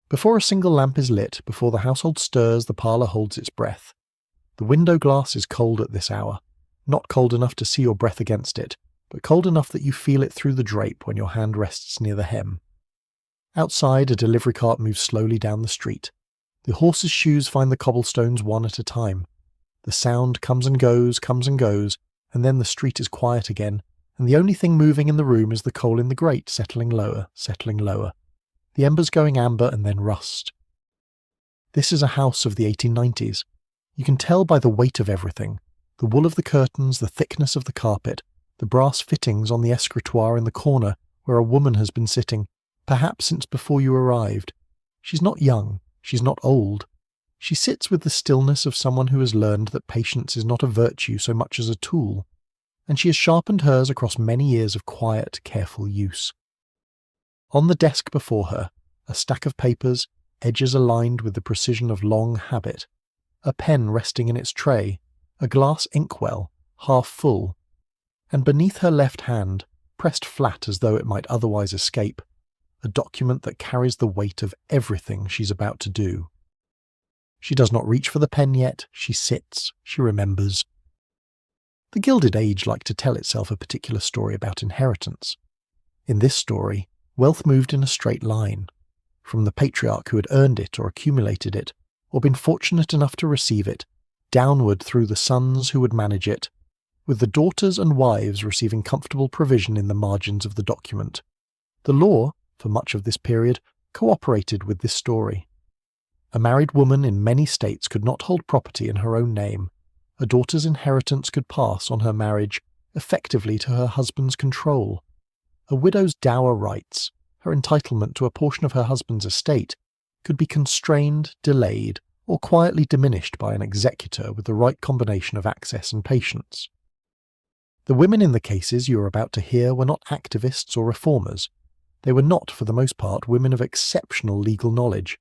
Before a single lamp is lit, before the household stirs, the parlour holds its breath. The window glass is cold at this hour, not cold enough to see your breath against it, but cold enough that you feel it through the drape when your hand rests near the hem. Outside, a delivery cart moves slowly down the street. The horse's shoes find the cobblestones one at a time. The sound comes and goes, and then the street is quiet again, and the only thing moving in the room is the coal in the grate settling lower, the embers going amber and then rust. This is a house of the 1890s. You can tell by the weight of everything, the wool of the curtains, the thickness of the carpet, the brass fittings on the escritoire in the corner where a woman has been sitting, perhaps since before you arrived. She's not young, she's not old. She sits with the stillness of someone who has learned that patience is not a virtue so much as a tool, and she has sharpened hers across many years of quiet, careful use. On the desk before her, a stack of papers, edges aligned with the precision of long habit, a pen resting in its tray, a glass inkwell, half full, and beneath her left hand, pressed flat as though it might otherwise escape, a document that carries the weight of everything she's about to do. She does not reach for the pen yet, she sits, she remembers. The Gilded Age liked to tell itself a particular story about inheritance. In this story, wealth moved in a straight line, from the patriarch who had earned it or accumulated it, or been fortunate enough to receive it, downward through the sons who would manage it, with the daughters and wives receiving comfortable provision in the margins of the document. The law, for much of this period, cooperated with this story. A married woman in many states could not hold property in her own name. A daughter's inheritance could pass on her marriage effectively to her husband's control. A widow's dower rights, her entitlement to a portion of her husband's estate, could be constrained, delayed, or quietly diminished by an executor with the right combination of access and patience. The women in the cases you are about to hear were not activists or reformers. They were not, for the most part, women of exceptional legal knowledge.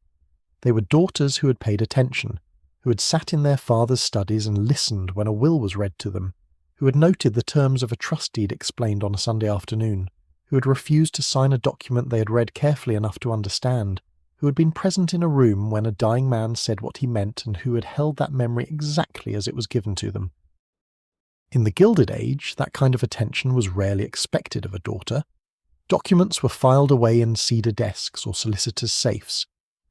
They were daughters who had paid attention, who had sat in their father's studies and listened when a will was read to them, who had noted the terms of a trust deed explained on a Sunday afternoon, who had refused to sign a document they had read carefully enough to understand, who had been present in a room when a dying man said what he meant and who had held that memory exactly as it was given to them. In the Gilded Age, that kind of attention was rarely expected of a daughter. Documents were filed away in cedar desks or solicitors' safes,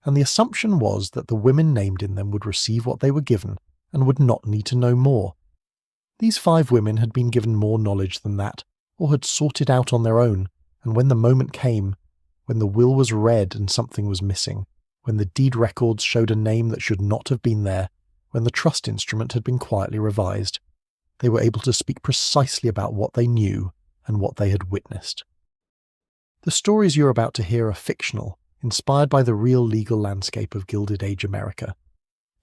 and the assumption was that the women named in them would receive what they were given and would not need to know more. These 5 women had been given more knowledge than that, or had sought it out on their own, and when the moment came, when the will was read and something was missing, when the deed records showed a name that should not have been there, when the trust instrument had been quietly revised, they were able to speak precisely about what they knew and what they had witnessed. The stories you're about to hear are fictional, inspired by the real legal landscape of Gilded Age America.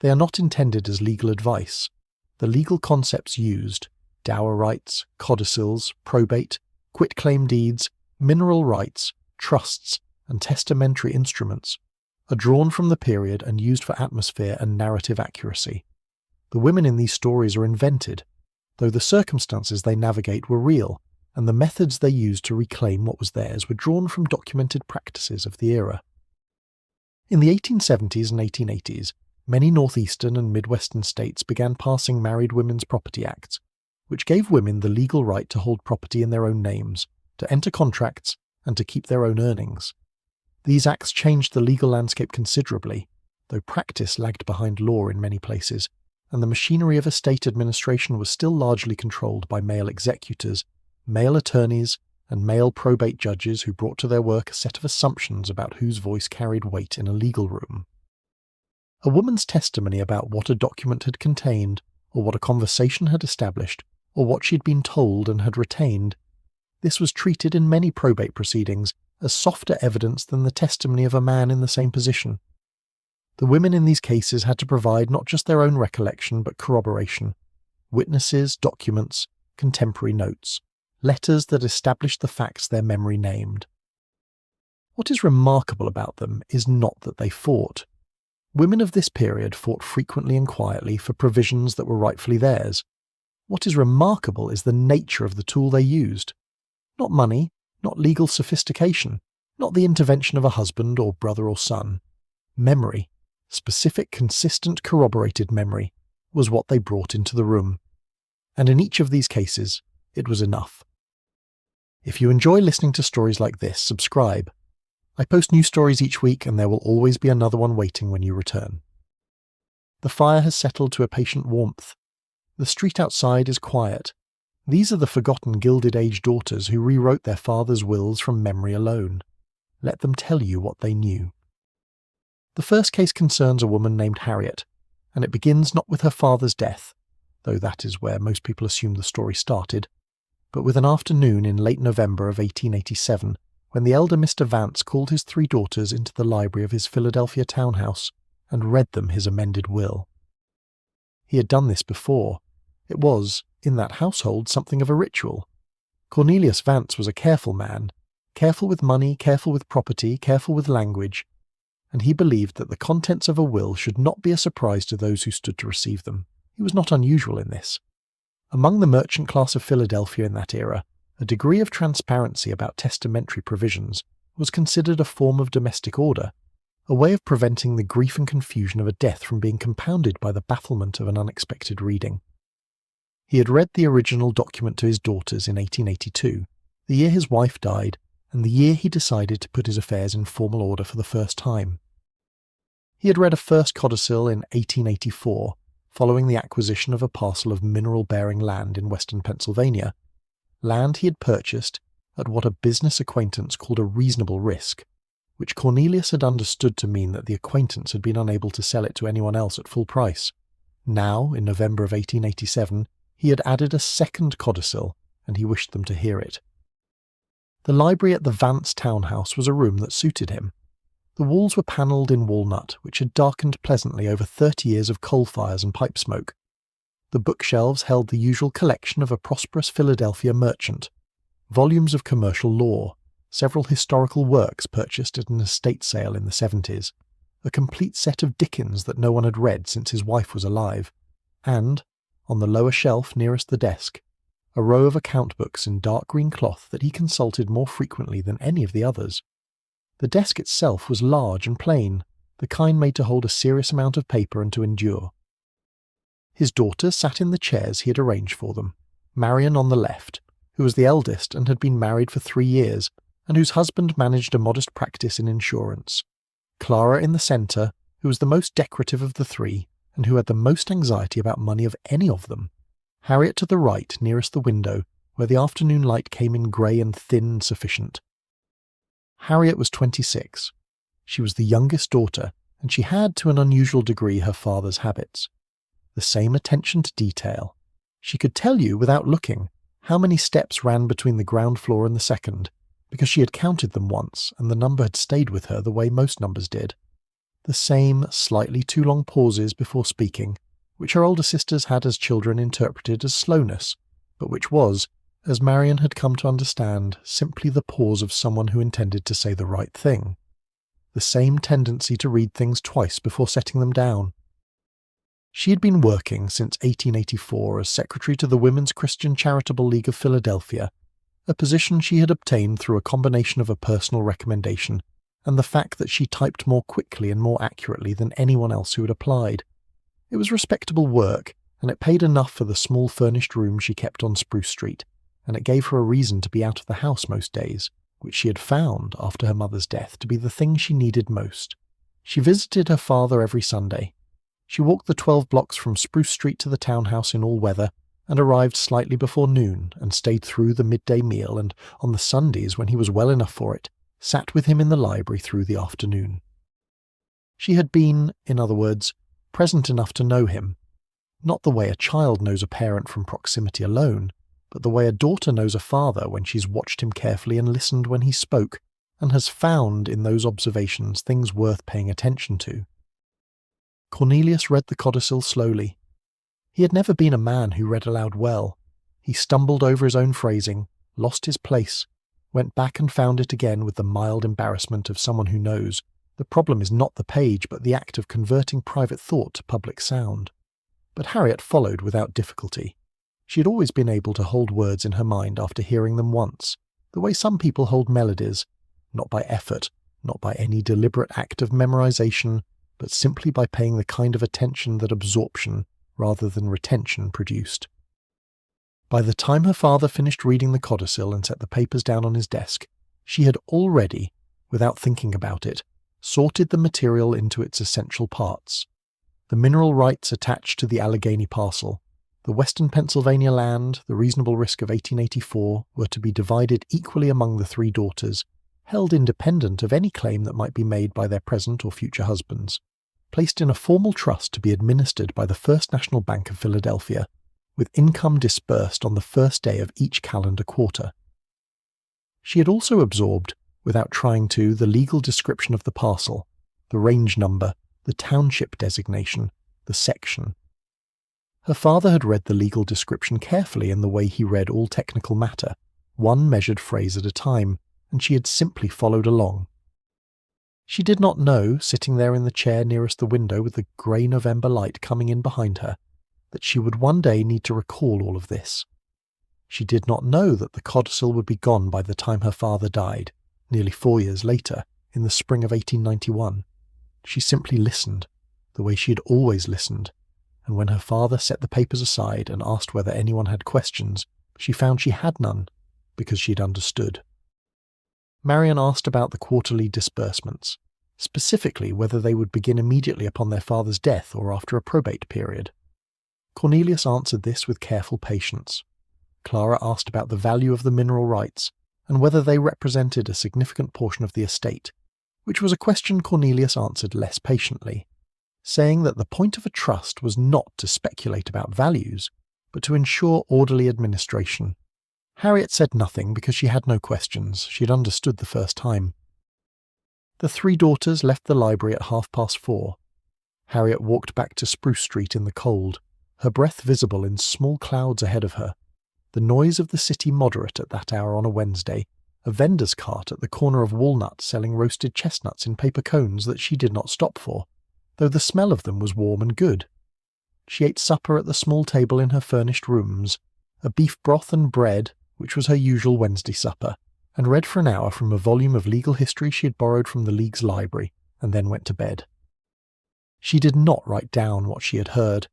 They are not intended as legal advice. The legal concepts used, dower rights, codicils, probate, quitclaim deeds, mineral rights, trusts, and testamentary instruments, are drawn from the period and used for atmosphere and narrative accuracy. The women in these stories are invented, though the circumstances they navigate were real, and the methods they used to reclaim what was theirs were drawn from documented practices of the era. In the 1870s and 1880s, many northeastern and midwestern states began passing Married Women's Property Acts, which gave women the legal right to hold property in their own names, to enter contracts, and to keep their own earnings. These acts changed the legal landscape considerably, though practice lagged behind law in many places, and the machinery of estate administration was still largely controlled by male executors, male attorneys, and male probate judges who brought to their work a set of assumptions about whose voice carried weight in a legal room. A woman's testimony about what a document had contained, or what a conversation had established, or what she had been told and had retained, this was treated in many probate proceedings as softer evidence than the testimony of a man in the same position. The women in these cases had to provide not just their own recollection but corroboration, witnesses, documents, contemporary notes, letters that established the facts their memory named. What is remarkable about them is not that they fought. Women of this period fought frequently and quietly for provisions that were rightfully theirs. What is remarkable is the nature of the tool they used. Not money, not legal sophistication, not the intervention of a husband or brother or son. Memory, specific, consistent, corroborated memory, was what they brought into the room. And in each of these cases, it was enough. If you enjoy listening to stories like this, subscribe. I post new stories each week, and there will always be another one waiting when you return. The fire has settled to a patient warmth. The street outside is quiet. These are the forgotten Gilded Age daughters who rewrote their father's wills from memory alone. Let them tell you what they knew. The first case concerns a woman named Harriet, and it begins not with her father's death, though that is where most people assume the story started, but with an afternoon in late November of 1887, when the elder Mr. Vance called his 3 daughters into the library of his Philadelphia townhouse and read them his amended will. He had done this before. It was, in that household, something of a ritual. Cornelius Vance was a careful man, careful with money, careful with property, careful with language, and he believed that the contents of a will should not be a surprise to those who stood to receive them. He was not unusual in this. Among the merchant class of Philadelphia in that era, a degree of transparency about testamentary provisions was considered a form of domestic order, a way of preventing the grief and confusion of a death from being compounded by the bafflement of an unexpected reading. He had read the original document to his daughters in 1882, the year his wife died, and the year he decided to put his affairs in formal order for the first time. He had read a first codicil in 1884, following the acquisition of a parcel of mineral-bearing land in western Pennsylvania, land he had purchased at what a business acquaintance called a reasonable risk, which Cornelius had understood to mean that the acquaintance had been unable to sell it to anyone else at full price. Now, in November of 1887, he had added a second codicil, and he wished them to hear it. The library at the Vance townhouse was a room that suited him. The walls were panelled in walnut, which had darkened pleasantly over 30 years of coal fires and pipe smoke. The bookshelves held the usual collection of a prosperous Philadelphia merchant, volumes of commercial law, several historical works purchased at an estate sale in the 70s, a complete set of Dickens that no one had read since his wife was alive, and, on the lower shelf nearest the desk, a row of account books in dark green cloth that he consulted more frequently than any of the others. The desk itself was large and plain, the kind made to hold a serious amount of paper and to endure. His daughters sat in the chairs he had arranged for them, Marion on the left, who was the eldest and had been married for 3 years, and whose husband managed a modest practice in insurance, Clara in the centre, who was the most decorative of the 3, and who had the most anxiety about money of any of them, Harriet to the right nearest the window, where the afternoon light came in grey and thin and sufficient. Harriet was 26. She was the youngest daughter, and she had, to an unusual degree, her father's habits. The same attention to detail. She could tell you, without looking, how many steps ran between the ground floor and the second, because she had counted them once, and the number had stayed with her the way most numbers did. The same slightly too long pauses before speaking, which her older sisters had as children interpreted as slowness, but which was, as Marion had come to understand, simply the pause of someone who intended to say the right thing. The same tendency to read things twice before setting them down. She had been working since 1884 as secretary to the Women's Christian Charitable League of Philadelphia, a position she had obtained through a combination of a personal recommendation and the fact that she typed more quickly and more accurately than anyone else who had applied. It was respectable work, and it paid enough for the small furnished room she kept on Spruce Street, and it gave her a reason to be out of the house most days, which she had found, after her mother's death, to be the thing she needed most. She visited her father every Sunday. She walked the 12 blocks from Spruce Street to the townhouse in all weather, and arrived slightly before noon, and stayed through the midday meal, and, on the Sundays when he was well enough for it, sat with him in the library through the afternoon. She had been, in other words, present enough to know him, not the way a child knows a parent from proximity alone, but the way a daughter knows a father when she's watched him carefully and listened when he spoke, and has found in those observations things worth paying attention to. Cornelius read the codicil slowly. He had never been a man who read aloud well. He stumbled over his own phrasing, lost his place, went back and found it again with the mild embarrassment of someone who knows the problem is not the page but the act of converting private thought to public sound. But Harriet followed without difficulty. She had always been able to hold words in her mind after hearing them once, the way some people hold melodies, not by effort, not by any deliberate act of memorization, but simply by paying the kind of attention that absorption rather than retention produced. By the time her father finished reading the codicil and set the papers down on his desk, she had already, without thinking about it, sorted the material into its essential parts. The mineral rights attached to the Allegheny parcel, the Western Pennsylvania land, the reasonable risk of 1884, were to be divided equally among the three daughters, held independent of any claim that might be made by their present or future husbands, placed in a formal trust to be administered by the First National Bank of Philadelphia, with income disbursed on the first day of each calendar quarter. She had also absorbed, without trying to, the legal description of the parcel, the range number, the township designation, the section. Her father had read the legal description carefully in the way he read all technical matter, one measured phrase at a time, and she had simply followed along. She did not know, sitting there in the chair nearest the window with the grey November light coming in behind her, that she would one day need to recall all of this. She did not know that the codicil would be gone by the time her father died, nearly 4 years later, in the spring of 1891. She simply listened, the way she had always listened, and when her father set the papers aside and asked whether anyone had questions, she found she had none, because she had understood. Marian asked about the quarterly disbursements, specifically whether they would begin immediately upon their father's death or after a probate period. Cornelius answered this with careful patience. Clara asked about the value of the mineral rights, and whether they represented a significant portion of the estate, which was a question Cornelius answered less patiently, saying that the point of a trust was not to speculate about values, but to ensure orderly administration. Harriet said nothing because she had no questions. She had understood the first time. The three daughters left the library at 4:30. Harriet walked back to Spruce Street in the cold, her breath visible in small clouds ahead of her, the noise of the city moderate at that hour on a Wednesday, a vendor's cart at the corner of Walnut selling roasted chestnuts in paper cones that she did not stop for, though the smell of them was warm and good. She ate supper at the small table in her furnished rooms, a beef broth and bread, which was her usual Wednesday supper, and read for an hour from a volume of legal history she had borrowed from the League's library, and then went to bed. She did not write down what she had heard.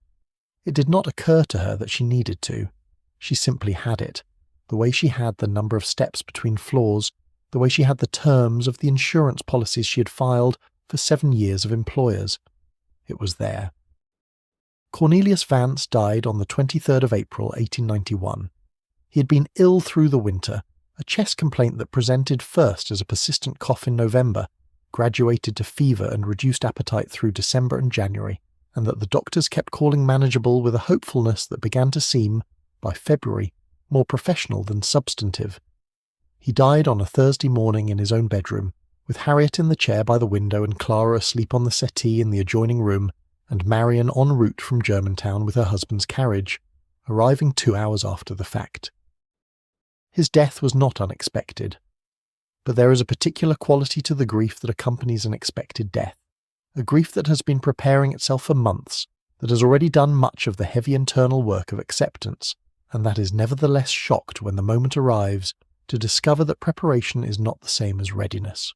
It did not occur to her that she needed to. She simply had it, the way she had the number of steps between floors, the way she had the terms of the insurance policies she had filed for 7 years of employers. It was there. Cornelius Vance died on the 23rd of April, 1891. He had been ill through the winter, a chest complaint that presented first as a persistent cough in November, graduated to fever and reduced appetite through December and January, and that the doctors kept calling manageable with a hopefulness that began to seem, by February, more professional than substantive. He died on a Thursday morning in his own bedroom, with Harriet in the chair by the window and Clara asleep on the settee in the adjoining room, and Marian en route from Germantown with her husband's carriage, arriving 2 hours after the fact. His death was not unexpected, but there is a particular quality to the grief that accompanies an expected death, a grief that has been preparing itself for months, that has already done much of the heavy internal work of acceptance, and that is nevertheless shocked when the moment arrives to discover that preparation is not the same as readiness.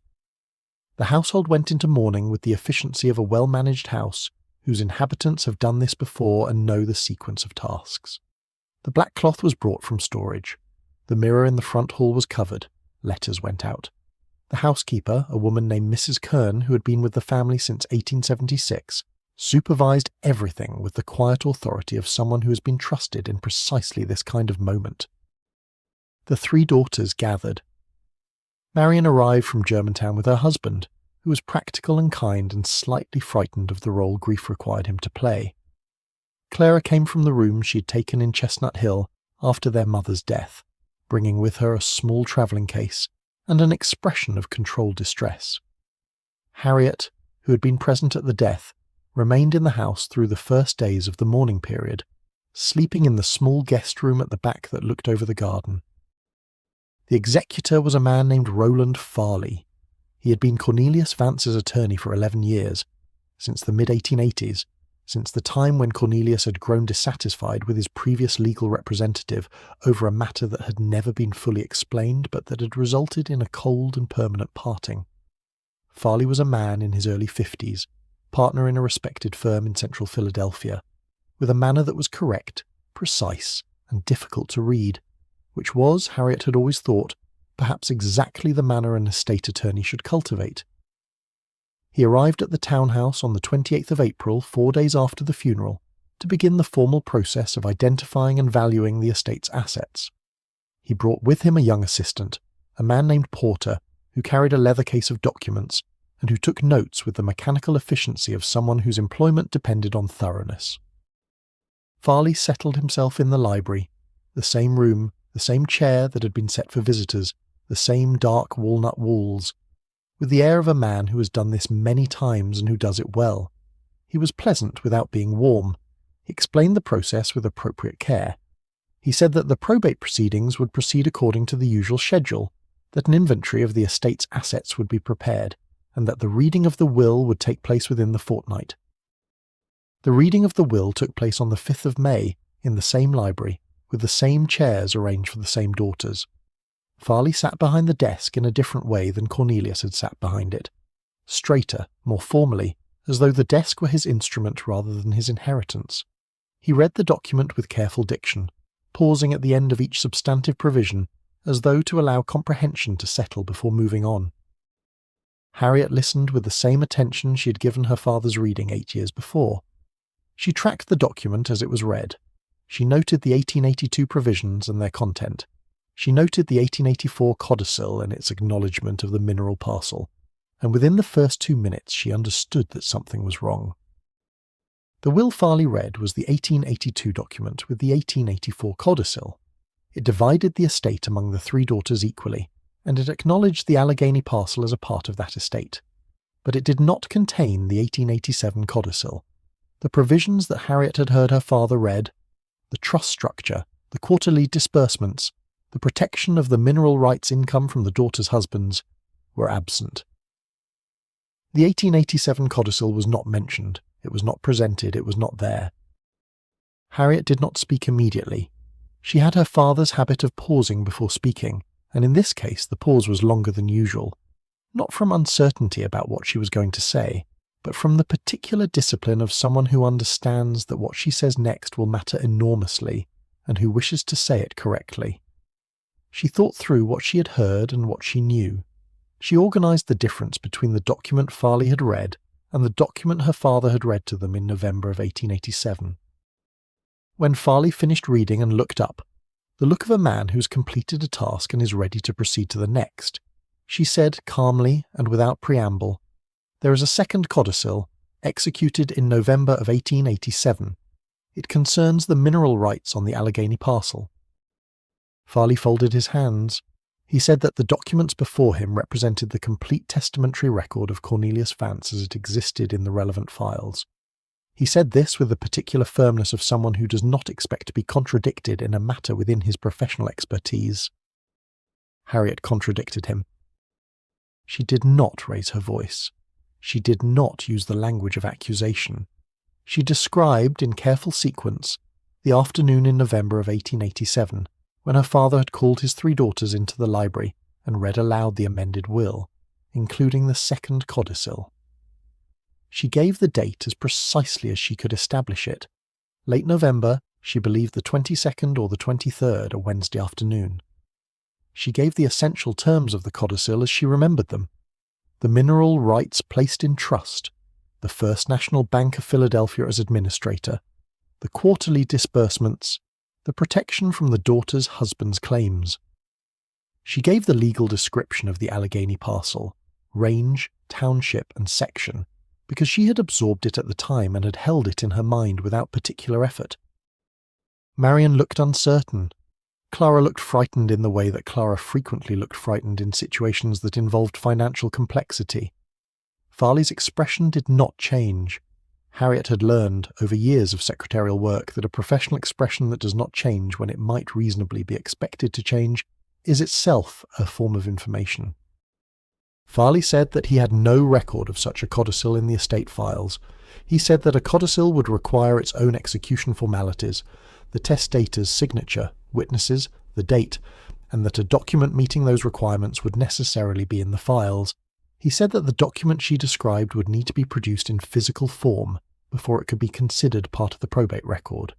The household went into mourning with the efficiency of a well-managed house, whose inhabitants have done this before and know the sequence of tasks. The black cloth was brought from storage. The mirror in the front hall was covered. Letters went out. The housekeeper, a woman named Mrs. Kern, who had been with the family since 1876, supervised everything with the quiet authority of someone who has been trusted in precisely this kind of moment. The three daughters gathered. Marian arrived from Germantown with her husband, who was practical and kind and slightly frightened of the role grief required him to play. Clara came from the room she had taken in Chestnut Hill after their mother's death, bringing with her a small travelling case and an expression of controlled distress. Harriet, who had been present at the death, remained in the house through the first days of the mourning period, sleeping in the small guest room at the back that looked over the garden. The executor was a man named Roland Farley. He had been Cornelius Vance's attorney for 11 years, since the mid-1880s, since the time when Cornelius had grown dissatisfied with his previous legal representative over a matter that had never been fully explained but that had resulted in a cold and permanent parting. Farley was a man in his early 50s, partner in a respected firm in central Philadelphia, with a manner that was correct, precise, and difficult to read, which was, Harriet had always thought, perhaps exactly the manner an estate attorney should cultivate. He arrived at the townhouse on the 28th of April, 4 days after the funeral, to begin the formal process of identifying and valuing the estate's assets. He brought with him a young assistant, a man named Porter, who carried a leather case of documents and who took notes with the mechanical efficiency of someone whose employment depended on thoroughness. Farley settled himself in the library, the same room, the same chair that had been set for visitors, the same dark walnut walls, with the air of a man who has done this many times and who does it well. He was pleasant without being warm. He explained the process with appropriate care. He said that the probate proceedings would proceed according to the usual schedule, that an inventory of the estate's assets would be prepared, and that the reading of the will would take place within the fortnight. The reading of the will took place on the 5th of May in the same library, with the same chairs arranged for the same daughters. Farley sat behind the desk in a different way than Cornelius had sat behind it, straighter, more formally, as though the desk were his instrument rather than his inheritance. He read the document with careful diction, pausing at the end of each substantive provision, as though to allow comprehension to settle before moving on. Harriet listened with the same attention she had given her father's reading 8 years before. She tracked the document as it was read. She noted the 1882 provisions and their content. She noted the 1884 codicil and its acknowledgement of the mineral parcel, and within the first 2 minutes she understood that something was wrong. The will Farley read was the 1882 document with the 1884 codicil. It divided the estate among the 3 daughters equally, and it acknowledged the Allegheny parcel as a part of that estate. But it did not contain the 1887 codicil. The provisions that Harriet had heard her father read, the trust structure, the quarterly disbursements, the protection of the mineral rights income from the daughters' husbands, were absent. The 1887 codicil was not mentioned, it was not presented, it was not there. Harriet did not speak immediately. She had her father's habit of pausing before speaking, and in this case the pause was longer than usual, not from uncertainty about what she was going to say, but from the particular discipline of someone who understands that what she says next will matter enormously, and who wishes to say it correctly. She thought through what she had heard and what she knew. She organised the difference between the document Farley had read and the document her father had read to them in November of 1887. When Farley finished reading and looked up, the look of a man who has completed a task and is ready to proceed to the next, she said calmly and without preamble, "There is a second codicil, executed in November of 1887. It concerns the mineral rights on the Allegheny parcel." Farley folded his hands. He said that the documents before him represented the complete testamentary record of Cornelius Vance as it existed in the relevant files. He said this with the particular firmness of someone who does not expect to be contradicted in a matter within his professional expertise. Harriet contradicted him. She did not raise her voice. She did not use the language of accusation. She described, in careful sequence, the afternoon in November of 1887, when her father had called his 3 daughters into the library and read aloud the amended will, including the second codicil. She gave the date as precisely as she could establish it. Late November, she believed the 22nd or the 23rd, a Wednesday afternoon. She gave the essential terms of the codicil as she remembered them. The mineral rights placed in trust, the First National Bank of Philadelphia as administrator, the quarterly disbursements, the protection from the daughter's husband's claims. She gave the legal description of the Allegheny parcel, range, township, and section, because she had absorbed it at the time and had held it in her mind without particular effort. Marian looked uncertain. Clara looked frightened in the way that Clara frequently looked frightened in situations that involved financial complexity. Farley's expression did not change. Harriet had learned, over years of secretarial work, that a professional expression that does not change when it might reasonably be expected to change is itself a form of information. Farley said that he had no record of such a codicil in the estate files. He said that a codicil would require its own execution formalities, the testator's signature, witnesses, the date, and that a document meeting those requirements would necessarily be in the files. He said that the document she described would need to be produced in physical form before it could be considered part of the probate record.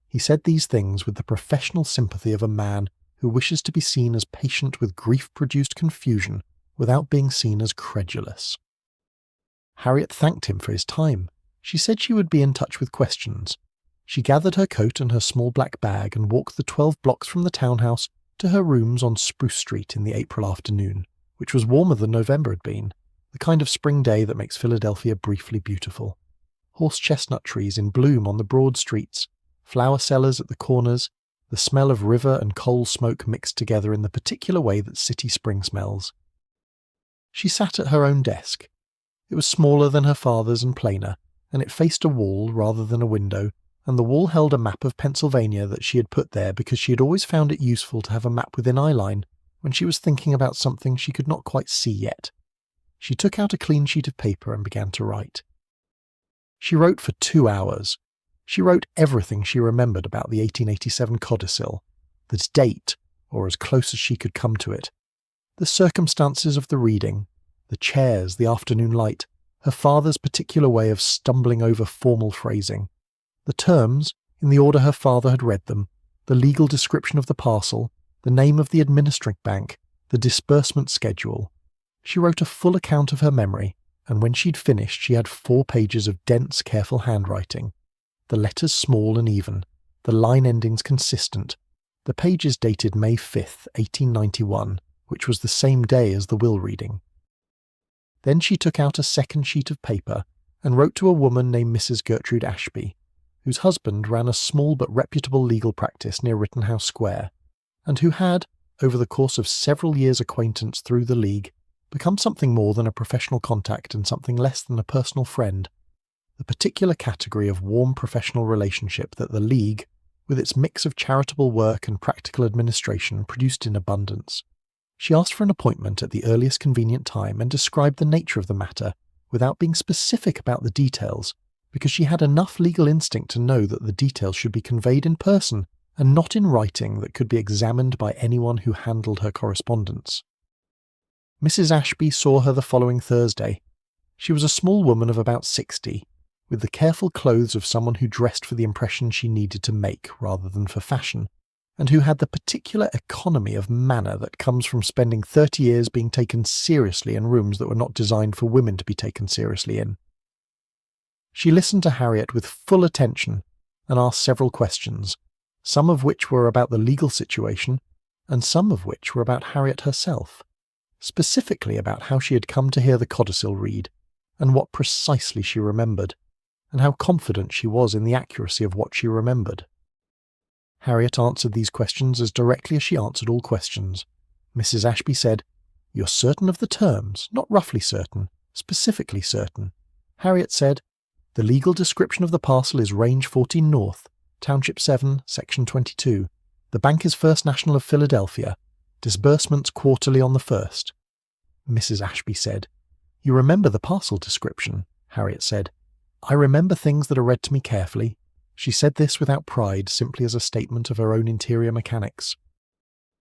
He said these things with the professional sympathy of a man who wishes to be seen as patient with grief-produced confusion without being seen as credulous. Harriet thanked him for his time. She said she would be in touch with questions. She gathered her coat and her small black bag and walked the 12 blocks from the townhouse to her rooms on Spruce Street in the April afternoon, which was warmer than November had been, the kind of spring day that makes Philadelphia briefly beautiful. Horse chestnut trees in bloom on the broad streets, flower cellars at the corners, the smell of river and coal smoke mixed together in the particular way that city spring smells. She sat at her own desk. It was smaller than her father's and plainer, and it faced a wall rather than a window, and the wall held a map of Pennsylvania that she had put there because she had always found it useful to have a map within eyeline when she was thinking about something she could not quite see yet. She took out a clean sheet of paper and began to write. She wrote for 2 hours. She wrote everything she remembered about the 1887 codicil, the date, or as close as she could come to it, the circumstances of the reading, the chairs, the afternoon light, her father's particular way of stumbling over formal phrasing, the terms, in the order her father had read them, the legal description of the parcel, the name of the administering bank, the disbursement schedule. She wrote a full account of her memory, and when she'd finished she had 4 pages of dense, careful handwriting, the letters small and even, the line endings consistent. The pages dated May 5th, 1891, which was the same day as the will reading. Then she took out a second sheet of paper and wrote to a woman named Mrs. Gertrude Ashby, whose husband ran a small but reputable legal practice near Rittenhouse Square, and who had, over the course of several years' acquaintance through the League, become something more than a professional contact and something less than a personal friend, the particular category of warm professional relationship that the League, with its mix of charitable work and practical administration, produced in abundance. She asked for an appointment at the earliest convenient time and described the nature of the matter without being specific about the details, because she had enough legal instinct to know that the details should be conveyed in person and not in writing that could be examined by anyone who handled her correspondence. Mrs. Ashby saw her the following Thursday. She was a small woman of about 60, with the careful clothes of someone who dressed for the impression she needed to make rather than for fashion, and who had the particular economy of manner that comes from spending 30 years being taken seriously in rooms that were not designed for women to be taken seriously in. She listened to Harriet with full attention and asked several questions, some of which were about the legal situation, and some of which were about Harriet herself, specifically about how she had come to hear the codicil read, and what precisely she remembered, and how confident she was in the accuracy of what she remembered. Harriet answered these questions as directly as she answered all questions. Mrs. Ashby said, "You're certain of the terms, not roughly certain, specifically certain." Harriet said, "The legal description of the parcel is Range 14 North, Township 7, Section 22. The bank is First National of Philadelphia. Disbursements quarterly on the 1st. Mrs. Ashby said, "You remember the parcel description?" Harriet said, "I remember things that are read to me carefully." She said this without pride, simply as a statement of her own interior mechanics.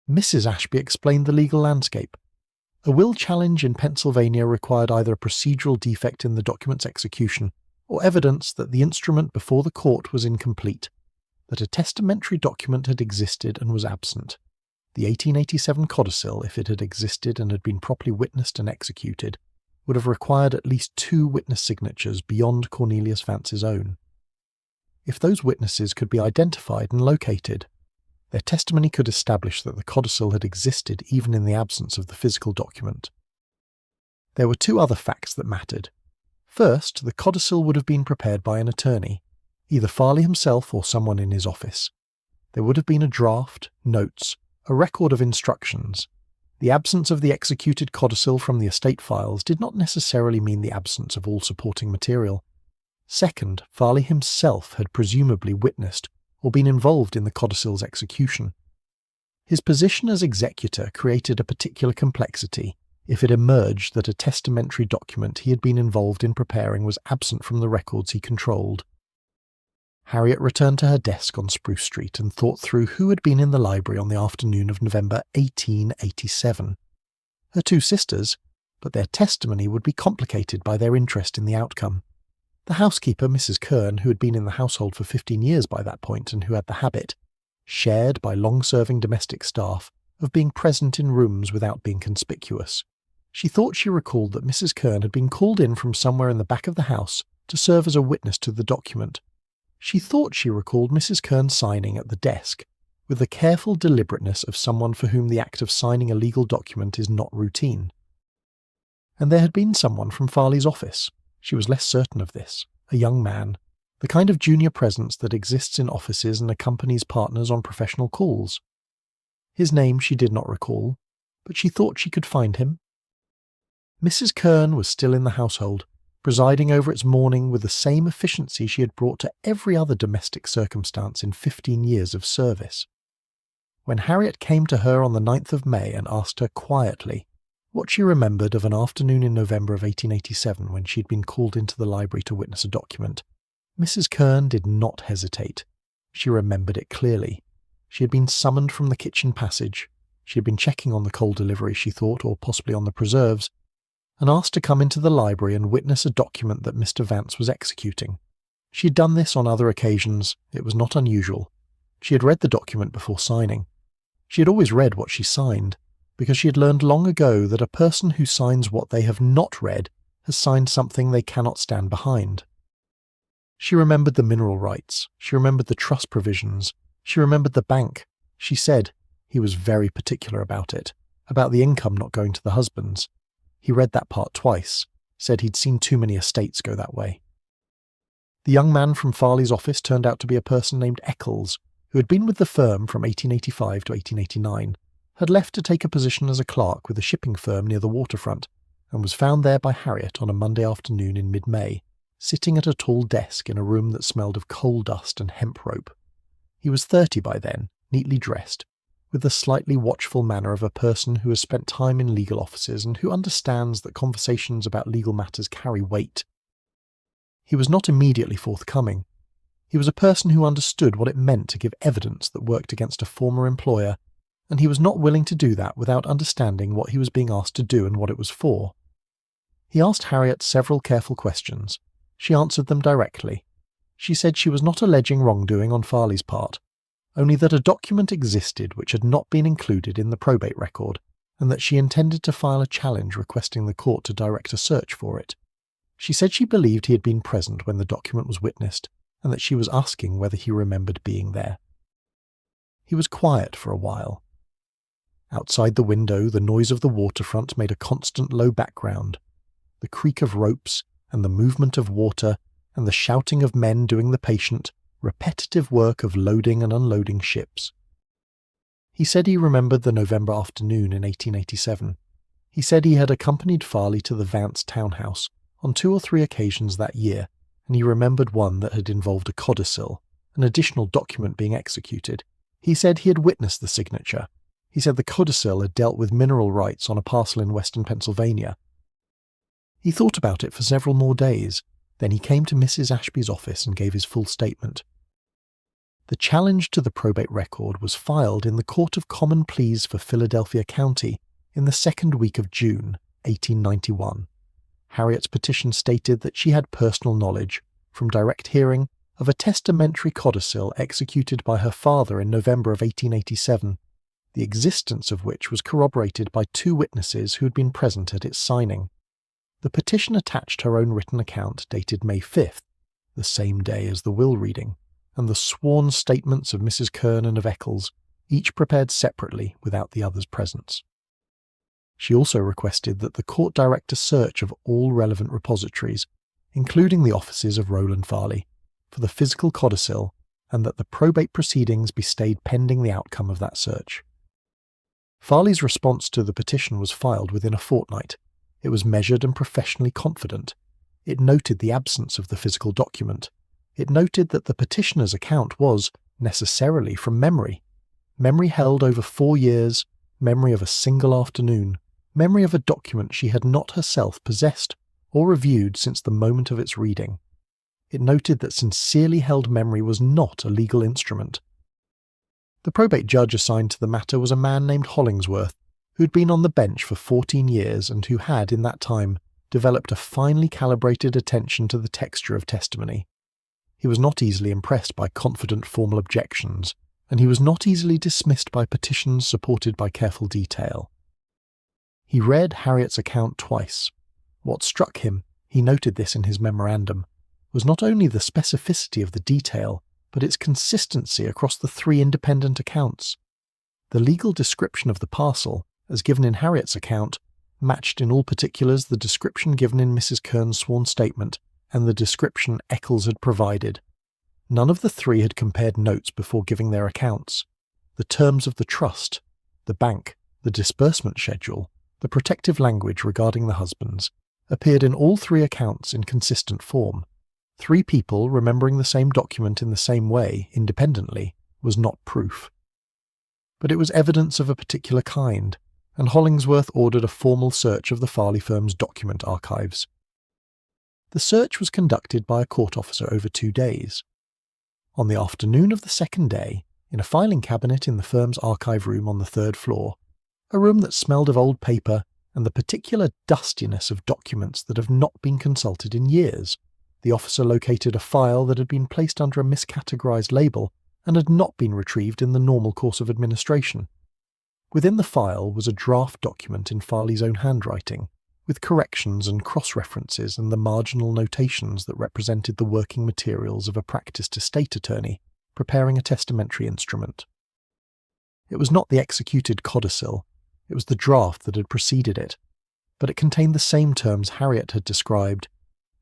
Mrs. Ashby explained the legal landscape. A will challenge in Pennsylvania required either a procedural defect in the document's execution or evidence that the instrument before the court was incomplete, that a testamentary document had existed and was absent. The 1887 codicil, if it had existed and had been properly witnessed and executed, would have required at least 2 witness signatures beyond Cornelius Vance's own. If those witnesses could be identified and located, their testimony could establish that the codicil had existed even in the absence of the physical document. There were 2 other facts that mattered. First, the codicil would have been prepared by an attorney, either Farley himself or someone in his office. There would have been a draft, notes, a record of instructions. The absence of the executed codicil from the estate files did not necessarily mean the absence of all supporting material. Second, Farley himself had presumably witnessed or been involved in the codicil's execution. His position as executor created a particular complexity if it emerged that a testamentary document he had been involved in preparing was absent from the records he controlled. Harriet returned to her desk on Spruce Street and thought through who had been in the library on the afternoon of November 1887. Her 2 sisters, but their testimony would be complicated by their interest in the outcome. The housekeeper, Mrs. Kern, who had been in the household for 15 years by that point and who had the habit, shared by long-serving domestic staff, of being present in rooms without being conspicuous. She thought she recalled that Mrs. Kern had been called in from somewhere in the back of the house to serve as a witness to the document. She thought she recalled Mrs. Kern signing at the desk, with the careful deliberateness of someone for whom the act of signing a legal document is not routine. And there had been someone from Farley's office. She was less certain of this, a young man, the kind of junior presence that exists in offices and accompanies partners on professional calls. His name she did not recall, but she thought she could find him. Mrs. Kern was still in the household, presiding over its morning with the same efficiency she had brought to every other domestic circumstance in 15 years of service. When Harriet came to her on the 9th of May and asked her quietly what she remembered of an afternoon in November of 1887 when she had been called into the library to witness a document, Mrs. Kern did not hesitate. She remembered it clearly. She had been summoned from the kitchen passage. She had been checking on the coal delivery, she thought, or possibly on the preserves, and asked to come into the library and witness a document that Mr. Vance was executing. She had done this on other occasions. It was not unusual. She had read the document before signing. She had always read what she signed, because she had learned long ago that a person who signs what they have not read has signed something they cannot stand behind. She remembered the mineral rights. She remembered the trust provisions. She remembered the bank. She said he was very particular about it, about the income not going to the husbands. He read that part twice, said he'd seen too many estates go that way. The young man from Farley's office turned out to be a person named Eccles, who had been with the firm from 1885 to 1889, had left to take a position as a clerk with a shipping firm near the waterfront, and was found there by Harriet on a Monday afternoon in mid-May, sitting at a tall desk in a room that smelled of coal dust and hemp rope. He was 30 by then, neatly dressed, with the slightly watchful manner of a person who has spent time in legal offices and who understands that conversations about legal matters carry weight. He was not immediately forthcoming. He was a person who understood what it meant to give evidence that worked against a former employer, and he was not willing to do that without understanding what he was being asked to do and what it was for. He asked Harriet several careful questions. She answered them directly. She said she was not alleging wrongdoing on Farley's part, only that a document existed which had not been included in the probate record, and that she intended to file a challenge requesting the court to direct a search for it. She said she believed he had been present when the document was witnessed, and that she was asking whether he remembered being there. He was quiet for a while. Outside the window, the noise of the waterfront made a constant low background. The creak of ropes, and the movement of water, and the shouting of men doing the patient, repetitive work of loading and unloading ships. He said he remembered the November afternoon in 1887. He said he had accompanied Farley to the Vance townhouse on 2 or 3 occasions that year, and he remembered one that had involved a codicil, an additional document being executed. He said he had witnessed the signature. He said the codicil had dealt with mineral rights on a parcel in western Pennsylvania. He thought about it for several more days. Then he came to Mrs. Ashby's office and gave his full statement. The challenge to the probate record was filed in the Court of Common Pleas for Philadelphia County in the 2nd week of June, 1891. Harriet's petition stated that she had personal knowledge, from direct hearing, of a testamentary codicil executed by her father in November of 1887, the existence of which was corroborated by 2 witnesses who had been present at its signing. The petition attached her own written account dated May 5th, the same day as the will reading, and the sworn statements of Mrs. Kern and of Eccles, each prepared separately without the other's presence. She also requested that the court direct a search of all relevant repositories, including the offices of Roland Farley, for the physical codicil, and that the probate proceedings be stayed pending the outcome of that search. Farley's response to the petition was filed within a fortnight. It was measured and professionally confident. It noted the absence of the physical document. It noted that the petitioner's account was, necessarily, from memory. Memory held over 4 years, memory of a single afternoon, memory of a document she had not herself possessed or reviewed since the moment of its reading. It noted that sincerely held memory was not a legal instrument. The probate judge assigned to the matter was a man named Hollingsworth, who'd been on the bench for 14 years and who had, in that time, developed a finely calibrated attention to the texture of testimony. He was not easily impressed by confident formal objections, and he was not easily dismissed by petitions supported by careful detail. He read Harriet's account twice. What struck him, he noted this in his memorandum, was not only the specificity of the detail, but its consistency across the three independent accounts. The legal description of the parcel, as given in Harriet's account, matched in all particulars the description given in Mrs. Kern's sworn statement and the description Eccles had provided. None of the three had compared notes before giving their accounts. The terms of the trust, the bank, the disbursement schedule, the protective language regarding the husbands, appeared in all three accounts in consistent form. Three people remembering the same document in the same way, independently, was not proof. But it was evidence of a particular kind, and Hollingsworth ordered a formal search of the Farley firm's document archives. The search was conducted by a court officer over 2 days. On the afternoon of the second day, in a filing cabinet in the firm's archive room on the 3rd floor, a room that smelled of old paper and the particular dustiness of documents that have not been consulted in years, the officer located a file that had been placed under a miscategorized label and had not been retrieved in the normal course of administration. Within the file was a draft document in Farley's own handwriting, with corrections and cross-references and the marginal notations that represented the working materials of a practiced estate attorney preparing a testamentary instrument. It was not the executed codicil, it was the draft that had preceded it, but it contained the same terms Harriet had described: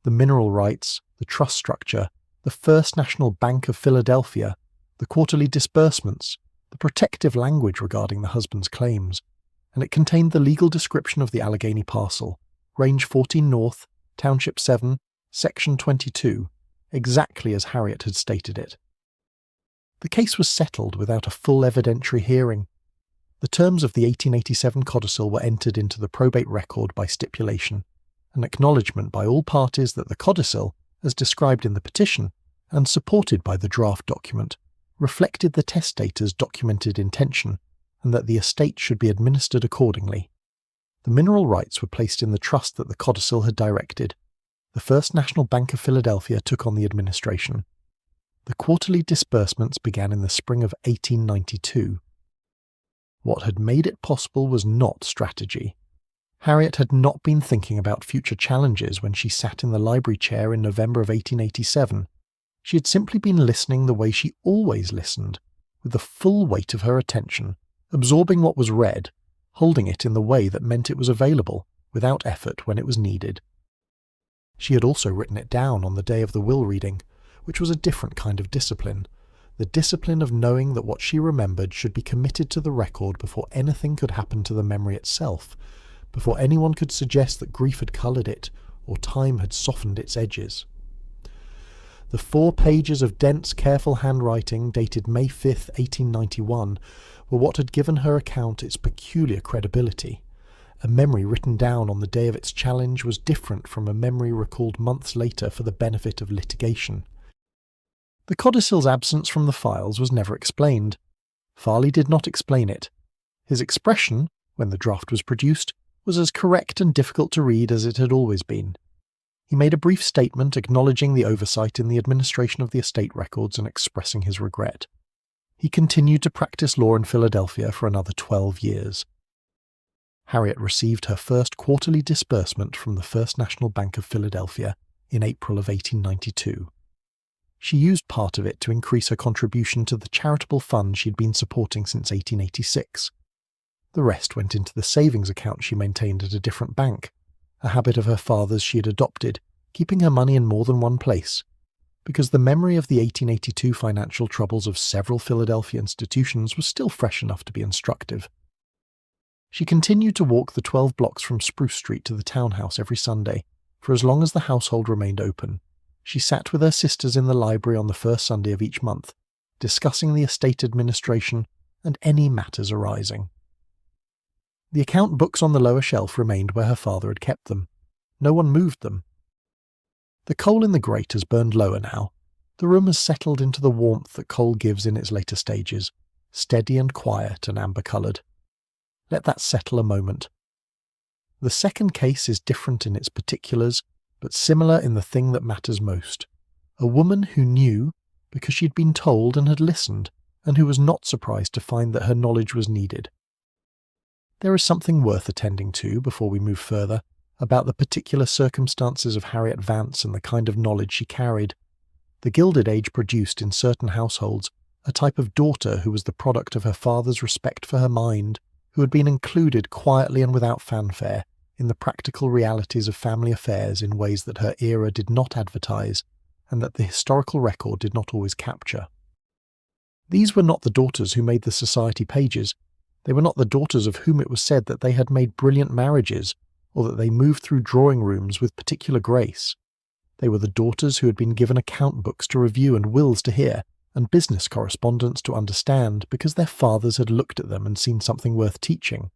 the mineral rights, the trust structure, the First National Bank of Philadelphia, the quarterly disbursements, the protective language regarding the husband's claims, and it contained the legal description of the Allegheny parcel, Range 14 North, Township 7, Section 22, exactly as Harriet had stated it. The case was settled without a full evidentiary hearing. The terms of the 1887 codicil were entered into the probate record by stipulation, an acknowledgement by all parties that the codicil, as described in the petition, and supported by the draft document, reflected the testator's documented intention, and that the estate should be administered accordingly. The mineral rights were placed in the trust that the codicil had directed. The First National Bank of Philadelphia took on the administration. The quarterly disbursements began in the spring of 1892. What had made it possible was not strategy. Harriet had not been thinking about future challenges when she sat in the library chair in November of 1887. She had simply been listening the way she always listened, with the full weight of her attention, absorbing what was read, holding it in the way that meant it was available, without effort when it was needed. She had also written it down on the day of the will reading, which was a different kind of discipline, the discipline of knowing that what she remembered should be committed to the record before anything could happen to the memory itself, before anyone could suggest that grief had coloured it, or time had softened its edges. The 4 pages of dense, careful handwriting dated May 5th, 1891, were what had given her account its peculiar credibility. A memory written down on the day of its challenge was different from a memory recalled months later for the benefit of litigation. The codicil's absence from the files was never explained. Farley did not explain it. His expression, when the draft was produced, was as correct and difficult to read as it had always been. He made a brief statement acknowledging the oversight in the administration of the estate records and expressing his regret. He continued to practice law in Philadelphia for another 12 years. Harriet received her first quarterly disbursement from the First National Bank of Philadelphia in April of 1892. She used part of it to increase her contribution to the charitable fund she had been supporting since 1886. The rest went into the savings account she maintained at a different bank, a habit of her father's she had adopted, keeping her money in more than one place, because the memory of the 1882 financial troubles of several Philadelphia institutions was still fresh enough to be instructive. She continued to walk the 12 blocks from Spruce Street to the townhouse every Sunday, for as long as the household remained open. She sat with her sisters in the library on the first Sunday of each month, discussing the estate administration and any matters arising. The account books on the lower shelf remained where her father had kept them. No one moved them. The coal in the grate has burned lower now. The room has settled into the warmth that coal gives in its later stages, steady and quiet and amber-coloured. Let that settle a moment. The second case is different in its particulars, but similar in the thing that matters most. A woman who knew because she'd been told and had listened, and who was not surprised to find that her knowledge was needed. There is something worth attending to, before we move further, about the particular circumstances of Harriet Vance and the kind of knowledge she carried. The Gilded Age produced in certain households a type of daughter who was the product of her father's respect for her mind, who had been included quietly and without fanfare in the practical realities of family affairs in ways that her era did not advertise, and that the historical record did not always capture. These were not the daughters who made the society pages. They were not the daughters of whom it was said that they had made brilliant marriages, or that they moved through drawing rooms with particular grace. They were the daughters who had been given account books to review and wills to hear, and business correspondence to understand, because their fathers had looked at them and seen something worth teaching.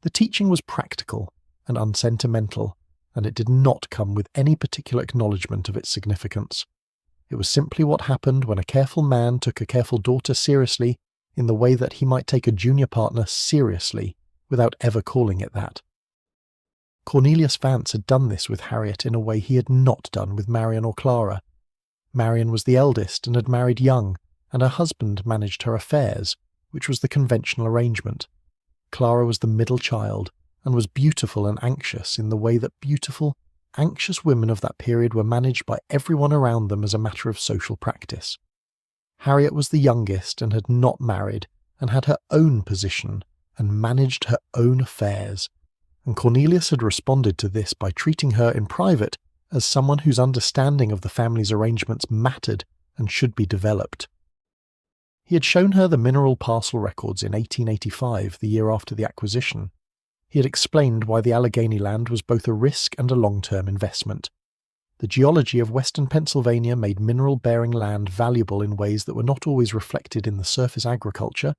The teaching was practical and unsentimental, and it did not come with any particular acknowledgement of its significance. It was simply what happened when a careful man took a careful daughter seriously in the way that he might take a junior partner seriously without ever calling it that. Cornelius Vance had done this with Harriet in a way he had not done with Marion or Clara. Marion was the eldest and had married young, and her husband managed her affairs, which was the conventional arrangement. Clara was the middle child, and was beautiful and anxious in the way that beautiful, anxious women of that period were managed by everyone around them as a matter of social practice. Harriet was the youngest and had not married, and had her own position, and managed her own affairs, and Cornelius had responded to this by treating her in private as someone whose understanding of the family's arrangements mattered and should be developed. He had shown her the mineral parcel records in 1885, the year after the acquisition. He had explained why the Allegheny land was both a risk and a long-term investment. The geology of western Pennsylvania made mineral-bearing land valuable in ways that were not always reflected in the surface agriculture,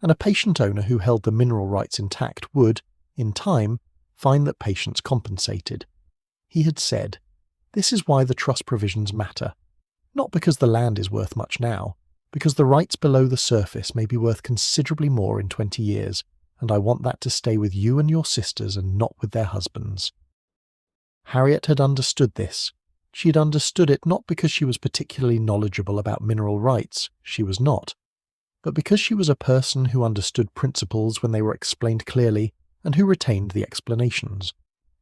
and a patient owner who held the mineral rights intact would, in time, find that patients compensated. He had said, "This is why the trust provisions matter. Not because the land is worth much now, because the rights below the surface may be worth considerably more in 20 years, and I want that to stay with you and your sisters and not with their husbands." Harriet had understood this. She had understood it not because she was particularly knowledgeable about mineral rights, she was not, but because she was a person who understood principles when they were explained clearly and who retained the explanations.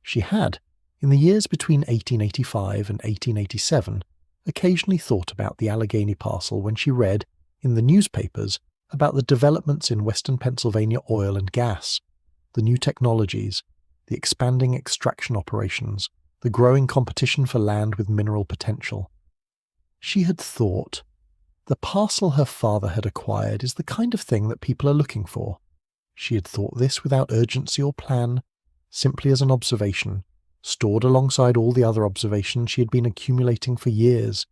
She had, in the years between 1885 and 1887, occasionally thought about the Allegheny parcel when she read, in the newspapers, about the developments in western Pennsylvania oil and gas, the new technologies, the expanding extraction operations, the growing competition for land with mineral potential. She had thought, the parcel her father had acquired is the kind of thing that people are looking for. She had thought this without urgency or plan, simply as an observation, stored alongside all the other observations she had been accumulating for years.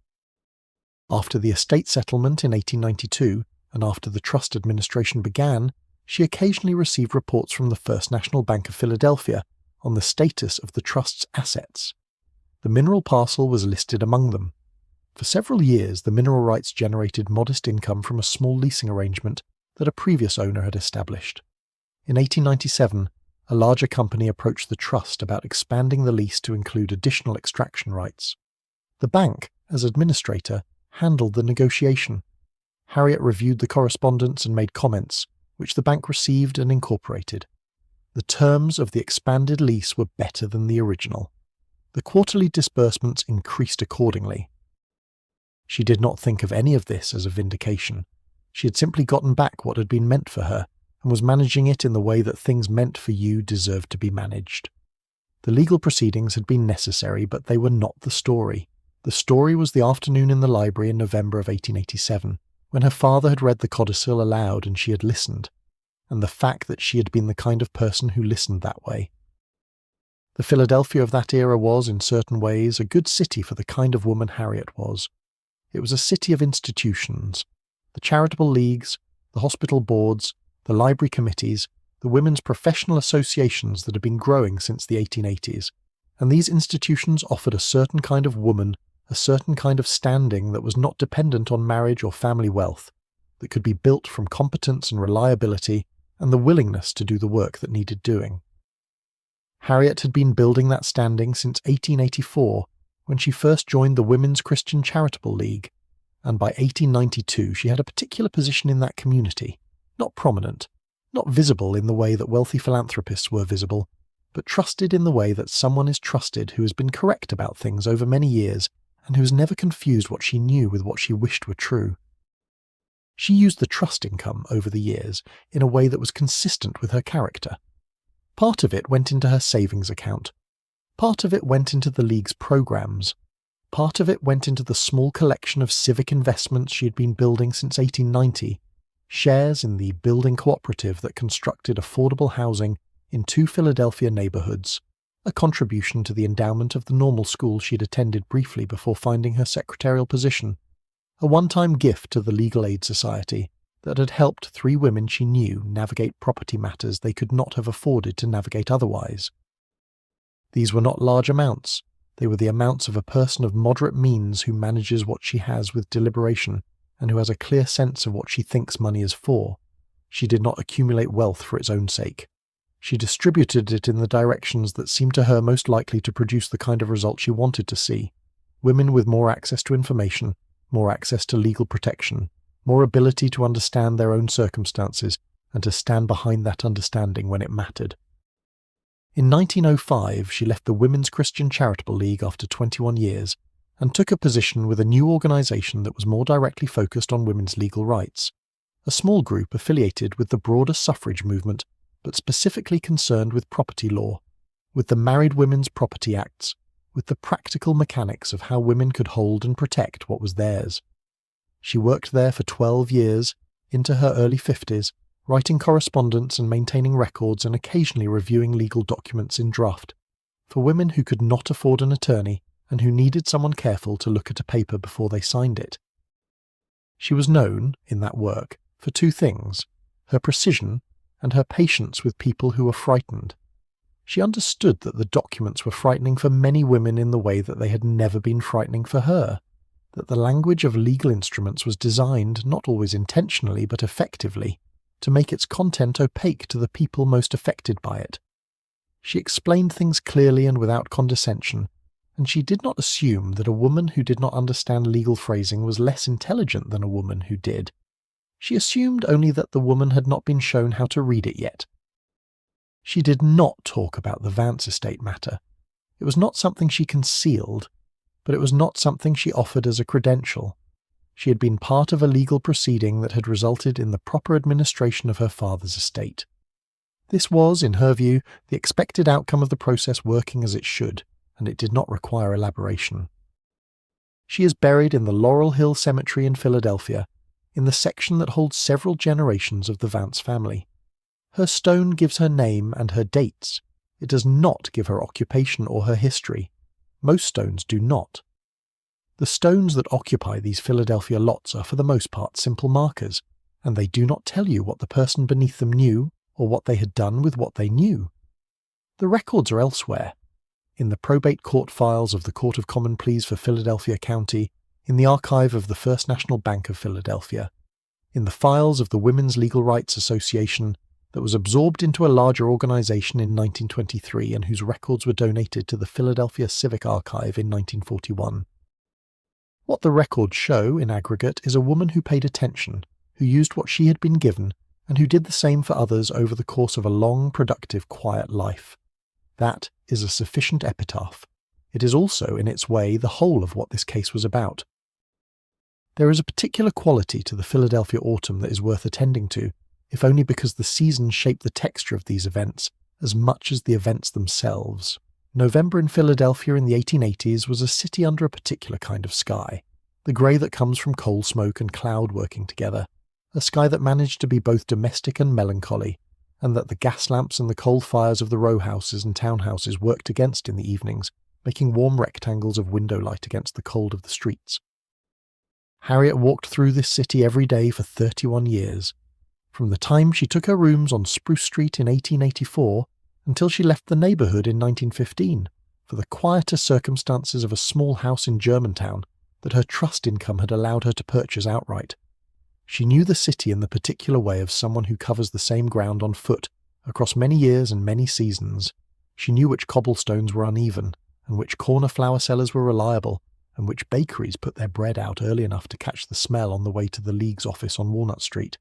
After the estate settlement in 1892, and after the trust administration began, she occasionally received reports from the First National Bank of Philadelphia on the status of the trust's assets. The mineral parcel was listed among them. For several years, the mineral rights generated modest income from a small leasing arrangement that a previous owner had established. In 1897, a larger company approached the trust about expanding the lease to include additional extraction rights. The bank, as administrator, handled the negotiation. Harriet reviewed the correspondence and made comments, which the bank received and incorporated. The terms of the expanded lease were better than the original. The quarterly disbursements increased accordingly. She did not think of any of this as a vindication. She had simply gotten back what had been meant for her, and was managing it in the way that things meant for you deserved to be managed. The legal proceedings had been necessary, but they were not the story. The story was the afternoon in the library in November of 1887, when her father had read the codicil aloud and she had listened, and the fact that she had been the kind of person who listened that way. The Philadelphia of that era was, in certain ways, a good city for the kind of woman Harriet was. It was a city of institutions. The charitable leagues, the hospital boards, the library committees, the women's professional associations that had been growing since the 1880s, and these institutions offered a certain kind of woman, a certain kind of standing that was not dependent on marriage or family wealth, that could be built from competence and reliability, and the willingness to do the work that needed doing. Harriet had been building that standing since 1884, when she first joined the Women's Christian Charitable League, and by 1892 she had a particular position in that community, not prominent, not visible in the way that wealthy philanthropists were visible, but trusted in the way that someone is trusted who has been correct about things over many years and who has never confused what she knew with what she wished were true. She used the trust income over the years in a way that was consistent with her character. Part of it went into her savings account. Part of it went into the League's programs. Part of it went into the small collection of civic investments she had been building since 1890, shares in the building cooperative that constructed affordable housing in 2 Philadelphia neighborhoods, a contribution to the endowment of the normal school she had attended briefly before finding her secretarial position, a one-time gift to the Legal Aid Society that had helped 3 women she knew navigate property matters they could not have afforded to navigate otherwise. These were not large amounts. They were the amounts of a person of moderate means who manages what she has with deliberation and who has a clear sense of what she thinks money is for. She did not accumulate wealth for its own sake. She distributed it in the directions that seemed to her most likely to produce the kind of result she wanted to see. Women with more access to information, more access to legal protection, more ability to understand their own circumstances and to stand behind that understanding when it mattered. In 1905, she left the Women's Christian Charitable League after 21 years and took a position with a new organisation that was more directly focused on women's legal rights, a small group affiliated with the broader suffrage movement but specifically concerned with property law, with the Married Women's Property Acts, with the practical mechanics of how women could hold and protect what was theirs. She worked there for 12 years, into her early 50s, writing correspondence and maintaining records and occasionally reviewing legal documents in draft, for women who could not afford an attorney and who needed someone careful to look at a paper before they signed it. She was known, in that work, for 2 things: her precision and her patience with people who were frightened. She understood that the documents were frightening for many women in the way that they had never been frightening for her, that the language of legal instruments was designed, not always intentionally but effectively, to make its content opaque to the people most affected by it. She explained things clearly and without condescension, and she did not assume that a woman who did not understand legal phrasing was less intelligent than a woman who did. She assumed only that the woman had not been shown how to read it yet. She did not talk about the Vance estate matter. It was not something she concealed, but it was not something she offered as a credential. She had been part of a legal proceeding that had resulted in the proper administration of her father's estate. This was, in her view, the expected outcome of the process working as it should, and it did not require elaboration. She is buried in the Laurel Hill Cemetery in Philadelphia, in the section that holds several generations of the Vance family. Her stone gives her name and her dates. It does not give her occupation or her history. Most stones do not. The stones that occupy these Philadelphia lots are for the most part simple markers, and they do not tell you what the person beneath them knew or what they had done with what they knew. The records are elsewhere, in the probate court files of the Court of Common Pleas for Philadelphia County, in the archive of the First National Bank of Philadelphia, in the files of the Women's Legal Rights Association that was absorbed into a larger organization in 1923 and whose records were donated to the Philadelphia Civic Archive in 1941. What the records show, in aggregate, is a woman who paid attention, who used what she had been given, and who did the same for others over the course of a long, productive, quiet life. That is a sufficient epitaph. It is also, in its way, the whole of what this case was about. There is a particular quality to the Philadelphia autumn that is worth attending to, if only because the seasons shape the texture of these events as much as the events themselves. November in Philadelphia in the 1880s was a city under a particular kind of sky, the grey that comes from coal smoke and cloud working together, a sky that managed to be both domestic and melancholy, and that the gas lamps and the coal fires of the row houses and townhouses worked against in the evenings, making warm rectangles of window light against the cold of the streets. Harriet walked through this city every day for 31 years, from the time she took her rooms on Spruce Street in 1884 until she left the neighbourhood in 1915, for the quieter circumstances of a small house in Germantown that her trust income had allowed her to purchase outright. She knew the city in the particular way of someone who covers the same ground on foot across many years and many seasons. She knew which cobblestones were uneven, and which corner flower sellers were reliable, and which bakeries put their bread out early enough to catch the smell on the way to the League's office on Walnut Street.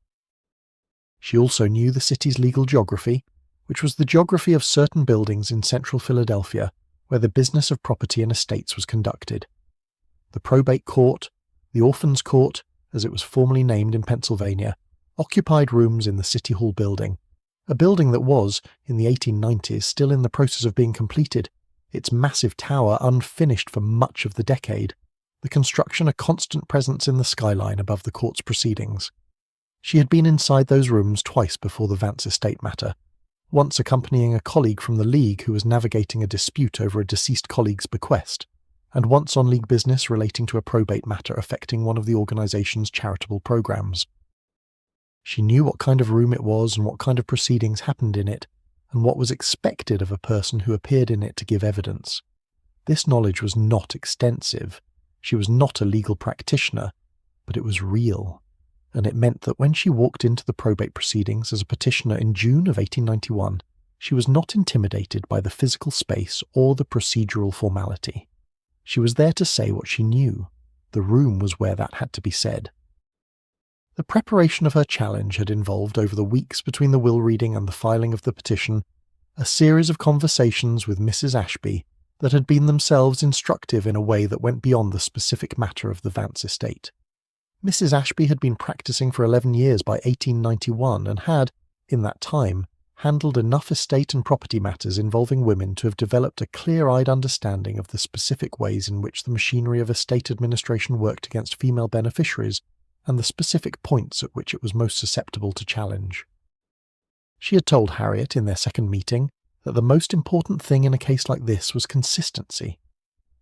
She also knew the city's legal geography, which was the geography of certain buildings in central Philadelphia where the business of property and estates was conducted. The probate court, the orphans' court, as it was formerly named in Pennsylvania, occupied rooms in the City Hall building, a building that was, in the 1890s, still in the process of being completed, its massive tower unfinished for much of the decade, the construction a constant presence in the skyline above the court's proceedings. She had been inside those rooms twice before the Vance estate matter, once accompanying a colleague from the League who was navigating a dispute over a deceased colleague's bequest, and once on League business relating to a probate matter affecting one of the organisation's charitable programmes. She knew what kind of room it was and what kind of proceedings happened in it, and what was expected of a person who appeared in it to give evidence. This knowledge was not extensive. She was not a legal practitioner, but it was real. And it meant that when she walked into the probate proceedings as a petitioner in June of 1891, she was not intimidated by the physical space or the procedural formality. She was there to say what she knew. The room was where that had to be said. The preparation of her challenge had involved, over the weeks between the will reading and the filing of the petition, a series of conversations with Mrs. Ashby that had been themselves instructive in a way that went beyond the specific matter of the Vance estate. Mrs. Ashby had been practising for 11 years by 1891 and had, in that time, handled enough estate and property matters involving women to have developed a clear-eyed understanding of the specific ways in which the machinery of estate administration worked against female beneficiaries and the specific points at which it was most susceptible to challenge. She had told Harriet in their second meeting that the most important thing in a case like this was consistency.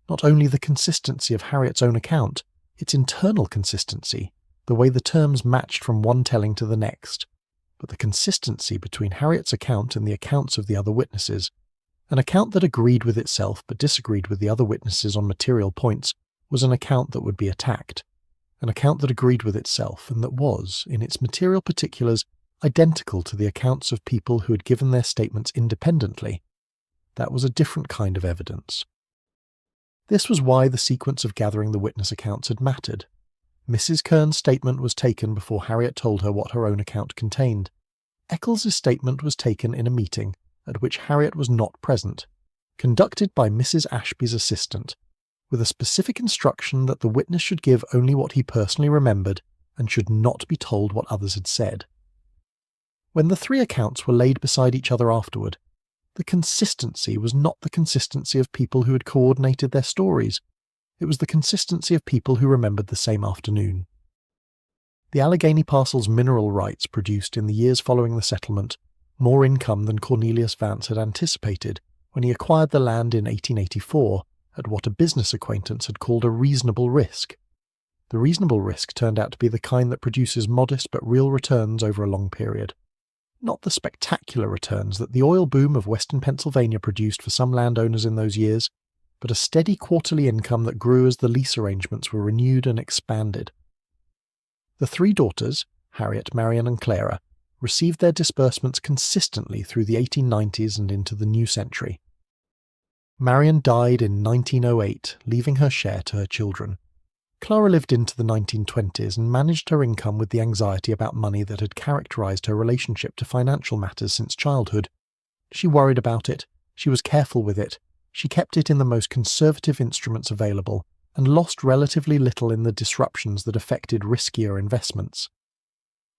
Not only the consistency of Harriet's own account, its internal consistency, the way the terms matched from one telling to the next, but the consistency between Harriet's account and the accounts of the other witnesses. An account that agreed with itself but disagreed with the other witnesses on material points was an account that would be attacked. An account that agreed with itself and that was, in its material particulars, identical to the accounts of people who had given their statements independently. That was a different kind of evidence. This was why the sequence of gathering the witness accounts had mattered. Mrs. Kern's statement was taken before Harriet told her what her own account contained. Eccles's statement was taken in a meeting at which Harriet was not present, conducted by Mrs. Ashby's assistant, with a specific instruction that the witness should give only what he personally remembered and should not be told what others had said. When the three accounts were laid beside each other afterward, the consistency was not the consistency of people who had coordinated their stories. It was the consistency of people who remembered the same afternoon. The Allegheny parcel's mineral rights produced in the years following the settlement more income than Cornelius Vance had anticipated when he acquired the land in 1884 at what a business acquaintance had called a reasonable risk. The reasonable risk turned out to be the kind that produces modest but real returns over a long period. Not the spectacular returns that the oil boom of western Pennsylvania produced for some landowners in those years, but a steady quarterly income that grew as the lease arrangements were renewed and expanded. The three daughters, Harriet, Marian and Clara, received their disbursements consistently through the 1890s and into the new century. Marian died in 1908, leaving her share to her children. Clara lived into the 1920s and managed her income with the anxiety about money that had characterized her relationship to financial matters since childhood. She worried about it, she was careful with it, she kept it in the most conservative instruments available, and lost relatively little in the disruptions that affected riskier investments.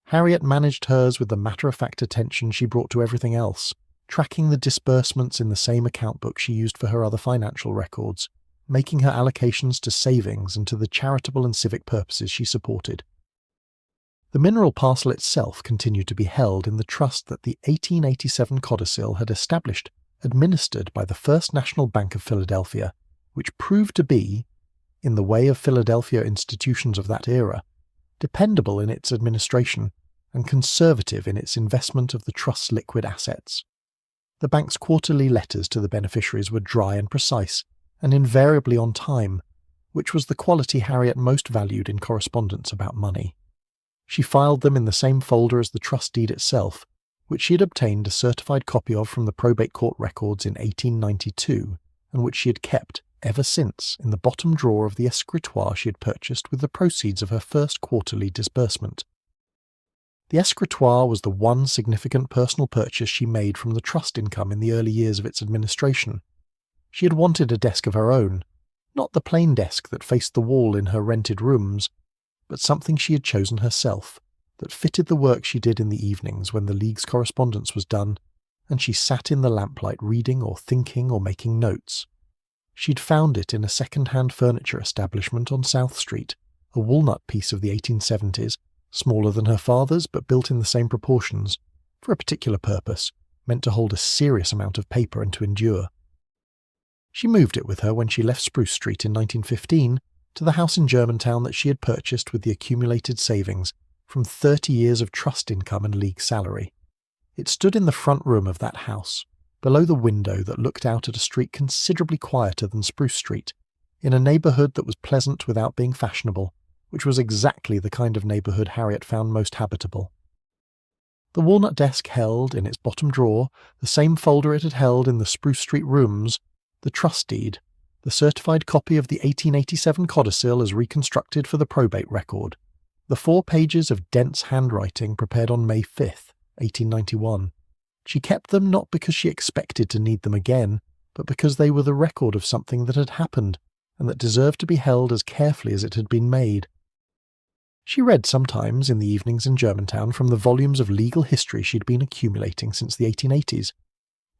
Harriet managed hers with the matter-of-fact attention she brought to everything else, tracking the disbursements in the same account book she used for her other financial records, making her allocations to savings and to the charitable and civic purposes she supported. The mineral parcel itself continued to be held in the trust that the 1887 codicil had established, administered by the First National Bank of Philadelphia, which proved to be, in the way of Philadelphia institutions of that era, dependable in its administration and conservative in its investment of the trust's liquid assets. The bank's quarterly letters to the beneficiaries were dry and precise, and invariably on time, which was the quality Harriet most valued in correspondence about money. She filed them in the same folder as the trust deed itself, which she had obtained a certified copy of from the probate court records in 1892, and which she had kept ever since in the bottom drawer of the escritoire she had purchased with the proceeds of her first quarterly disbursement. The escritoire was the one significant personal purchase she made from the trust income in the early years of its administration. She had wanted a desk of her own, not the plain desk that faced the wall in her rented rooms, but something she had chosen herself, that fitted the work she did in the evenings when the League's correspondence was done, and she sat in the lamplight reading or thinking or making notes. She'd found it in a second-hand furniture establishment on South Street, a walnut piece of the 1870s, smaller than her father's but built in the same proportions, for a particular purpose, meant to hold a serious amount of paper and to endure. She moved it with her when she left Spruce Street in 1915 to the house in Germantown that she had purchased with the accumulated savings from 30 years of trust income and League salary. It stood in the front room of that house, below the window that looked out at a street considerably quieter than Spruce Street, in a neighbourhood that was pleasant without being fashionable, which was exactly the kind of neighbourhood Harriet found most habitable. The walnut desk held, in its bottom drawer, the same folder it had held in the Spruce Street rooms, the trust deed, the certified copy of the 1887 codicil as reconstructed for the probate record, the 4 pages of dense handwriting prepared on May 5th, 1891. She kept them not because she expected to need them again, but because they were the record of something that had happened, and that deserved to be held as carefully as it had been made. She read sometimes in the evenings in Germantown from the volumes of legal history she'd been accumulating since the 1880s.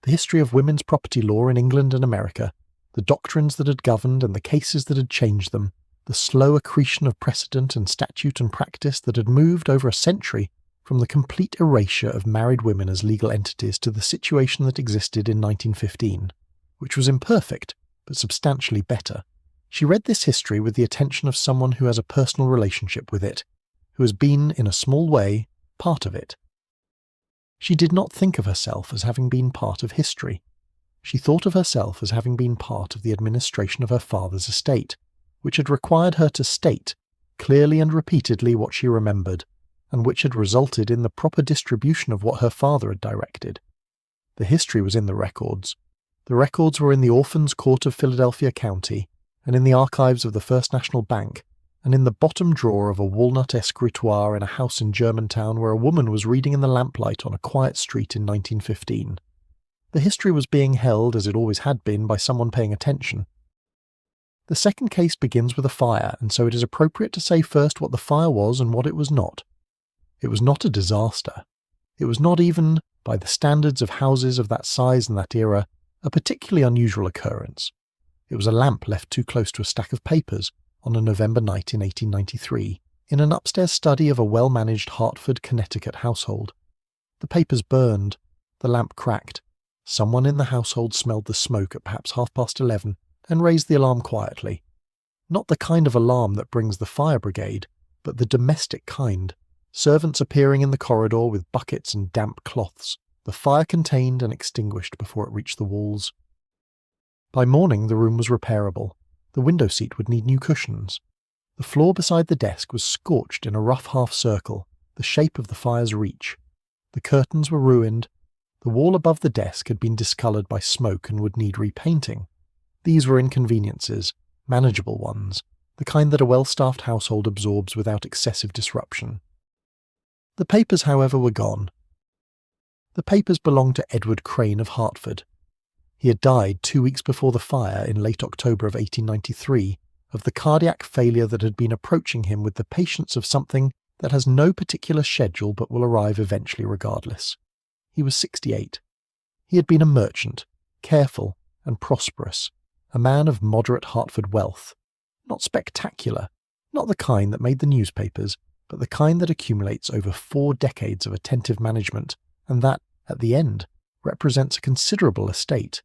The history of women's property law in England and America, the doctrines that had governed and the cases that had changed them, the slow accretion of precedent and statute and practice that had moved over a century from the complete erasure of married women as legal entities to the situation that existed in 1915, which was imperfect, but substantially better. She read this history with the attention of someone who has a personal relationship with it, who has been, in a small way, part of it. She did not think of herself as having been part of history. She thought of herself as having been part of the administration of her father's estate, which had required her to state, clearly and repeatedly, what she remembered, and which had resulted in the proper distribution of what her father had directed. The history was in the records. The records were in the Orphans' Court of Philadelphia County, and in the archives of the First National Bank, and in the bottom drawer of a walnut escritoire in a house in Germantown where a woman was reading in the lamplight on a quiet street in 1915. The history was being held, as it always had been, by someone paying attention. The second case begins with a fire, and so it is appropriate to say first what the fire was and what it was not. It was not a disaster. It was not even, by the standards of houses of that size and that era, a particularly unusual occurrence. It was a lamp left too close to a stack of papers on a November night in 1893, in an upstairs study of a well-managed Hartford, Connecticut household. The papers burned, the lamp cracked. Someone in the household smelled the smoke at perhaps 11:30 and raised the alarm quietly. Not the kind of alarm that brings the fire brigade, but the domestic kind, servants appearing in the corridor with buckets and damp cloths, the fire contained and extinguished before it reached the walls. By morning the room was repairable. The window seat would need new cushions. The floor beside the desk was scorched in a rough half-circle, the shape of the fire's reach. The curtains were ruined. The wall above the desk had been discoloured by smoke and would need repainting. These were inconveniences, manageable ones, the kind that a well-staffed household absorbs without excessive disruption. The papers, however, were gone. The papers belonged to Edward Crane of Hartford. He had died 2 weeks before the fire in late October of 1893 of the cardiac failure that had been approaching him with the patience of something that has no particular schedule but will arrive eventually regardless. He was 68. He had been a merchant, careful and prosperous, a man of moderate Hartford wealth, not spectacular, not the kind that made the newspapers, but the kind that accumulates over 4 decades of attentive management, and that, at the end, represents a considerable estate.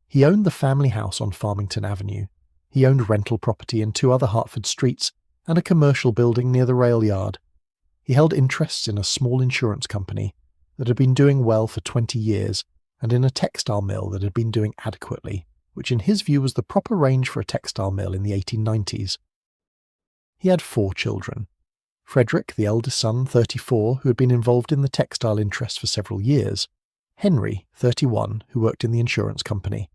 He owned the family house on Farmington Avenue. He owned rental property in 2 other Hartford streets and a commercial building near the rail yard. He held interests in a small insurance company that had been doing well for 20 years and in a textile mill that had been doing adequately, which in his view was the proper range for a textile mill in the 1890s. He had 4 children. Frederick, the eldest son, 34, who had been involved in the textile interests for several years, Henry, 31, who worked in the insurance company,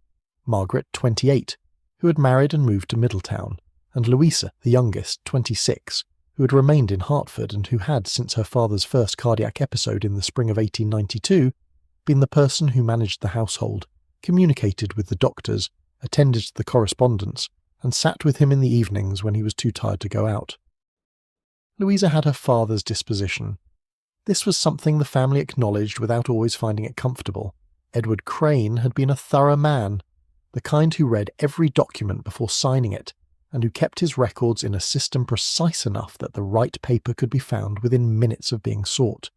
Margaret, 28, who had married and moved to Middletown, and Louisa, the youngest, 26, who had remained in Hartford and who had, since her father's first cardiac episode in the spring of 1892, been the person who managed the household, communicated with the doctors, attended to the correspondence, and sat with him in the evenings when he was too tired to go out. Louisa had her father's disposition. This was something the family acknowledged without always finding it comfortable. Edward Crane had been a thorough man, the kind who read every document before signing it, and who kept his records in a system precise enough that the right paper could be found within minutes of being sought.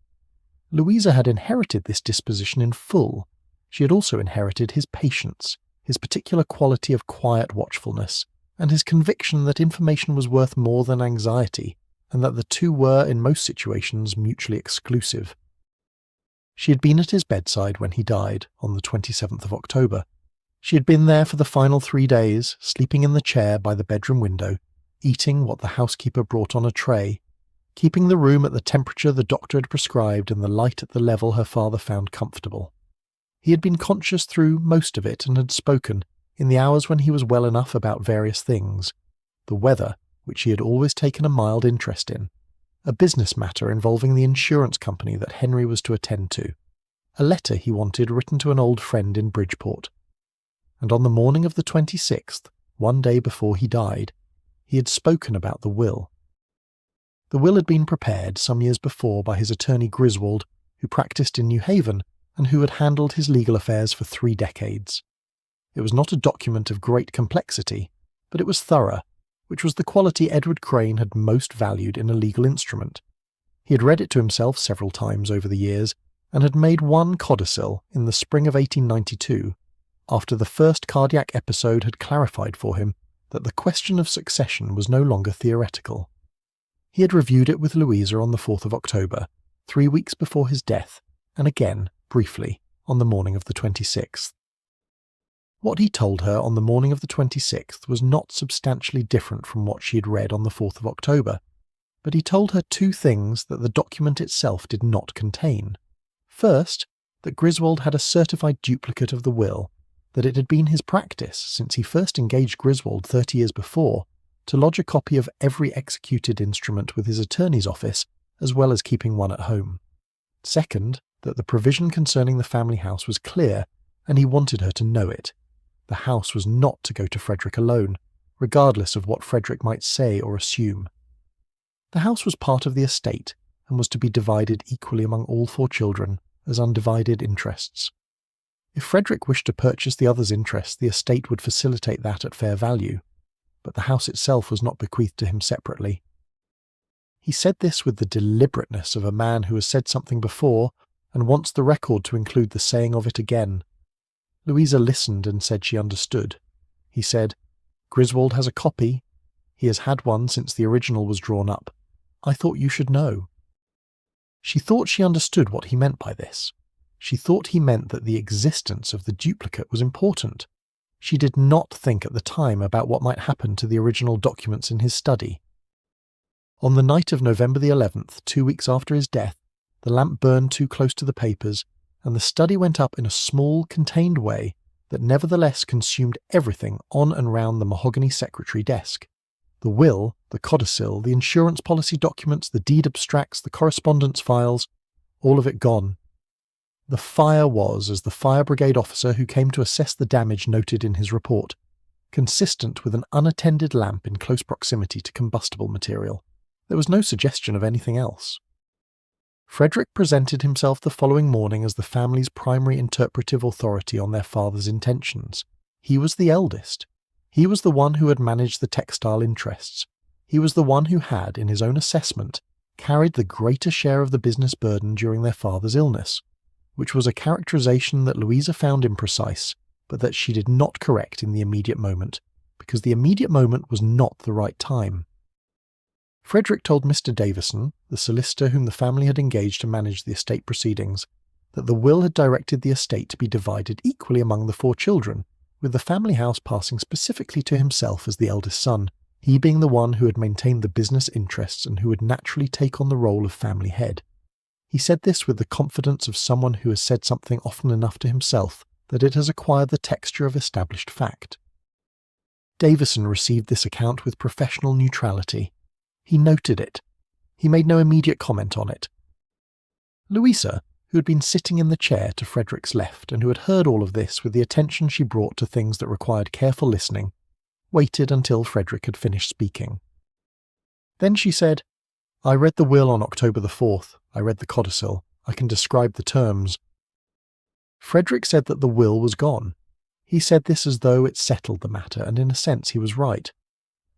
Louisa had inherited this disposition in full. She had also inherited his patience, his particular quality of quiet watchfulness, and his conviction that information was worth more than anxiety, and that the two were, in most situations, mutually exclusive. She had been at his bedside when he died, on the 27th of October. She had been there for the final 3 days, sleeping in the chair by the bedroom window, eating what the housekeeper brought on a tray, keeping the room at the temperature the doctor had prescribed and the light at the level her father found comfortable. He had been conscious through most of it and had spoken, in the hours when he was well enough, about various things: the weather, which he had always taken a mild interest in, a business matter involving the insurance company that Henry was to attend to, a letter he wanted written to an old friend in Bridgeport. And on the morning of the 26th, one day before he died, he had spoken about the will. The will had been prepared some years before by his attorney Griswold, who practiced in New Haven and who had handled his legal affairs for 3 decades. It was not a document of great complexity, but it was thorough, which was the quality Edward Crane had most valued in a legal instrument. He had read it to himself several times over the years, and had made one codicil in the spring of 1892, after the first cardiac episode had clarified for him that the question of succession was no longer theoretical. He had reviewed it with Louisa on the 4th of October, 3 weeks before his death, and again, briefly, on the morning of the 26th. What he told her on the morning of the 26th was not substantially different from what she had read on the 4th of October, but he told her 2 things that the document itself did not contain. First, that Griswold had a certified duplicate of the will, that it had been his practice, since he first engaged Griswold 30 years before, to lodge a copy of every executed instrument with his attorney's office, as well as keeping one at home. Second, that the provision concerning the family house was clear, and he wanted her to know it. The house was not to go to Frederick alone, regardless of what Frederick might say or assume. The house was part of the estate, and was to be divided equally among all 4 children, as undivided interests. If Frederick wished to purchase the other's interest, the estate would facilitate that at fair value, but the house itself was not bequeathed to him separately. He said this with the deliberateness of a man who has said something before and wants the record to include the saying of it again. Louisa listened and said she understood. He said, "Griswold has a copy. He has had one since the original was drawn up. I thought you should know." She thought she understood what he meant by this. She thought he meant that the existence of the duplicate was important. She did not think at the time about what might happen to the original documents in his study. On the night of November the 11th, 2 weeks after his death, the lamp burned too close to the papers, and the study went up in a small, contained way that nevertheless consumed everything on and round the mahogany secretary desk. The will, the codicil, the insurance policy documents, the deed abstracts, the correspondence files, all of it gone. The fire was, as the fire brigade officer who came to assess the damage noted in his report, consistent with an unattended lamp in close proximity to combustible material. There was no suggestion of anything else. Frederick presented himself the following morning as the family's primary interpretive authority on their father's intentions. He was the eldest. He was the one who had managed the textile interests. He was the one who had, in his own assessment, carried the greater share of the business burden during their father's illness, which was a characterization that Louisa found imprecise, but that she did not correct in the immediate moment, because the immediate moment was not the right time. Frederick told Mr. Davison, the solicitor whom the family had engaged to manage the estate proceedings, that the will had directed the estate to be divided equally among the 4 children, with the family house passing specifically to himself as the eldest son, he being the one who had maintained the business interests and who would naturally take on the role of family head. He said this with the confidence of someone who has said something often enough to himself that it has acquired the texture of established fact. Davison received this account with professional neutrality. He noted it. He made no immediate comment on it. Louisa, who had been sitting in the chair to Frederick's left and who had heard all of this with the attention she brought to things that required careful listening, waited until Frederick had finished speaking. Then she said, "I read the will on October the 4th. I read the codicil. I can describe the terms." Frederick said that the will was gone. He said this as though it settled the matter, and in a sense he was right.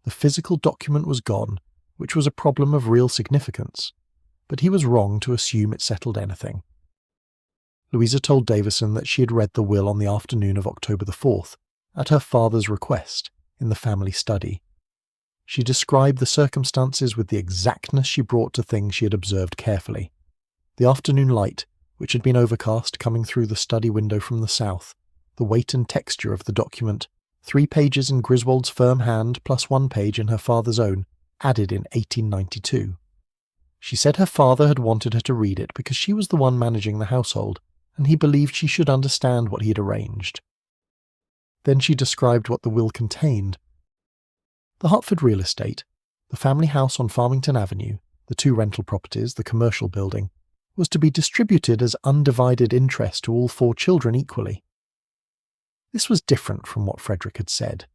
The physical document was gone, which was a problem of real significance, but he was wrong to assume it settled anything. Louisa told Davison that she had read the will on the afternoon of October the 4th, at her father's request, in the family study. She described the circumstances with the exactness she brought to things she had observed carefully. The afternoon light, which had been overcast coming through the study window from the south, the weight and texture of the document, 3 pages in Griswold's firm hand plus 1 page in her father's own, added in 1892. She said her father had wanted her to read it because she was the one managing the household, and he believed she should understand what he had arranged. Then she described what the will contained. The Hartford real estate, the family house on Farmington Avenue, the 2 rental properties, the commercial building, was to be distributed as undivided interest to all 4 children equally. This was different from what Frederick had said.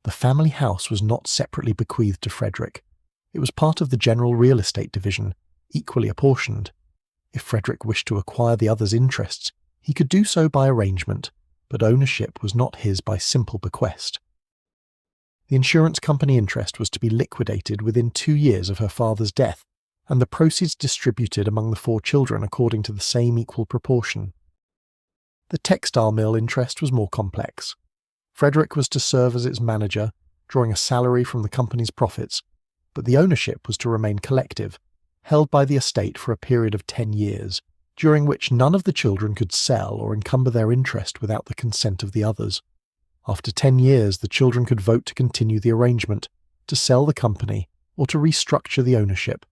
The family house was not separately bequeathed to Frederick. It was part of the general real estate division, equally apportioned. If Frederick wished to acquire the other's interests, he could do so by arrangement, but ownership was not his by simple bequest. The insurance company interest was to be liquidated within 2 years of her father's death, and the proceeds distributed among the 4 children according to the same equal proportion. The textile mill interest was more complex. Frederick was to serve as its manager, drawing a salary from the company's profits, but the ownership was to remain collective, held by the estate for a period of 10 years, during which none of the children could sell or encumber their interest without the consent of the others. After 10 years, the children could vote to continue the arrangement, to sell the company, or to restructure the ownership.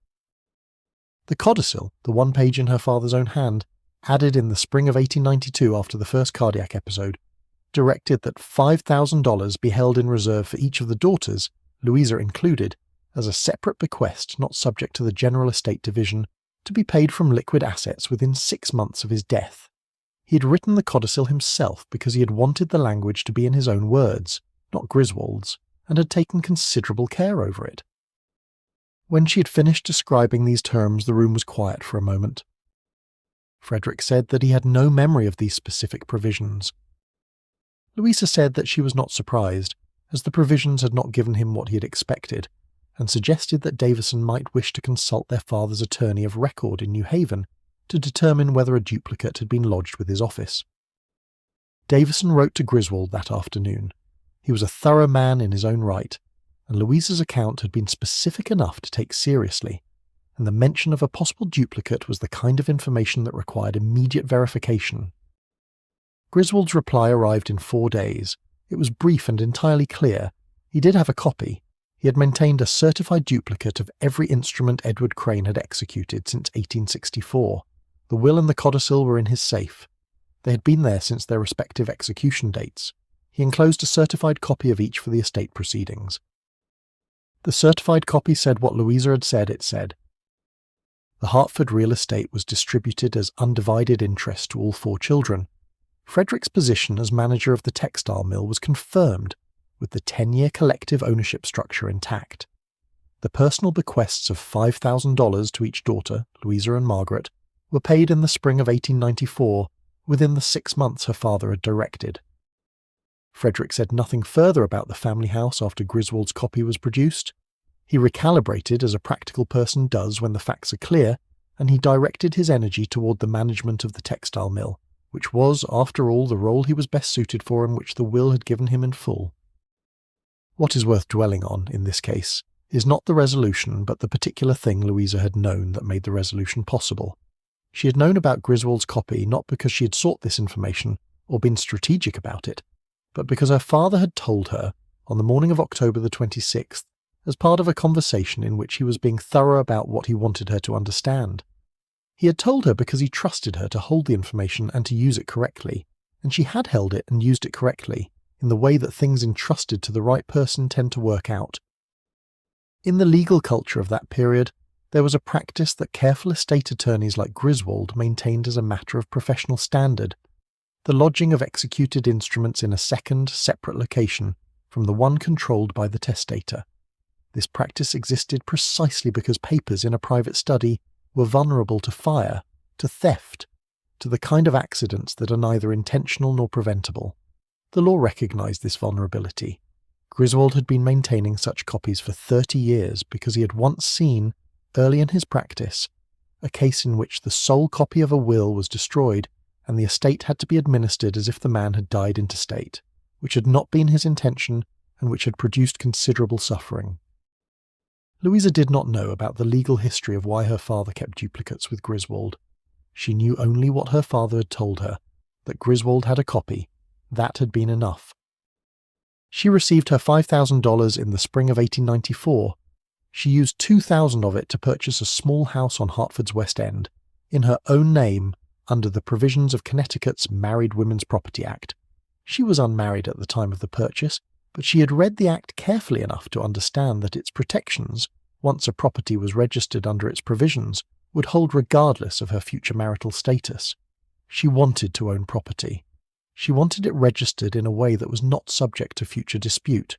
The codicil, the 1 page in her father's own hand, added in the spring of 1892 after the first cardiac episode, directed that $5,000 be held in reserve for each of the daughters, Louisa included, as a separate bequest not subject to the general estate division, to be paid from liquid assets within 6 months of his death. He had written the codicil himself because he had wanted the language to be in his own words, not Griswold's, and had taken considerable care over it. When she had finished describing these terms, the room was quiet for a moment. Frederick said that he had no memory of these specific provisions. Louisa said that she was not surprised, as the provisions had not given him what he had expected, and suggested that Davison might wish to consult their father's attorney of record in New Haven to determine whether a duplicate had been lodged with his office. Davison wrote to Griswold that afternoon. He was a thorough man in his own right, and Louisa's account had been specific enough to take seriously, and the mention of a possible duplicate was the kind of information that required immediate verification. Griswold's reply arrived in 4 days. It was brief and entirely clear. He did have a copy. He had maintained a certified duplicate of every instrument Edward Crane had executed since 1864. The will and the codicil were in his safe. They had been there since their respective execution dates. He enclosed a certified copy of each for the estate proceedings. The certified copy said what Louisa had said it said. The Hartford real estate was distributed as undivided interest to all 4 children. Frederick's position as manager of the textile mill was confirmed, with the 10-year collective ownership structure intact. The personal bequests of $5,000 to each daughter, Louisa and Margaret, were paid in the spring of 1894, within the 6 months her father had directed. Frederick said nothing further about the family house after Griswold's copy was produced. He recalibrated as a practical person does when the facts are clear, and he directed his energy toward the management of the textile mill, which was, after all, the role he was best suited for and which the will had given him in full. What is worth dwelling on, in this case, is not the resolution but the particular thing Louisa had known that made the resolution possible. She had known about Griswold's copy not because she had sought this information or been strategic about it, but because her father had told her, on the morning of October the 26th, as part of a conversation in which he was being thorough about what he wanted her to understand. He had told her because he trusted her to hold the information and to use it correctly, and she had held it and used it correctly, in the way that things entrusted to the right person tend to work out. In the legal culture of that period, there was a practice that careful estate attorneys like Griswold maintained as a matter of professional standard: the lodging of executed instruments in a second, separate location from the one controlled by the testator. This practice existed precisely because papers in a private study were vulnerable to fire, to theft, to the kind of accidents that are neither intentional nor preventable. The law recognised this vulnerability. Griswold had been maintaining such copies for 30 years because he had once seen, early in his practice, a case in which the sole copy of a will was destroyed and the estate had to be administered as if the man had died intestate, which had not been his intention and which had produced considerable suffering. Louisa did not know about the legal history of why her father kept duplicates with Griswold. She knew only what her father had told her, that Griswold had a copy. That had been enough. She received her $5,000 in the spring of 1894. She used $2,000 of it to purchase a small house on Hartford's West End, in her own name, under the provisions of Connecticut's Married Women's Property Act. She was unmarried at the time of the purchase, but she had read the Act carefully enough to understand that its protections, once a property was registered under its provisions, would hold regardless of her future marital status. She wanted to own property. She wanted it registered in a way that was not subject to future dispute.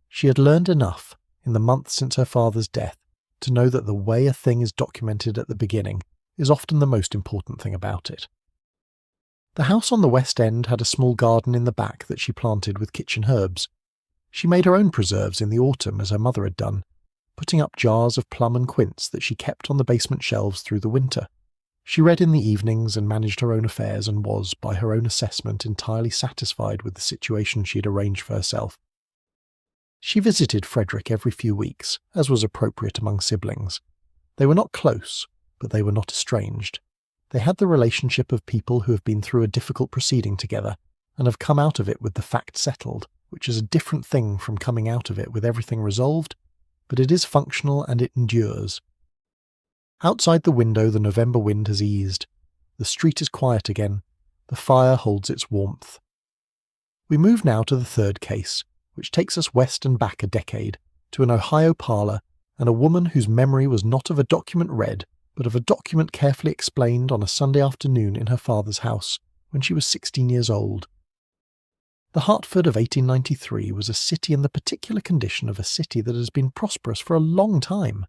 She had learned enough, in the months since her father's death, to know that the way a thing is documented at the beginning is often the most important thing about it. The house on the West End had a small garden in the back that she planted with kitchen herbs. She made her own preserves in the autumn as her mother had done, putting up jars of plum and quince that she kept on the basement shelves through the winter. She read in the evenings and managed her own affairs and was, by her own assessment, entirely satisfied with the situation she had arranged for herself. She visited Frederick every few weeks, as was appropriate among siblings. They were not close, but they were not estranged. They had the relationship of people who have been through a difficult proceeding together and have come out of it with the fact settled, which is a different thing from coming out of it with everything resolved, but it is functional and it endures. Outside the window the November wind has eased. The street is quiet again. The fire holds its warmth. We move now to the third case, which takes us west and back a decade, to an Ohio parlor and a woman whose memory was not of a document read, but of a document carefully explained on a Sunday afternoon in her father's house, when she was 16 years old. The Hartford of 1893 was a city in the particular condition of a city that has been prosperous for a long time,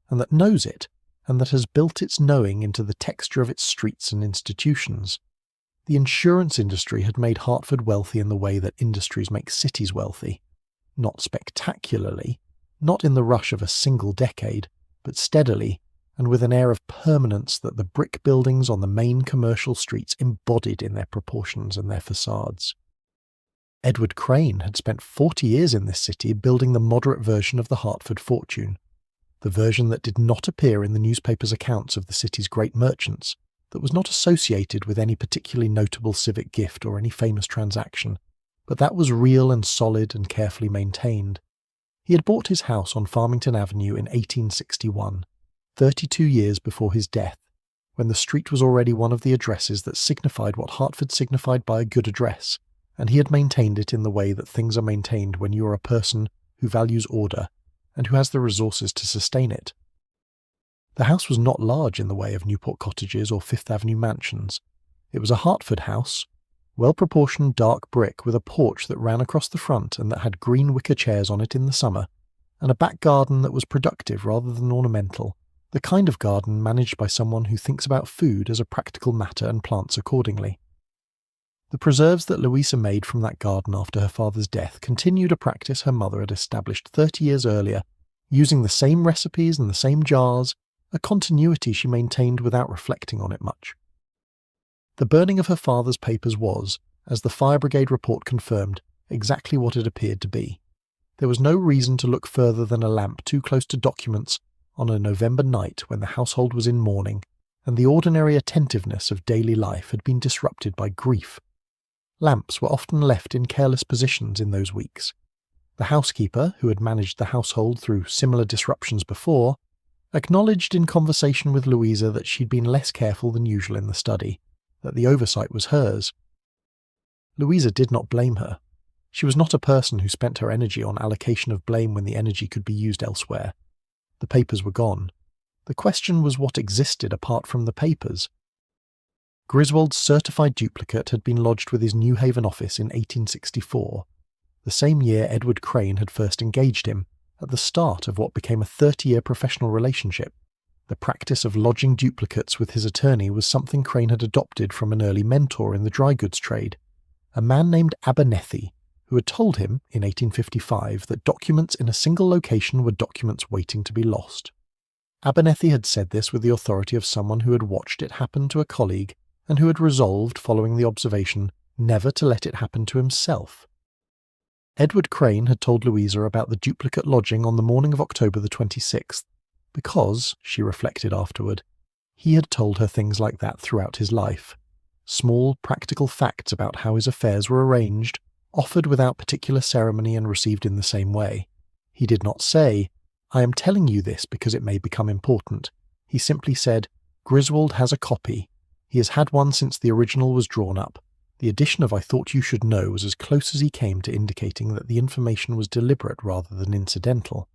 and that knows it, and that has built its knowing into the texture of its streets and institutions. The insurance industry had made Hartford wealthy in the way that industries make cities wealthy. Not spectacularly, not in the rush of a single decade, but steadily, and with an air of permanence that the brick buildings on the main commercial streets embodied in their proportions and their facades. Edward Crane had spent 40 years in this city building the moderate version of the Hartford fortune, the version that did not appear in the newspapers' accounts of the city's great merchants, that was not associated with any particularly notable civic gift or any famous transaction, but that was real and solid and carefully maintained. He had bought his house on Farmington Avenue in 1861, 32 years before his death, when the street was already one of the addresses that signified what Hartford signified by a good address, and he had maintained it in the way that things are maintained when you are a person who values order and who has the resources to sustain it. The house was not large in the way of Newport cottages or Fifth Avenue mansions. It was a Hartford house, well-proportioned dark brick with a porch that ran across the front and that had green wicker chairs on it in the summer, and a back garden that was productive rather than ornamental, the kind of garden managed by someone who thinks about food as a practical matter and plants accordingly. The preserves that Louisa made from that garden after her father's death continued a practice her mother had established 30 years earlier, using the same recipes and the same jars, a continuity she maintained without reflecting on it much. The burning of her father's papers was, as the fire brigade report confirmed, exactly what it appeared to be. There was no reason to look further than a lamp too close to documents on a November night when the household was in mourning, and the ordinary attentiveness of daily life had been disrupted by grief. Lamps were often left in careless positions in those weeks. The housekeeper, who had managed the household through similar disruptions before, acknowledged in conversation with Louisa that she'd been less careful than usual in the study, that the oversight was hers. Louisa did not blame her. She was not a person who spent her energy on allocation of blame when the energy could be used elsewhere. The papers were gone. The question was what existed apart from the papers. Griswold's certified duplicate had been lodged with his New Haven office in 1864, the same year Edward Crane had first engaged him, at the start of what became a 30-year professional relationship. The practice of lodging duplicates with his attorney was something Crane had adopted from an early mentor in the dry goods trade, a man named Abernethy, who had told him, in 1855, that documents in a single location were documents waiting to be lost. Abernethy had said this with the authority of someone who had watched it happen to a colleague and who had resolved, following the observation, never to let it happen to himself. Edward Crane had told Louisa about the duplicate lodging on the morning of October the 26th, because, she reflected afterward, he had told her things like that throughout his life. Small, practical facts about how his affairs were arranged, offered without particular ceremony and received in the same way. He did not say, "I am telling you this because it may become important." He simply said, "Griswold has a copy. He has had one since the original was drawn up. The addition of 'I thought you should know' was as close as he came to indicating that the information was deliberate rather than incidental."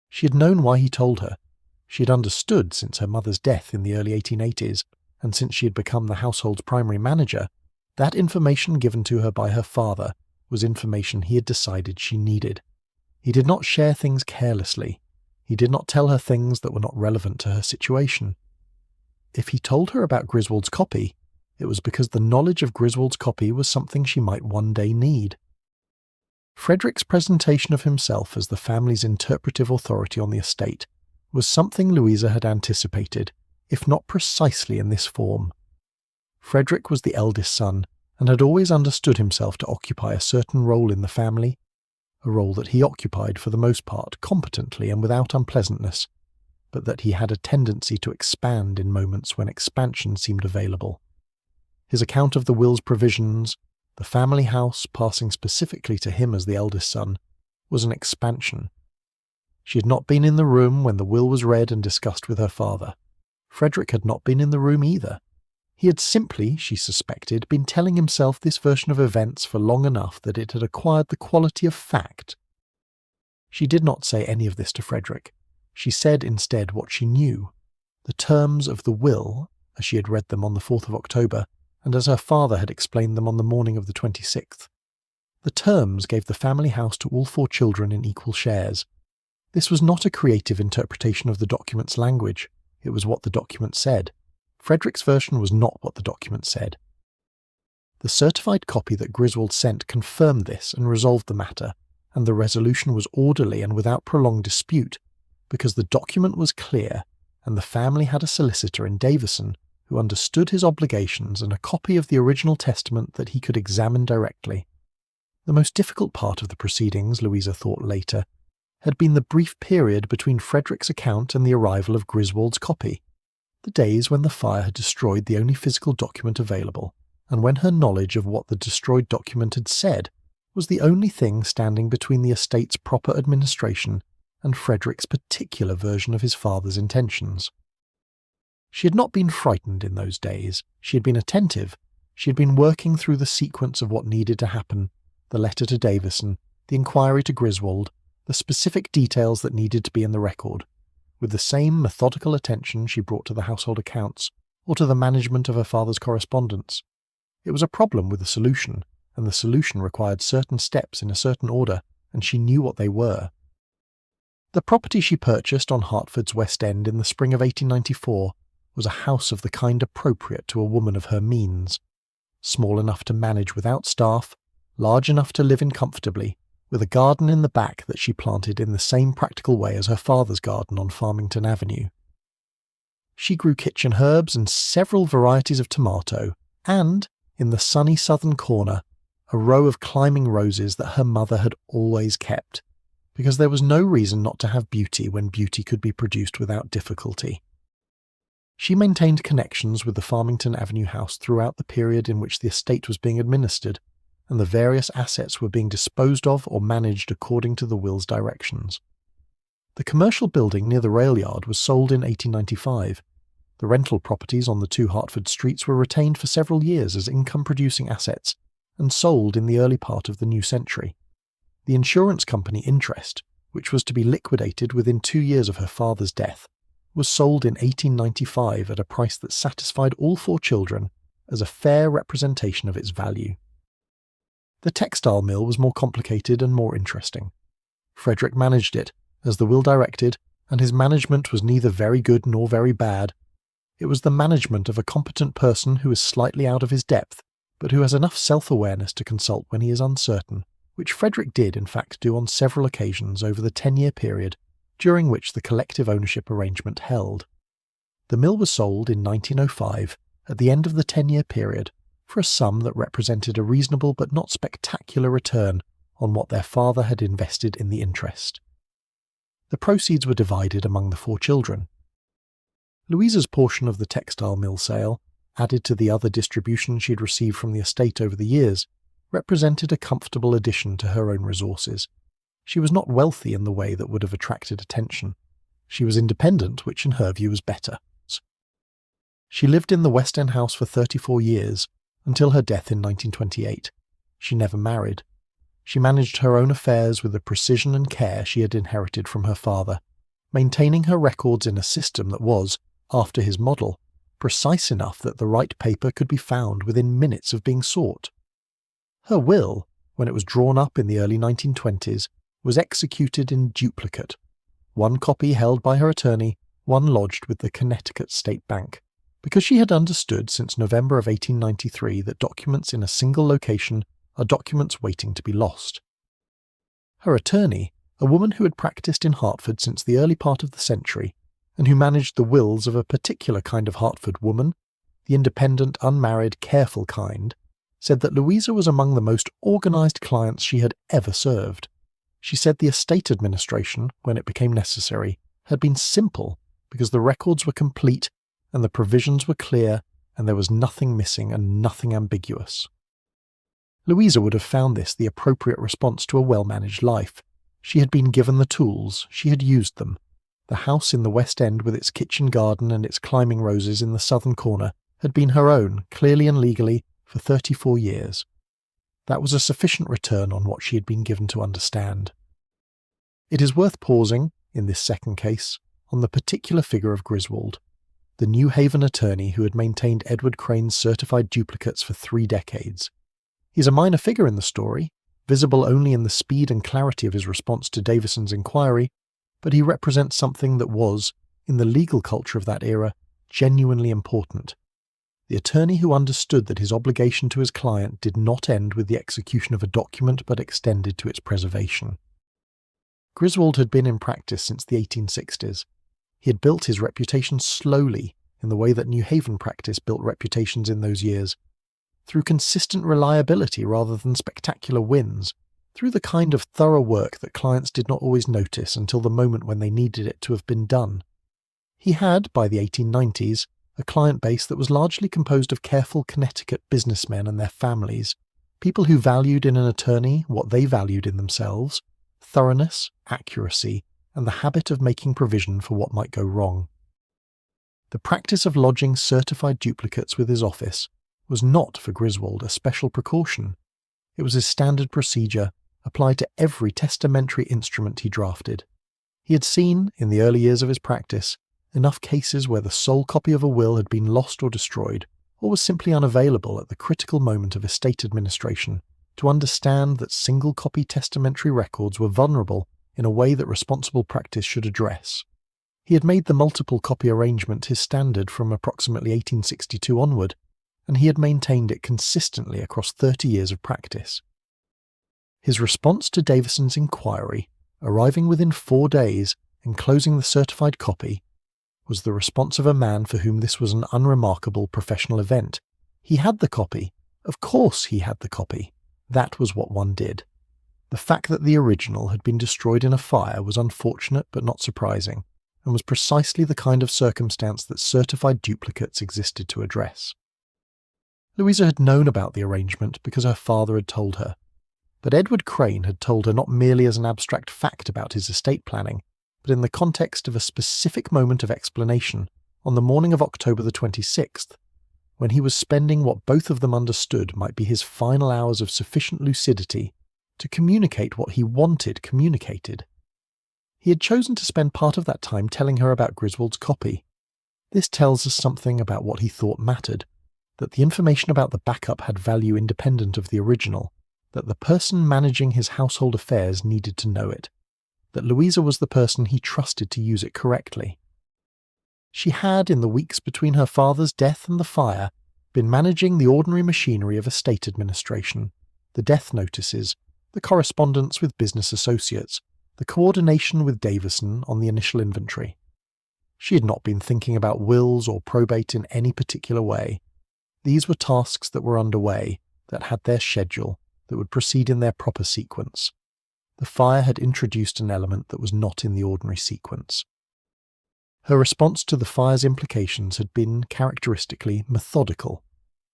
She had known why he told her. She had understood since her mother's death in the early 1880s, and since she had become the household's primary manager, that information given to her by her father was information he had decided she needed. He did not share things carelessly. He did not tell her things that were not relevant to her situation. If he told her about Griswold's copy, it was because the knowledge of Griswold's copy was something she might one day need. Frederick's presentation of himself as the family's interpretive authority on the estate was something Louisa had anticipated, if not precisely in this form. Frederick was the eldest son, and had always understood himself to occupy a certain role in the family, a role that he occupied for the most part competently and without unpleasantness, but that he had a tendency to expand in moments when expansion seemed available. His account of the will's provisions, the family house passing specifically to him as the eldest son, was an expansion. She had not been in the room when the will was read and discussed with her father. Frederick had not been in the room either. He had simply, she suspected, been telling himself this version of events for long enough that it had acquired the quality of fact. She did not say any of this to Frederick. She said instead what she knew. The terms of the will, as she had read them on the 4th of October, and as her father had explained them on the morning of the 26th. The terms gave the family house to all 4 children in equal shares. This was not a creative interpretation of the document's language. It was what the document said. Frederick's version was not what the document said. The certified copy that Griswold sent confirmed this and resolved the matter, and the resolution was orderly and without prolonged dispute, because the document was clear, and the family had a solicitor in Davison who understood his obligations and a copy of the original testament that he could examine directly. The most difficult part of the proceedings, Louisa thought later, had been the brief period between Frederick's account and the arrival of Griswold's copy, the days when the fire had destroyed the only physical document available, and when her knowledge of what the destroyed document had said was the only thing standing between the estate's proper administration and Frederick's particular version of his father's intentions. She had not been frightened in those days. She had been attentive. She had been working through the sequence of what needed to happen, the letter to Davison, the inquiry to Griswold, the specific details that needed to be in the record, with the same methodical attention she brought to the household accounts or to the management of her father's correspondence. It was a problem with a solution, and the solution required certain steps in a certain order, and she knew what they were. The property she purchased on Hertford's West End in the spring of 1894 was a house of the kind appropriate to a woman of her means, small enough to manage without staff, large enough to live in comfortably, with a garden in the back that she planted in the same practical way as her father's garden on Farmington Avenue. She grew kitchen herbs and several varieties of tomato, and, in the sunny southern corner, a row of climbing roses that her mother had always kept, because there was no reason not to have beauty when beauty could be produced without difficulty. She maintained connections with the Farmington Avenue house throughout the period in which the estate was being administered, and the various assets were being disposed of or managed according to the will's directions. The commercial building near the rail yard was sold in 1895. The rental properties on the 2 Hertford streets were retained for several years as income-producing assets and sold in the early part of the new century. The insurance company Interest, which was to be liquidated within 2 years of her father's death, was sold in 1895 at a price that satisfied all 4 children as a fair representation of its value. The textile mill was more complicated and more interesting. Frederick managed it, as the will directed, and his management was neither very good nor very bad. It was the management of a competent person who is slightly out of his depth, but who has enough self-awareness to consult when he is uncertain, which Frederick did in fact do on several occasions over the 10-year period during which the collective ownership arrangement held. The mill was sold in 1905, at the end of the 10-year period, for a sum that represented a reasonable but not spectacular return on what their father had invested in the interest. The proceeds were divided among the 4 children. Louisa's portion of the textile mill sale, added to the other distribution she had received from the estate over the years, represented a comfortable addition to her own resources. She was not wealthy in the way that would have attracted attention. She was independent, which in her view was better. She lived in the West End house for 34 years, until her death in 1928. She never married. She managed her own affairs with the precision and care she had inherited from her father, maintaining her records in a system that was, after his model, precise enough that the right paper could be found within minutes of being sought. Her will, when it was drawn up in the early 1920s, was executed in duplicate, 1 copy held by her attorney, 1 lodged with the Connecticut State Bank, because she had understood since November of 1893 that documents in a single location are documents waiting to be lost. Her attorney, a woman who had practiced in Hertford since the early part of the century, and who managed the wills of a particular kind of Hertford woman, the independent, unmarried, careful kind, said that Louisa was among the most organised clients she had ever served. She said the estate administration, when it became necessary, had been simple because the records were complete and the provisions were clear and there was nothing missing and nothing ambiguous. Louisa would have found this the appropriate response to a well-managed life. She had been given the tools, she had used them. The house in the West End with its kitchen garden and its climbing roses in the southern corner had been her own, clearly and legally, for 34 years. That was a sufficient return on what she had been given to understand. It is worth pausing, in this second case, on the particular figure of Griswold, the New Haven attorney who had maintained Edward Crane's certified duplicates for 3 decades. He is a minor figure in the story, visible only in the speed and clarity of his response to Davison's inquiry, but he represents something that was, in the legal culture of that era, genuinely important. The attorney who understood that his obligation to his client did not end with the execution of a document but extended to its preservation. Griswold had been in practice since the 1860s. He had built his reputation slowly, in the way that New Haven practice built reputations in those years, through consistent reliability rather than spectacular wins, through the kind of thorough work that clients did not always notice until the moment when they needed it to have been done. He had, by the 1890s, a client base that was largely composed of careful Connecticut businessmen and their families, people who valued in an attorney what they valued in themselves: thoroughness, accuracy, and the habit of making provision for what might go wrong. The practice of lodging certified duplicates with his office was not for Griswold a special precaution. It was his standard procedure, applied to every testamentary instrument he drafted. He had seen, in the early years of his practice, enough cases where the sole copy of a will had been lost or destroyed, or was simply unavailable at the critical moment of estate administration, to understand that single-copy testamentary records were vulnerable in a way that responsible practice should address. He had made the multiple-copy arrangement his standard from approximately 1862 onward, and he had maintained it consistently across 30 years of practice. His response to Davison's inquiry, arriving within 4 days and closing the certified copy, was the response of a man for whom this was an unremarkable professional event. He had the copy. Of course he had the copy. That was what one did. The fact that the original had been destroyed in a fire was unfortunate but not surprising, and was precisely the kind of circumstance that certified duplicates existed to address. Louisa had known about the arrangement because her father had told her, but Edward Crane had told her not merely as an abstract fact about his estate planning, but in the context of a specific moment of explanation on the morning of October the 26th, when he was spending what both of them understood might be his final hours of sufficient lucidity to communicate what he wanted communicated. He had chosen to spend part of that time telling her about Griswold's copy. This tells us something about what he thought mattered, that the information about the backup had value independent of the original, that the person managing his household affairs needed to know it, that Louisa was the person he trusted to use it correctly. She had, in the weeks between her father's death and the fire, been managing the ordinary machinery of estate administration, the death notices, the correspondence with business associates, the coordination with Davison on the initial inventory. She had not been thinking about wills or probate in any particular way. These were tasks that were underway, that had their schedule, that would proceed in their proper sequence. The fire had introduced an element that was not in the ordinary sequence. Her response to the fire's implications had been characteristically methodical.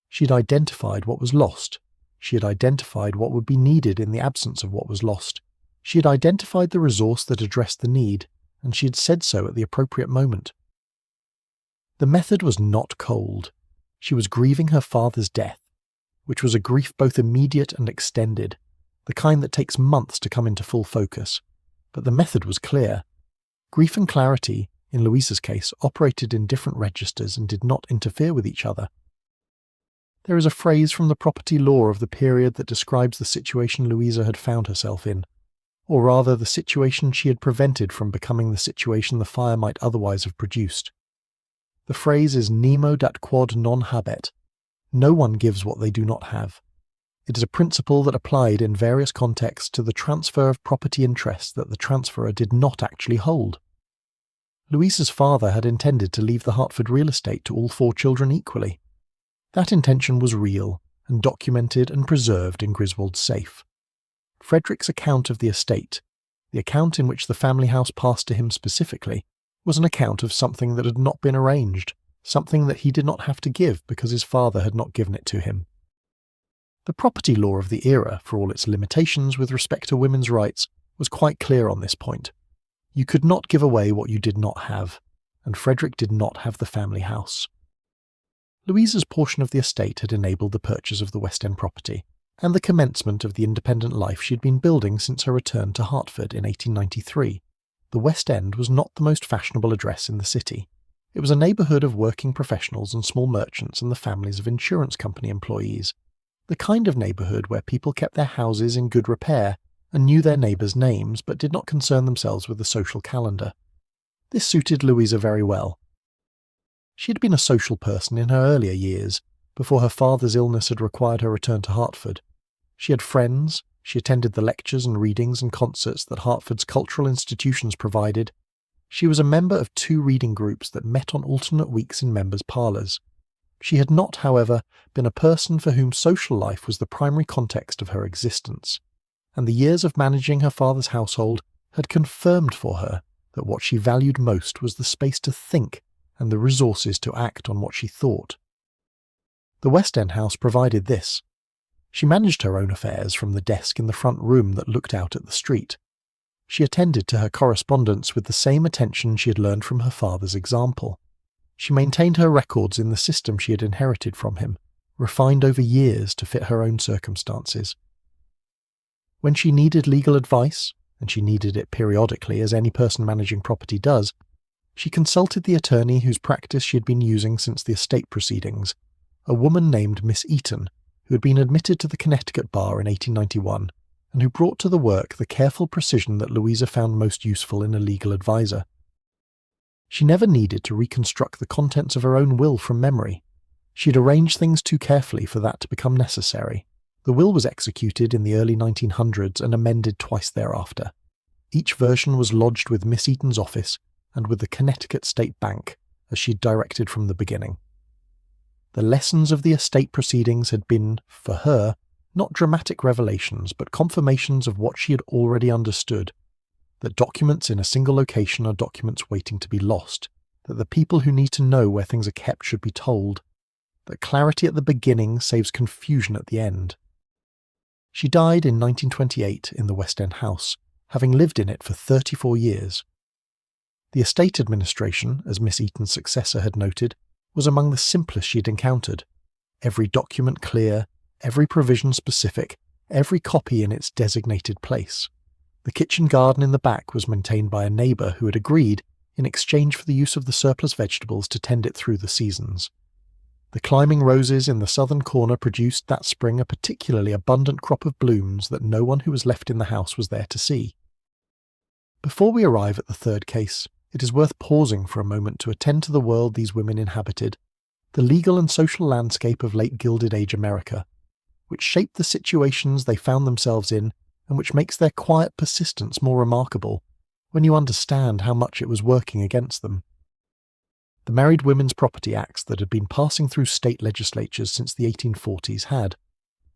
She had identified what was lost. She had identified what would be needed in the absence of what was lost. She had identified the resource that addressed the need, and she had said so at the appropriate moment. The method was not cold. She was grieving her father's death, which was a grief both immediate and extended, the kind that takes months to come into full focus. But the method was clear. Grief and clarity, in Louisa's case, operated in different registers and did not interfere with each other. There is a phrase from the property law of the period that describes the situation Louisa had found herself in, or rather the situation she had prevented from becoming the situation the fire might otherwise have produced. The phrase is nemo dat quod non habet. No one gives what they do not have. It is a principle that applied in various contexts to the transfer of property interests that the transferor did not actually hold. Louisa's father had intended to leave the Hertford real estate to all 4 children equally. That intention was real and documented and preserved in Griswold's safe. Frederick's account of the estate, the account in which the family house passed to him specifically, was an account of something that had not been arranged, something that he did not have to give because his father had not given it to him. The property law of the era, for all its limitations with respect to women's rights, was quite clear on this point. You could not give away what you did not have, and Frederick did not have the family house. Louisa's portion of the estate had enabled the purchase of the West End property, and the commencement of the independent life she had been building since her return to Hertford in 1893. The West End was not the most fashionable address in the city. It was a neighbourhood of working professionals and small merchants and the families of insurance company employees, the kind of neighbourhood where people kept their houses in good repair and knew their neighbours' names but did not concern themselves with the social calendar. This suited Louisa very well. She had been a social person in her earlier years, before her father's illness had required her return to Hertford. She had friends, she attended the lectures and readings and concerts that Hertford's cultural institutions provided. She was a member of 2 reading groups that met on alternate weeks in members' parlours. She had not, however, been a person for whom social life was the primary context of her existence, and the years of managing her father's household had confirmed for her that what she valued most was the space to think and the resources to act on what she thought. The West End house provided this. She managed her own affairs from the desk in the front room that looked out at the street. She attended to her correspondence with the same attention she had learned from her father's example. She maintained her records in the system she had inherited from him, refined over years to fit her own circumstances. When she needed legal advice, and she needed it periodically as any person managing property does, she consulted the attorney whose practice she had been using since the estate proceedings, a woman named Miss Eaton, who had been admitted to the Connecticut bar in 1891, and who brought to the work the careful precision that Louisa found most useful in a legal adviser. She never needed to reconstruct the contents of her own will from memory. She had arranged things too carefully for that to become necessary. The will was executed in the early 1900s and amended twice thereafter. Each version was lodged with Miss Eaton's office and with the Connecticut State Bank, as she'd directed from the beginning. The lessons of the estate proceedings had been, for her, not dramatic revelations, but confirmations of what she had already understood, that documents in a single location are documents waiting to be lost, that the people who need to know where things are kept should be told, that clarity at the beginning saves confusion at the end. She died in 1928 in the West End house, having lived in it for 34 years. The estate administration, as Miss Eaton's successor had noted, was among the simplest she had encountered. Every document clear, every provision specific, every copy in its designated place. The kitchen garden in the back was maintained by a neighbour who had agreed, in exchange for the use of the surplus vegetables, to tend it through the seasons. The climbing roses in the southern corner produced that spring a particularly abundant crop of blooms that no one who was left in the house was there to see. Before we arrive at the third case, it is worth pausing for a moment to attend to the world these women inhabited, the legal and social landscape of late Gilded Age America, which shaped the situations they found themselves in and which makes their quiet persistence more remarkable when you understand how much it was working against them. The Married Women's Property Acts that had been passing through state legislatures since the 1840s had,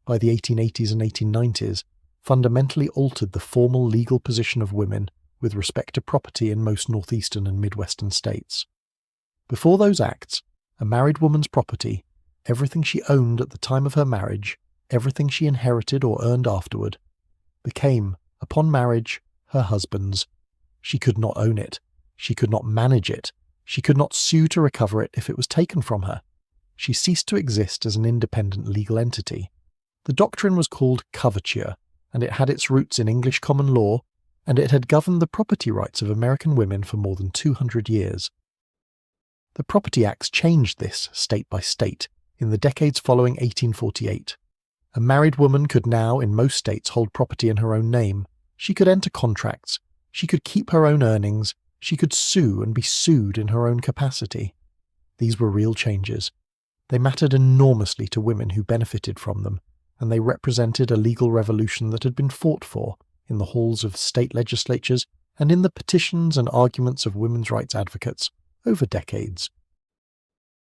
by the 1880s and 1890s, fundamentally altered the formal legal position of women with respect to property in most northeastern and midwestern states. Before those acts, a married woman's property, everything she owned at the time of her marriage, everything she inherited or earned afterward, became, upon marriage, her husband's. She could not own it. She could not manage it. She could not sue to recover it if it was taken from her. She ceased to exist as an independent legal entity. The doctrine was called coverture, and it had its roots in English common law, and it had governed the property rights of American women for more than 200 years. The Property Acts changed this state by state in the decades following 1848. A married woman could now, in most states, hold property in her own name. She could enter contracts. She could keep her own earnings. She could sue and be sued in her own capacity. These were real changes. They mattered enormously to women who benefited from them, and they represented a legal revolution that had been fought for in the halls of state legislatures and in the petitions and arguments of women's rights advocates over decades.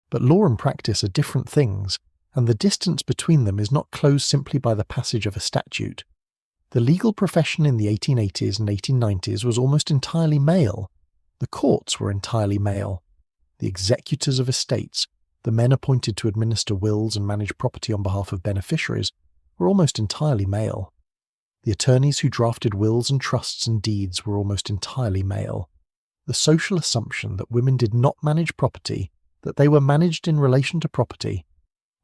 But law and practice are different things, and the distance between them is not closed simply by the passage of a statute. The legal profession in the 1880s and 1890s was almost entirely male. The courts were entirely male. The executors of estates, the men appointed to administer wills and manage property on behalf of beneficiaries, were almost entirely male. The attorneys who drafted wills and trusts and deeds were almost entirely male. The social assumption that women did not manage property, that they were managed in relation to property,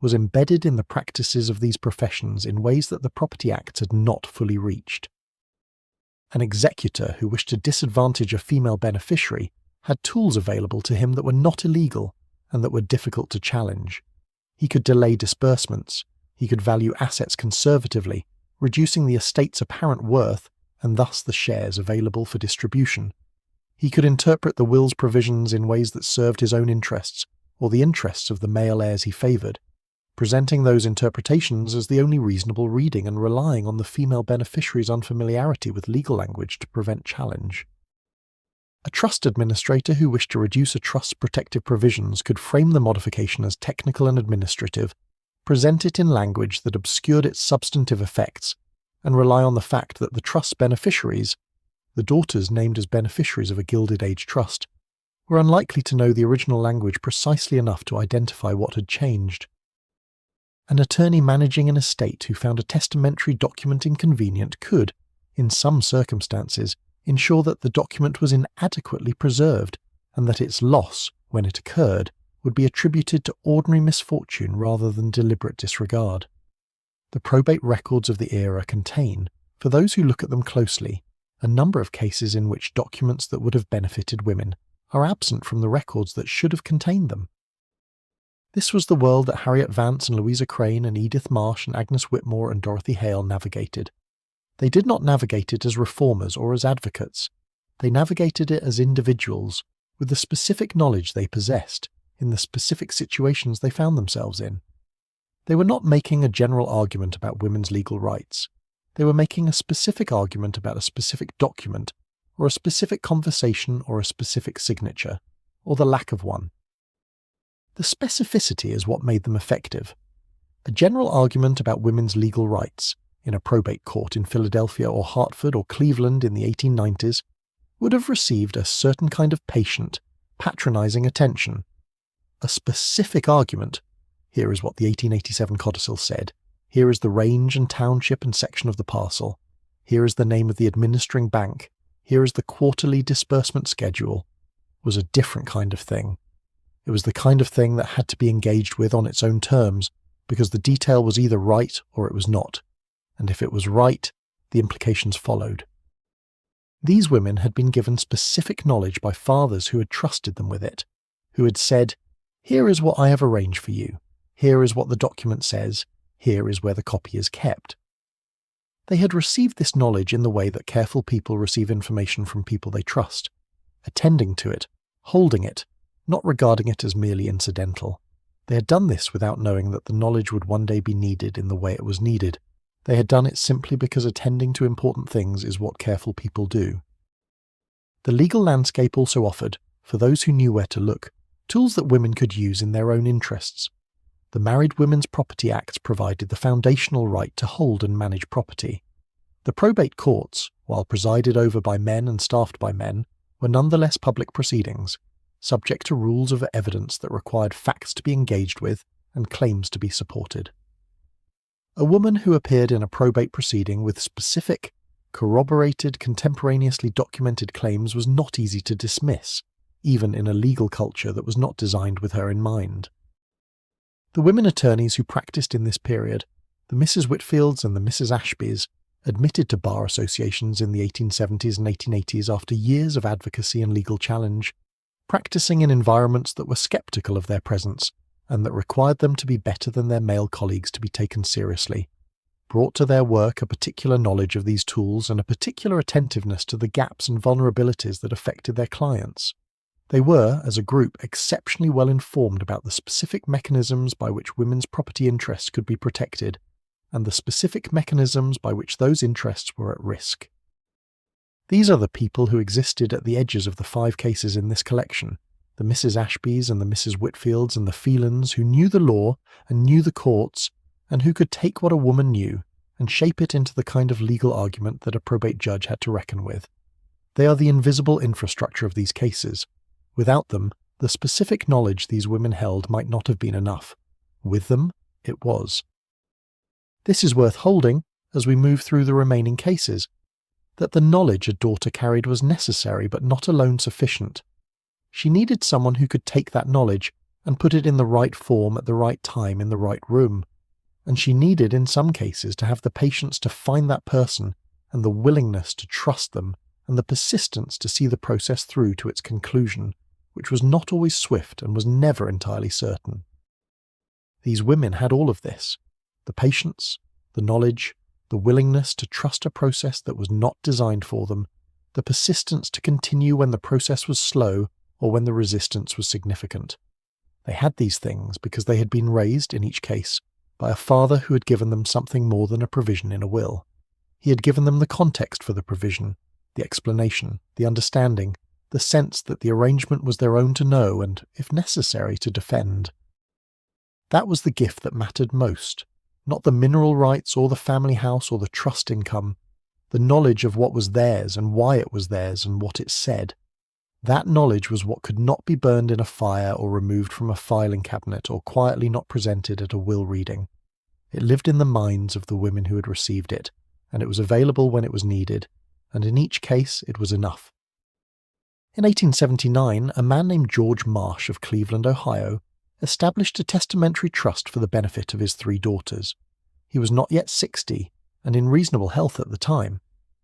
was embedded in the practices of these professions in ways that the Property Acts had not fully reached. An executor who wished to disadvantage a female beneficiary had tools available to him that were not illegal and that were difficult to challenge. He could delay disbursements. He could value assets conservatively, reducing the estate's apparent worth and thus the shares available for distribution. He could interpret the will's provisions in ways that served his own interests or the interests of the male heirs he favoured, presenting those interpretations as the only reasonable reading and relying on the female beneficiary's unfamiliarity with legal language to prevent challenge. A trust administrator who wished to reduce a trust's protective provisions could frame the modification as technical and administrative, present it in language that obscured its substantive effects, and rely on the fact that the trust's beneficiaries, the daughters named as beneficiaries of a Gilded Age trust, were unlikely to know the original language precisely enough to identify what had changed. An attorney managing an estate who found a testamentary document inconvenient could, in some circumstances, ensure that the document was inadequately preserved and that its loss, when it occurred, would be attributed to ordinary misfortune rather than deliberate disregard. The probate records of the era contain, for those who look at them closely, a number of cases in which documents that would have benefited women are absent from the records that should have contained them. This was the world that Harriet Vance and Louisa Crane and Edith Marsh and Agnes Whitmore and Dorothy Hale navigated. They did not navigate it as reformers or as advocates. They navigated it as individuals, with the specific knowledge they possessed, in the specific situations they found themselves in. They were not making a general argument about women's legal rights. They were making a specific argument about a specific document, or a specific conversation or a specific signature, or the lack of one. The specificity is what made them effective. A general argument about women's legal rights, in a probate court in Philadelphia or Hartford or Cleveland in the 1890s, would have received a certain kind of patient, patronizing attention. A specific argument, Here is what the 1887 codicil said. Here is the range and township and section of the parcel. Here is the name of the administering bank. Here is the quarterly disbursement schedule. Was a different kind of thing. It was the kind of thing that had to be engaged with on its own terms, because the detail was either right or it was not. And if it was right, the implications followed. These women had been given specific knowledge by fathers who had trusted them with it, who had said, "Here is what I have arranged for you. Here is what the document says. Here is where the copy is kept." They had received this knowledge in the way that careful people receive information from people they trust, attending to it, holding it, not regarding it as merely incidental. They had done this without knowing that the knowledge would one day be needed in the way it was needed. They had done it simply because attending to important things is what careful people do. The legal landscape also offered, for those who knew where to look, tools that women could use in their own interests. The Married Women's Property Acts provided the foundational right to hold and manage property. The probate courts, while presided over by men and staffed by men, were nonetheless public proceedings, subject to rules of evidence that required facts to be engaged with and claims to be supported. A woman who appeared in a probate proceeding with specific, corroborated, contemporaneously documented claims was not easy to dismiss, even in a legal culture that was not designed with her in mind. The women attorneys who practiced in this period, the Mrs. Whitfields and the Mrs. Ashbys, admitted to bar associations in the 1870s and 1880s after years of advocacy and legal challenge, practicing in environments that were sceptical of their presence and that required them to be better than their male colleagues to be taken seriously, brought to their work a particular knowledge of these tools and a particular attentiveness to the gaps and vulnerabilities that affected their clients. They were, as a group, exceptionally well informed about the specific mechanisms by which women's property interests could be protected, and the specific mechanisms by which those interests were at risk. These are the people who existed at the edges of the 5 cases in this collection, the Mrs. Ashbys and the Mrs. Whitfields and the Phelans, who knew the law and knew the courts, and who could take what a woman knew and shape it into the kind of legal argument that a probate judge had to reckon with. They are the invisible infrastructure of these cases. Without them, the specific knowledge these women held might not have been enough. With them, it was. This is worth holding as we move through the remaining cases, that the knowledge a daughter carried was necessary but not alone sufficient. She needed someone who could take that knowledge and put it in the right form at the right time in the right room, and she needed in some cases to have the patience to find that person and the willingness to trust them and the persistence to see the process through to its conclusion, which was not always swift and was never entirely certain. These women had all of this: the patience, the knowledge, the willingness to trust a process that was not designed for them, the persistence to continue when the process was slow or when the resistance was significant. They had these things because they had been raised, in each case, by a father who had given them something more than a provision in a will. He had given them the context for the provision, the explanation, the understanding, the sense that the arrangement was their own to know and, if necessary, to defend. That was the gift that mattered most, not the mineral rights or the family house or the trust income, the knowledge of what was theirs and why it was theirs and what it said. That knowledge was what could not be burned in a fire or removed from a filing cabinet or quietly not presented at a will reading. It lived in the minds of the women who had received it, and it was available when it was needed, and in each case it was enough. In 1879, a man named George Marsh of Cleveland, Ohio, established a testamentary trust for the benefit of his 3 daughters. He was not yet 60, and in reasonable health at the time.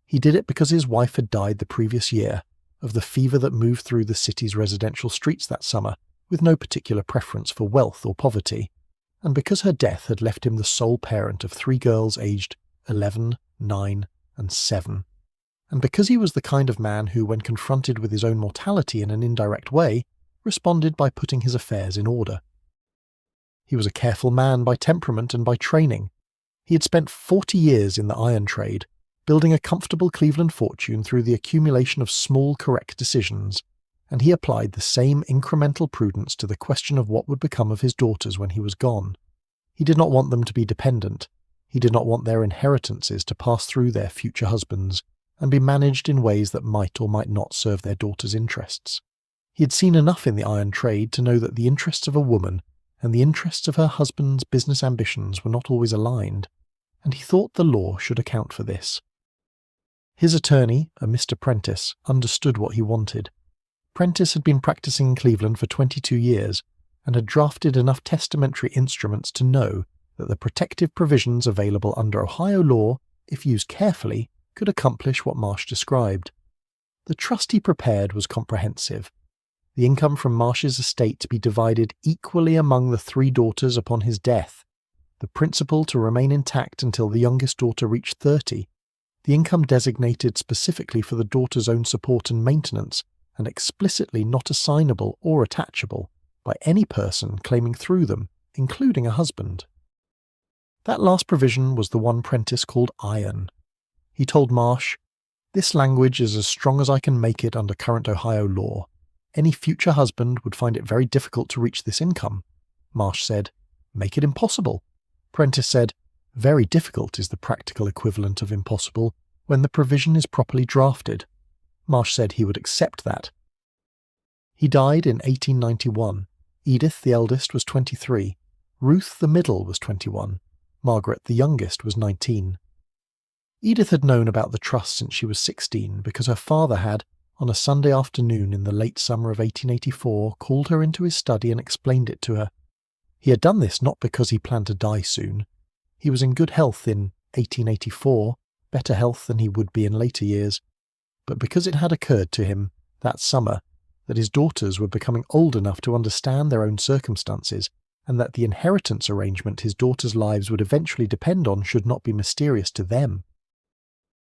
He did it because his wife had died the previous year, of the fever that moved through the city's residential streets that summer, with no particular preference for wealth or poverty, and because her death had left him the sole parent of 3 girls aged 11, 9, and 7. And because he was the kind of man who, when confronted with his own mortality in an indirect way, responded by putting his affairs in order. He was a careful man by temperament and by training. He had spent 40 years in the iron trade, building a comfortable Cleveland fortune through the accumulation of small, correct decisions, and he applied the same incremental prudence to the question of what would become of his daughters when he was gone. He did not want them to be dependent. He did not want their inheritances to pass through their future husbands and be managed in ways that might or might not serve their daughters' interests. He had seen enough in the iron trade to know that the interests of a woman, and the interests of her husband's business ambitions were not always aligned, and he thought the law should account for this. His attorney, a Mr. Prentice, understood what he wanted. Prentice had been practicing in Cleveland for 22 years and had drafted enough testamentary instruments to know that the protective provisions available under Ohio law, if used carefully, could accomplish what Marsh described. The trust he prepared was comprehensive. The income from Marsh's estate to be divided equally among the 3 daughters upon his death, the principal to remain intact until the youngest daughter reached 30, the income designated specifically for the daughter's own support and maintenance, and explicitly not assignable or attachable by any person claiming through them, including a husband. That last provision was the one Prentice called iron. He told Marsh, "This language is as strong as I can make it under current Ohio law. Any future husband would find it very difficult to reach this income." Marsh said, "Make it impossible." Prentice said, "Very difficult is the practical equivalent of impossible when the provision is properly drafted." Marsh said he would accept that. He died in 1891. Edith, the eldest, was 23. Ruth, the middle, was 21. Margaret, the youngest, was 19. Edith had known about the trust since she was 16 because her father had, on a Sunday afternoon in the late summer of 1884, called her into his study and explained it to her. He had done this not because he planned to die soon. He was in good health in 1884, better health than he would be in later years, but because it had occurred to him, that summer, that his daughters were becoming old enough to understand their own circumstances, and that the inheritance arrangement his daughters' lives would eventually depend on should not be mysterious to them.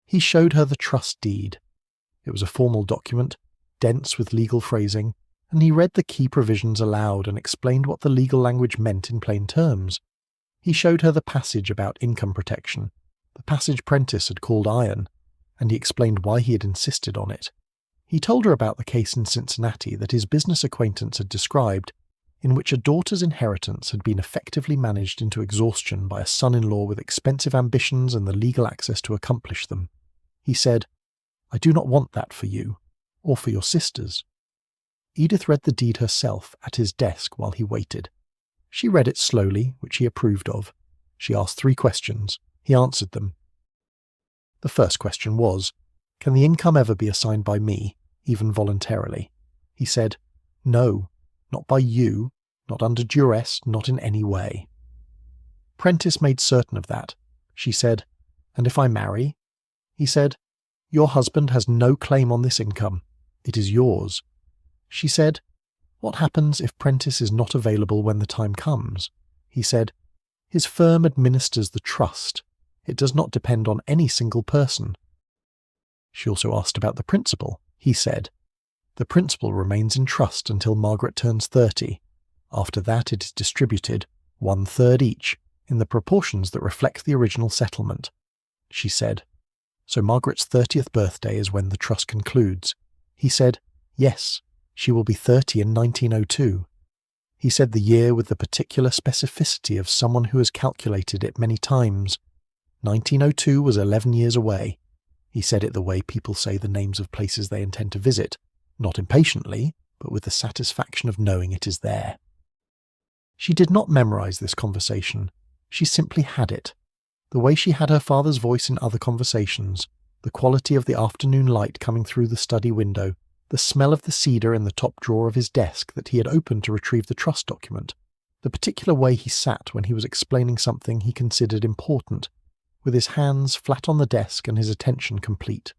He showed her the trust deed. It was a formal document, dense with legal phrasing, and he read the key provisions aloud and explained what the legal language meant in plain terms. He showed her the passage about income protection, the passage Prentice had called iron, and he explained why he had insisted on it. He told her about the case in Cincinnati that his business acquaintance had described, in which a daughter's inheritance had been effectively managed into exhaustion by a son-in-law with expensive ambitions and the legal access to accomplish them. He said, "I do not want that for you, or for your sisters." Edith read the deed herself at his desk while he waited. She read it slowly, which he approved of. She asked 3 questions. He answered them. The first question was, "Can the income ever be assigned by me, even voluntarily?" He said, "No, not by you, not under duress, not in any way." Prentice made certain of that. She said, "And if I marry?" He said, "Your husband has no claim on this income. It is yours." She said, "What happens if Prentice is not available when the time comes?" He said, "His firm administers the trust. It does not depend on any single person." She also asked about the principal. He said, "The principal remains in trust until Margaret turns 30. After that it is distributed, 1/3 each, in the proportions that reflect the original settlement." She said, "So Margaret's 30th birthday is when the trust concludes?" He said, "Yes, she will be 30 in 1902. He said the year with the particular specificity of someone who has calculated it many times. 1902 was 11 years away. He said it the way people say the names of places they intend to visit, not impatiently, but with the satisfaction of knowing it is there. She did not memorize this conversation. She simply had it. The way she had her father's voice in other conversations, the quality of the afternoon light coming through the study window, the smell of the cedar in the top drawer of his desk that he had opened to retrieve the trust document, the particular way he sat when he was explaining something he considered important, with his hands flat on the desk and his attention complete.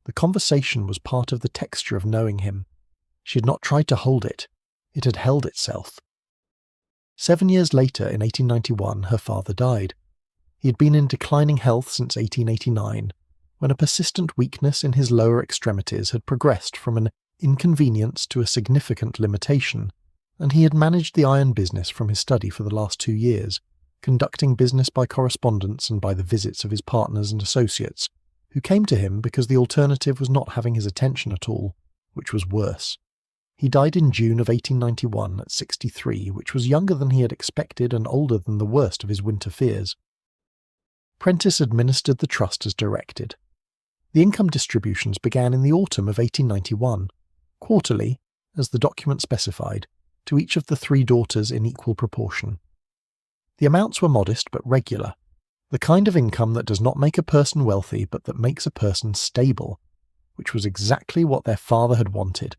The conversation was part of the texture of knowing him. She had not tried to hold it. It had held itself. 7 years later, in 1891, her father died. He had been in declining health since 1889, when a persistent weakness in his lower extremities had progressed from an inconvenience to a significant limitation, and he had managed the iron business from his study for the last 2 years, conducting business by correspondence and by the visits of his partners and associates, who came to him because the alternative was not having his attention at all, which was worse. He died in June of 1891 at 63, which was younger than he had expected and older than the worst of his winter fears. Prentice administered the trust as directed. The income distributions began in the autumn of 1891, quarterly, as the document specified, to each of the 3 daughters in equal proportion. The amounts were modest but regular, the kind of income that does not make a person wealthy but that makes a person stable, which was exactly what their father had wanted.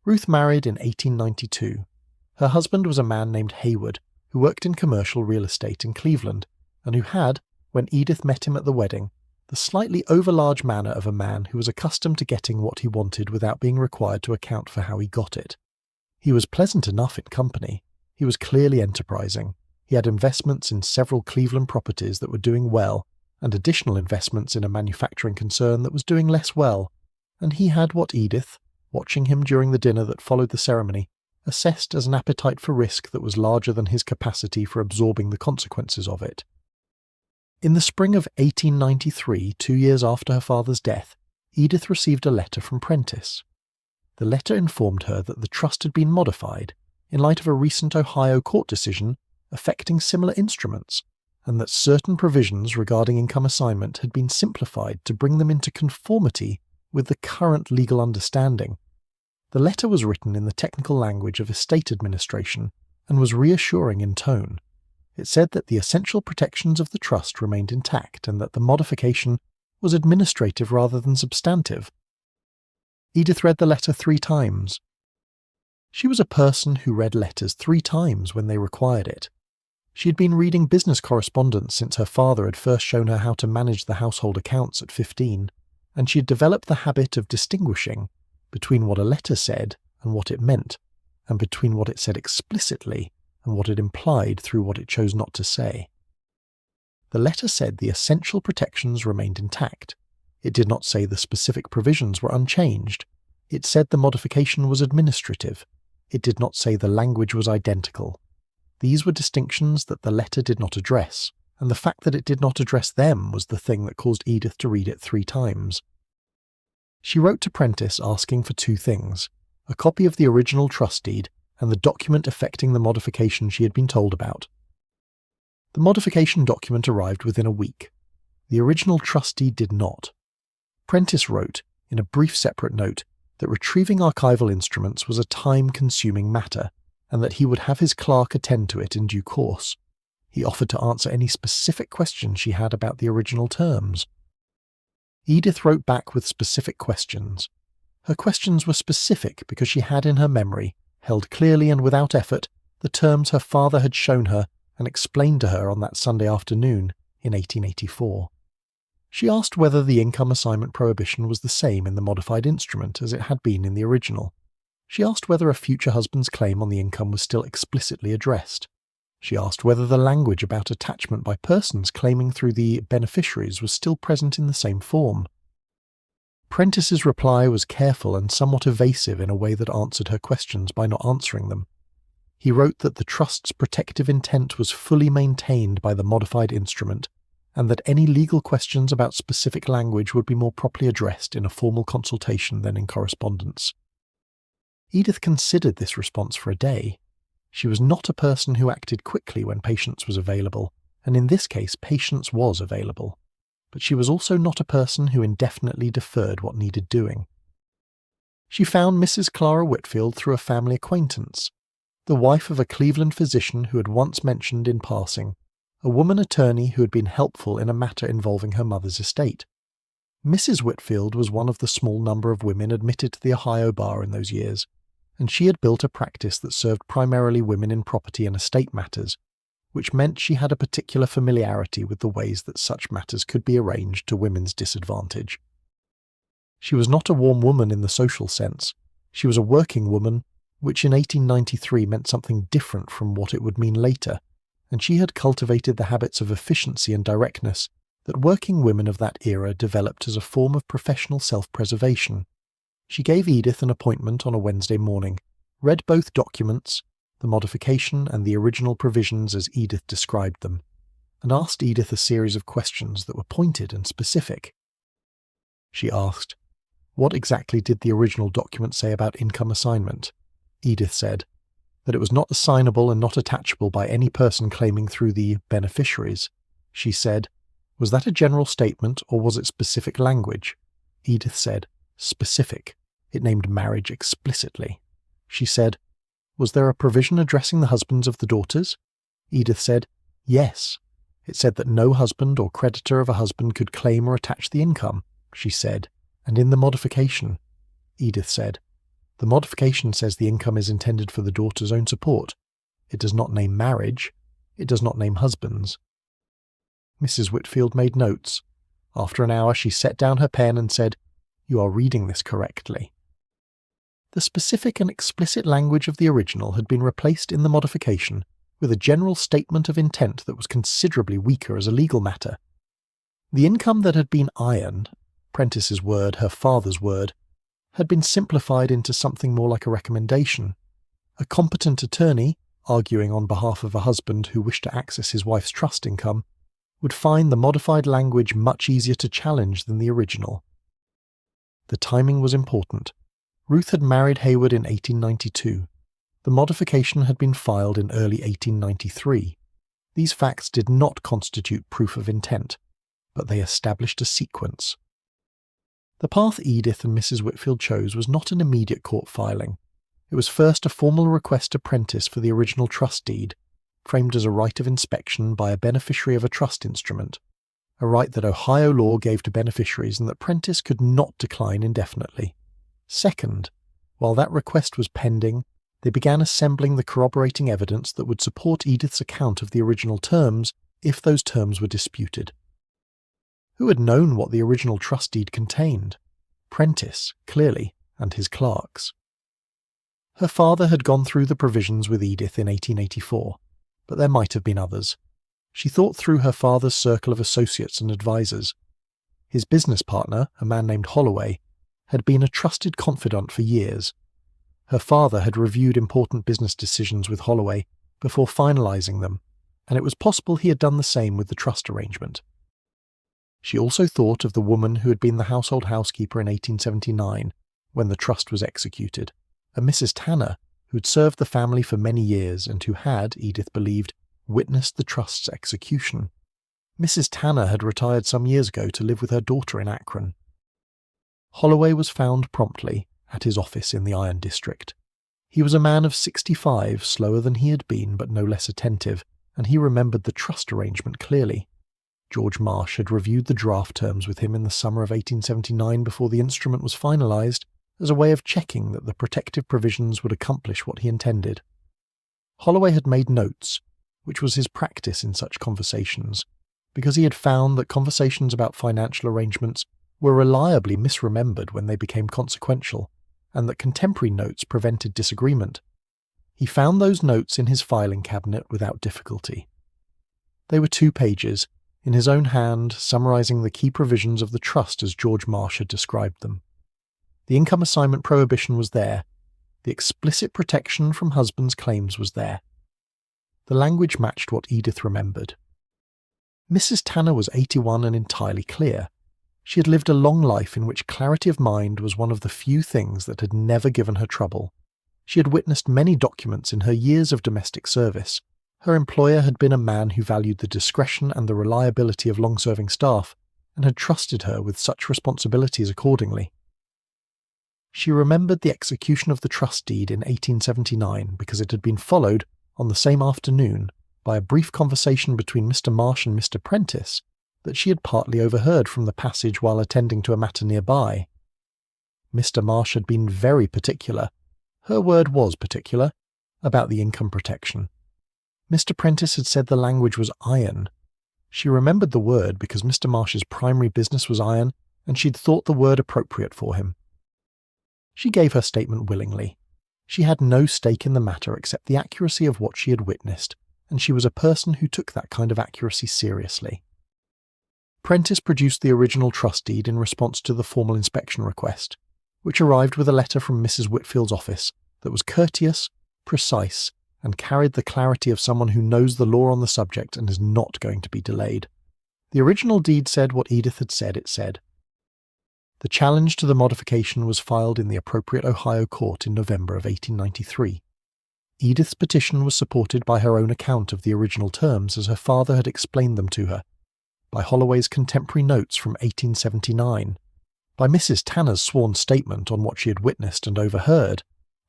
Ruth married in 1892. Her husband was a man named Hayward, who worked in commercial real estate in Cleveland, and who had, when Edith met him at the wedding, the slightly overlarge manner of a man who was accustomed to getting what he wanted without being required to account for how he got it. He was pleasant enough in company. He was clearly enterprising. He had investments in several Cleveland properties that were doing well, and additional investments in a manufacturing concern that was doing less well, and he had what Edith, watching him during the dinner that followed the ceremony, assessed as an appetite for risk that was larger than his capacity for absorbing the consequences of it. In the spring of 1893, 2 years after her father's death, Edith received a letter from Prentice. The letter informed her that the trust had been modified in light of a recent Ohio court decision affecting similar instruments, and that certain provisions regarding income assignment had been simplified to bring them into conformity with the current legal understanding. The letter was written in the technical language of estate administration and was reassuring in tone. It said that the essential protections of the trust remained intact and that the modification was administrative rather than substantive. Edith read the letter 3 times. She was a person who read letters 3 times when they required it. She had been reading business correspondence since her father had first shown her how to manage the household accounts at 15, and she had developed the habit of distinguishing between what a letter said and what it meant, and between what it said explicitly and what it implied through what it chose not to say. The letter said the essential protections remained intact. It did not say the specific provisions were unchanged. It said the modification was administrative. It did not say the language was identical. These were distinctions that the letter did not address, and the fact that it did not address them was the thing that caused Edith to read it 3 times. She wrote to Prentice asking for 2 things: a copy of the original trust deed and the document affecting the modification she had been told about. The modification document arrived within a week. The original trust deed did not. Prentice wrote, in a brief separate note, that retrieving archival instruments was a time-consuming matter, and that he would have his clerk attend to it in due course. He offered to answer any specific questions she had about the original terms. Edith wrote back with specific questions. Her questions were specific because she had in her memory, held clearly and without effort, the terms her father had shown her and explained to her on that Sunday afternoon in 1884. She asked whether the income assignment prohibition was the same in the modified instrument as it had been in the original. She asked whether a future husband's claim on the income was still explicitly addressed. She asked whether the language about attachment by persons claiming through the beneficiaries was still present in the same form. Prentice's reply was careful and somewhat evasive in a way that answered her questions by not answering them. He wrote that the trust's protective intent was fully maintained by the modified instrument, and that any legal questions about specific language would be more properly addressed in a formal consultation than in correspondence. Edith considered this response for a day. She was not a person who acted quickly when patience was available, and in this case patience was available. But she was also not a person who indefinitely deferred what needed doing. She found Mrs. Clara Whitfield through a family acquaintance, the wife of a Cleveland physician who had once mentioned in passing, a woman attorney who had been helpful in a matter involving her mother's estate. Mrs. Whitfield was one of the small number of women admitted to the Ohio bar in those years, and she had built a practice that served primarily women in property and estate matters, which meant she had a particular familiarity with the ways that such matters could be arranged to women's disadvantage. She was not a warm woman in the social sense. She was a working woman, which in 1893 meant something different from what it would mean later, and she had cultivated the habits of efficiency and directness that working women of that era developed as a form of professional self-preservation. She gave Edith an appointment on a Wednesday morning, read both documents, the modification and the original provisions as Edith described them, and asked Edith a series of questions that were pointed and specific. She asked, what exactly did the original document say about income assignment? Edith said that it was not assignable and not attachable by any person claiming through the beneficiaries. She said, was that a general statement or was it specific language? Edith said, specific. It named marriage explicitly. She said, Was there a provision addressing the husbands of the daughters? Edith said, yes. It said that no husband or creditor of a husband could claim or attach the income, she said, and in the modification, Edith said, the modification says the income is intended for the daughter's own support. It does not name marriage. It does not name husbands. Mrs. Whitfield made notes. After an hour she set down her pen and said, you are reading this correctly. The specific and explicit language of the original had been replaced in the modification with a general statement of intent that was considerably weaker as a legal matter. The income that had been ironed, Prentice's word, her father's word, had been simplified into something more like a recommendation. A competent attorney, arguing on behalf of a husband who wished to access his wife's trust income, would find the modified language much easier to challenge than the original. The timing was important. Ruth had married Hayward in 1892. The modification had been filed in early 1893. These facts did not constitute proof of intent, but they established a sequence. The path Edith and Mrs. Whitfield chose was not an immediate court filing. It was first a formal request to Prentice for the original trust deed, framed as a right of inspection by a beneficiary of a trust instrument, a right that Ohio law gave to beneficiaries and that Prentice could not decline indefinitely. Second, while that request was pending, they began assembling the corroborating evidence that would support Edith's account of the original terms if those terms were disputed. Who had known what the original trust deed contained? Prentice, clearly, and his clerks. Her father had gone through the provisions with Edith in 1884, but there might have been others. She thought through her father's circle of associates and advisers. His business partner, a man named Holloway, had been a trusted confidant for years. Her father had reviewed important business decisions with Holloway before finalizing them, and it was possible he had done the same with the trust arrangement. She also thought of the woman who had been the household housekeeper in 1879 when the trust was executed, a Mrs. Tanner who had served the family for many years and who had, Edith believed, witnessed the trust's execution. Mrs. Tanner had retired some years ago to live with her daughter in Akron. Holloway was found promptly at his office in the Iron District. He was a man of 65, slower than he had been but no less attentive, and he remembered the trust arrangement clearly. George Marsh had reviewed the draft terms with him in the summer of 1879 before the instrument was finalized, as a way of checking that the protective provisions would accomplish what he intended. Holloway had made notes, which was his practice in such conversations, because he had found that conversations about financial arrangements were reliably misremembered when they became consequential, and that contemporary notes prevented disagreement. He found those notes in his filing cabinet without difficulty. They were 2 pages, in his own hand, summarizing the key provisions of the trust as George Marsh had described them. The income assignment prohibition was there. The explicit protection from husbands' claims was there. The language matched what Edith remembered. Mrs. Tanner was 81 and entirely clear. She had lived a long life in which clarity of mind was one of the few things that had never given her trouble. She had witnessed many documents in her years of domestic service. Her employer had been a man who valued the discretion and the reliability of long-serving staff, and had trusted her with such responsibilities accordingly. She remembered the execution of the trust deed in 1879 because it had been followed, on the same afternoon, by a brief conversation between Mr. Marsh and Mr. Prentice that she had partly overheard from the passage while attending to a matter nearby. Mr. Marsh had been very particular, her word was particular, about the income protection. Mr. Prentice had said the language was iron. She remembered the word because Mr. Marsh's primary business was iron, and she'd thought the word appropriate for him. She gave her statement willingly. She had no stake in the matter except the accuracy of what she had witnessed, and she was a person who took that kind of accuracy seriously. Prentice produced the original trust deed in response to the formal inspection request, which arrived with a letter from Mrs. Whitfield's office that was courteous, precise, and carried the clarity of someone who knows the law on the subject and is not going to be delayed. The original deed said what Edith had said it said. The challenge to the modification was filed in the appropriate Ohio court in November of 1893. Edith's petition was supported by her own account of the original terms as her father had explained them to her, by Holloway's contemporary notes from 1879, by Mrs. Tanner's sworn statement on what she had witnessed and overheard,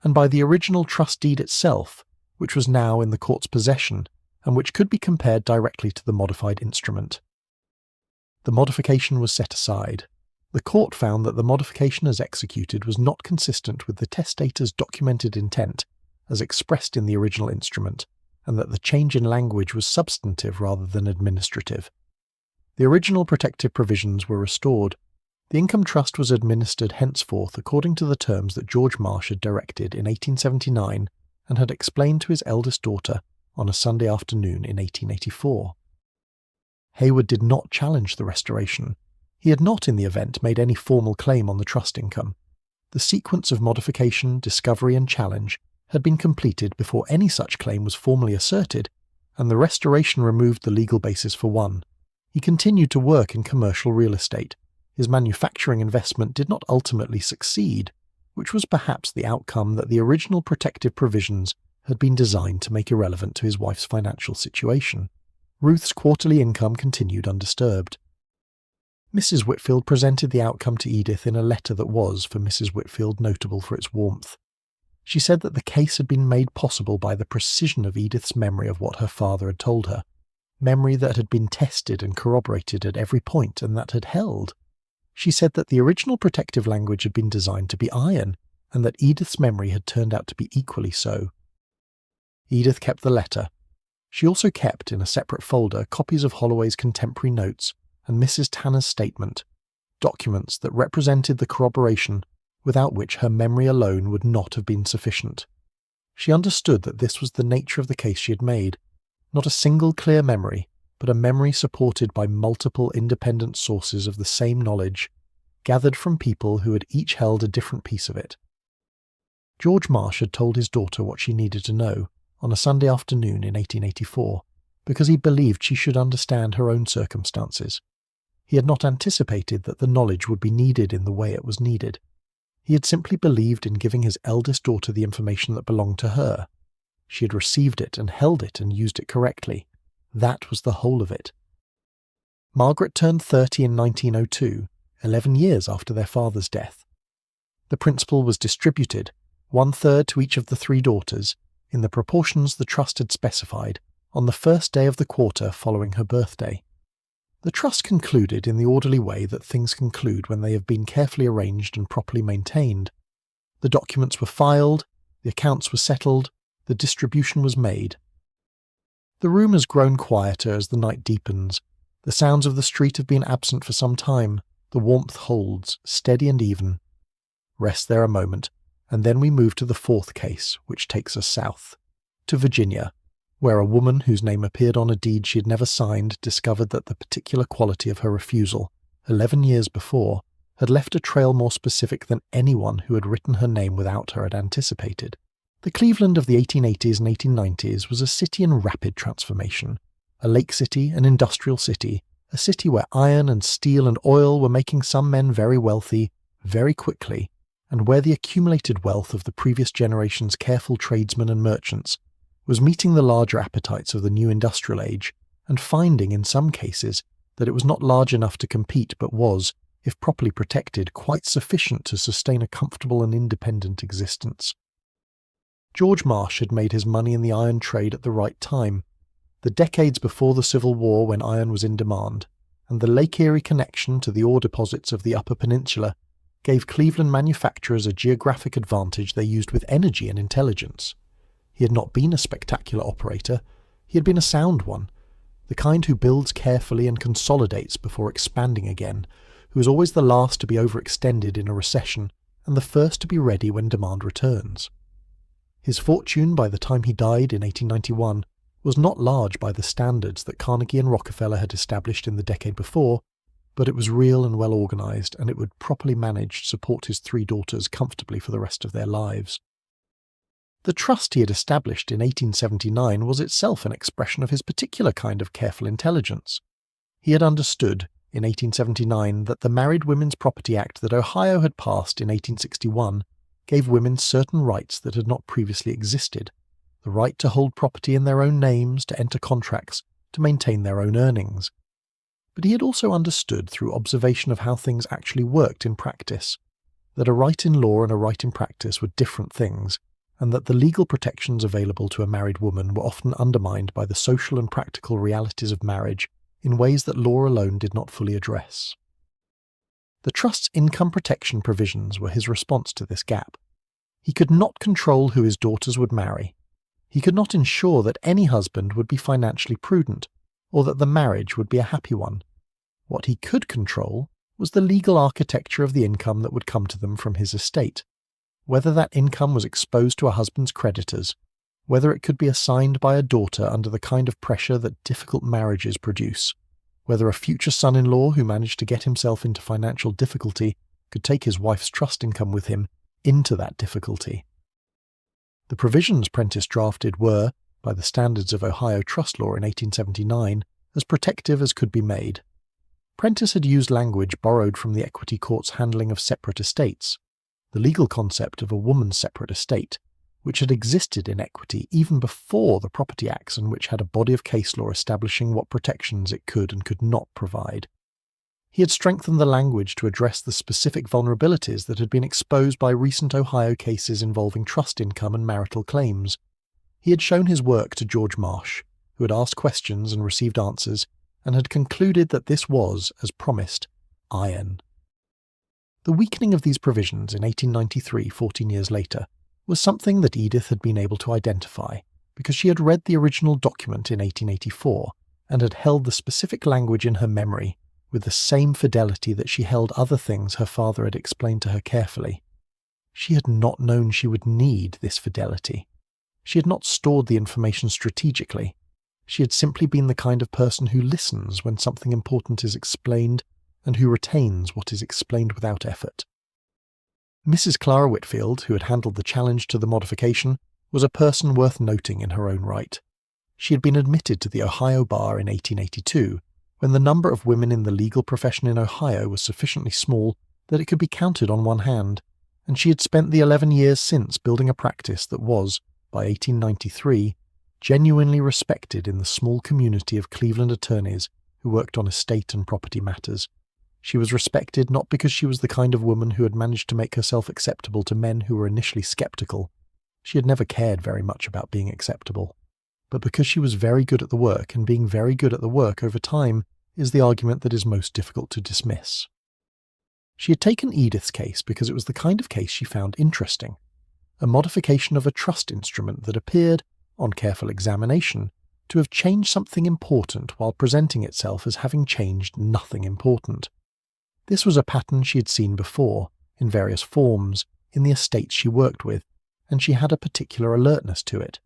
and by the original trust deed itself, which was now in the court's possession and which could be compared directly to the modified instrument. The modification was set aside. The court found that the modification as executed was not consistent with the testator's documented intent as expressed in the original instrument, and that the change in language was substantive rather than administrative. The original protective provisions were restored. The income trust was administered henceforth according to the terms that George Marsh had directed in 1879 and had explained to his eldest daughter on a Sunday afternoon in 1884. Hayward did not challenge the restoration. He had not, in the event, made any formal claim on the trust income. The sequence of modification, discovery, and challenge had been completed before any such claim was formally asserted, and the restoration removed the legal basis for one. He continued to work in commercial real estate. His manufacturing investment did not ultimately succeed, which was perhaps the outcome that the original protective provisions had been designed to make irrelevant to his wife's financial situation. Ruth's quarterly income continued undisturbed. Mrs. Whitfield presented the outcome to Edith in a letter that was, for Mrs. Whitfield, notable for its warmth. She said that the case had been made possible by the precision of Edith's memory of what her father had told her, memory that had been tested and corroborated at every point and that had held. She said that the original protective language had been designed to be iron, and that Edith's memory had turned out to be equally so. Edith kept the letter. She also kept, in a separate folder, copies of Holloway's contemporary notes and Mrs. Tanner's statement, documents that represented the corroboration without which her memory alone would not have been sufficient. She understood that this was the nature of the case she had made, not a single clear memory, but a memory supported by multiple independent sources of the same knowledge, gathered from people who had each held a different piece of it. George Marsh had told his daughter what she needed to know on a Sunday afternoon in 1884, because he believed she should understand her own circumstances. He had not anticipated that the knowledge would be needed in the way it was needed. He had simply believed in giving his eldest daughter the information that belonged to her. She had received it and held it and used it correctly. That was the whole of it. Margaret turned 30 in 1902, 11 years after their father's death. The principal was distributed, 1/3 to each of the 3 daughters, in the proportions the trust had specified, on the first day of the quarter following her birthday. The trust concluded in the orderly way that things conclude when they have been carefully arranged and properly maintained. The documents were filed, the accounts were settled, the distribution was made. The room has grown quieter as the night deepens. The sounds of the street have been absent for some time. The warmth holds, steady and even. Rest there a moment, and then we move to the 4th case, which takes us south, to Virginia, where a woman whose name appeared on a deed she had never signed discovered that the particular quality of her refusal, 11 years before, had left a trail more specific than anyone who had written her name without her had anticipated. The Cleveland of the 1880s and 1890s was a city in rapid transformation, a lake city, an industrial city, a city where iron and steel and oil were making some men very wealthy, very quickly, and where the accumulated wealth of the previous generation's careful tradesmen and merchants was meeting the larger appetites of the new industrial age, and finding, in some cases, that it was not large enough to compete but was, if properly protected, quite sufficient to sustain a comfortable and independent existence. George Marsh had made his money in the iron trade at the right time, the decades before the Civil War when iron was in demand, and the Lake Erie connection to the ore deposits of the Upper Peninsula gave Cleveland manufacturers a geographic advantage they used with energy and intelligence. He had not been a spectacular operator, he had been a sound one, the kind who builds carefully and consolidates before expanding again, who is always the last to be overextended in a recession and the first to be ready when demand returns. His fortune by the time he died in 1891 was not large by the standards that Carnegie and Rockefeller had established in the decade before, but it was real and well organized, and it would properly managed support his 3 daughters comfortably for the rest of their lives. The trust he had established in 1879 was itself an expression of his particular kind of careful intelligence. He had understood, in 1879, that the Married Women's Property Act that Ohio had passed in 1861 gave women certain rights that had not previously existed, the right to hold property in their own names, to enter contracts, to maintain their own earnings. But he had also understood through observation of how things actually worked in practice, that a right in law and a right in practice were different things, and that the legal protections available to a married woman were often undermined by the social and practical realities of marriage in ways that law alone did not fully address. The trust's income protection provisions were his response to this gap. He could not control who his daughters would marry. He could not ensure that any husband would be financially prudent, or that the marriage would be a happy one. What he could control was the legal architecture of the income that would come to them from his estate, whether that income was exposed to a husband's creditors, whether it could be assigned by a daughter under the kind of pressure that difficult marriages produce, whether a future son-in-law who managed to get himself into financial difficulty could take his wife's trust income with him into that difficulty. The provisions Prentice drafted were, by the standards of Ohio trust law in 1879, as protective as could be made. Prentice had used language borrowed from the equity court's handling of separate estates, the legal concept of a woman's separate estate, which had existed in equity even before the Property Acts and which had a body of case law establishing what protections it could and could not provide. He had strengthened the language to address the specific vulnerabilities that had been exposed by recent Ohio cases involving trust income and marital claims. He had shown his work to George Marsh, who had asked questions and received answers, and had concluded that this was, as promised, iron. The weakening of these provisions in 1893, 14 years later, was something that Edith had been able to identify, because she had read the original document in 1884 and had held the specific language in her memory with the same fidelity that she held other things her father had explained to her carefully. She had not known she would need this fidelity. She had not stored the information strategically. She had simply been the kind of person who listens when something important is explained and who retains what is explained without effort. Mrs. Clara Whitfield, who had handled the challenge to the modification, was a person worth noting in her own right. She had been admitted to the Ohio bar in 1882, when the number of women in the legal profession in Ohio was sufficiently small that it could be counted on one hand, and she had spent the 11 years since building a practice that was, by 1893, genuinely respected in the small community of Cleveland attorneys who worked on estate and property matters. She was respected not because she was the kind of woman who had managed to make herself acceptable to men who were initially skeptical. She had never cared very much about being acceptable. But because she was very good at the work, and being very good at the work over time is the argument that is most difficult to dismiss. She had taken Edith's case because it was the kind of case she found interesting, a modification of a trust instrument that appeared, on careful examination, to have changed something important while presenting itself as having changed nothing important. This was a pattern she had seen before, in various forms, in the estates she worked with, and she had a particular alertness to it.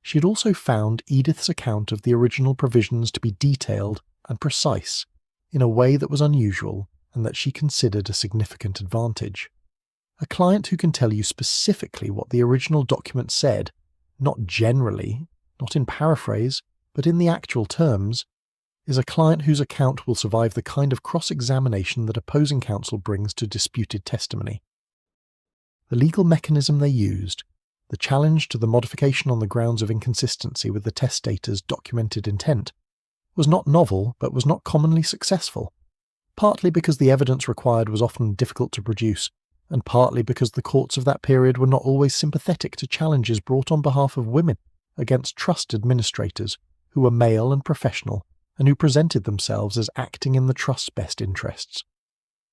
She had also found Edith's account of the original provisions to be detailed and precise, in a way that was unusual and that she considered a significant advantage. A client who can tell you specifically what the original document said, not generally, not in paraphrase, but in the actual terms, is a client whose account will survive the kind of cross-examination that opposing counsel brings to disputed testimony. The legal mechanism they used, the challenge to the modification on the grounds of inconsistency with the testator's documented intent, was not novel but was not commonly successful, partly because the evidence required was often difficult to produce, and partly because the courts of that period were not always sympathetic to challenges brought on behalf of women against trust administrators who were male and professional and who presented themselves as acting in the trust's best interests.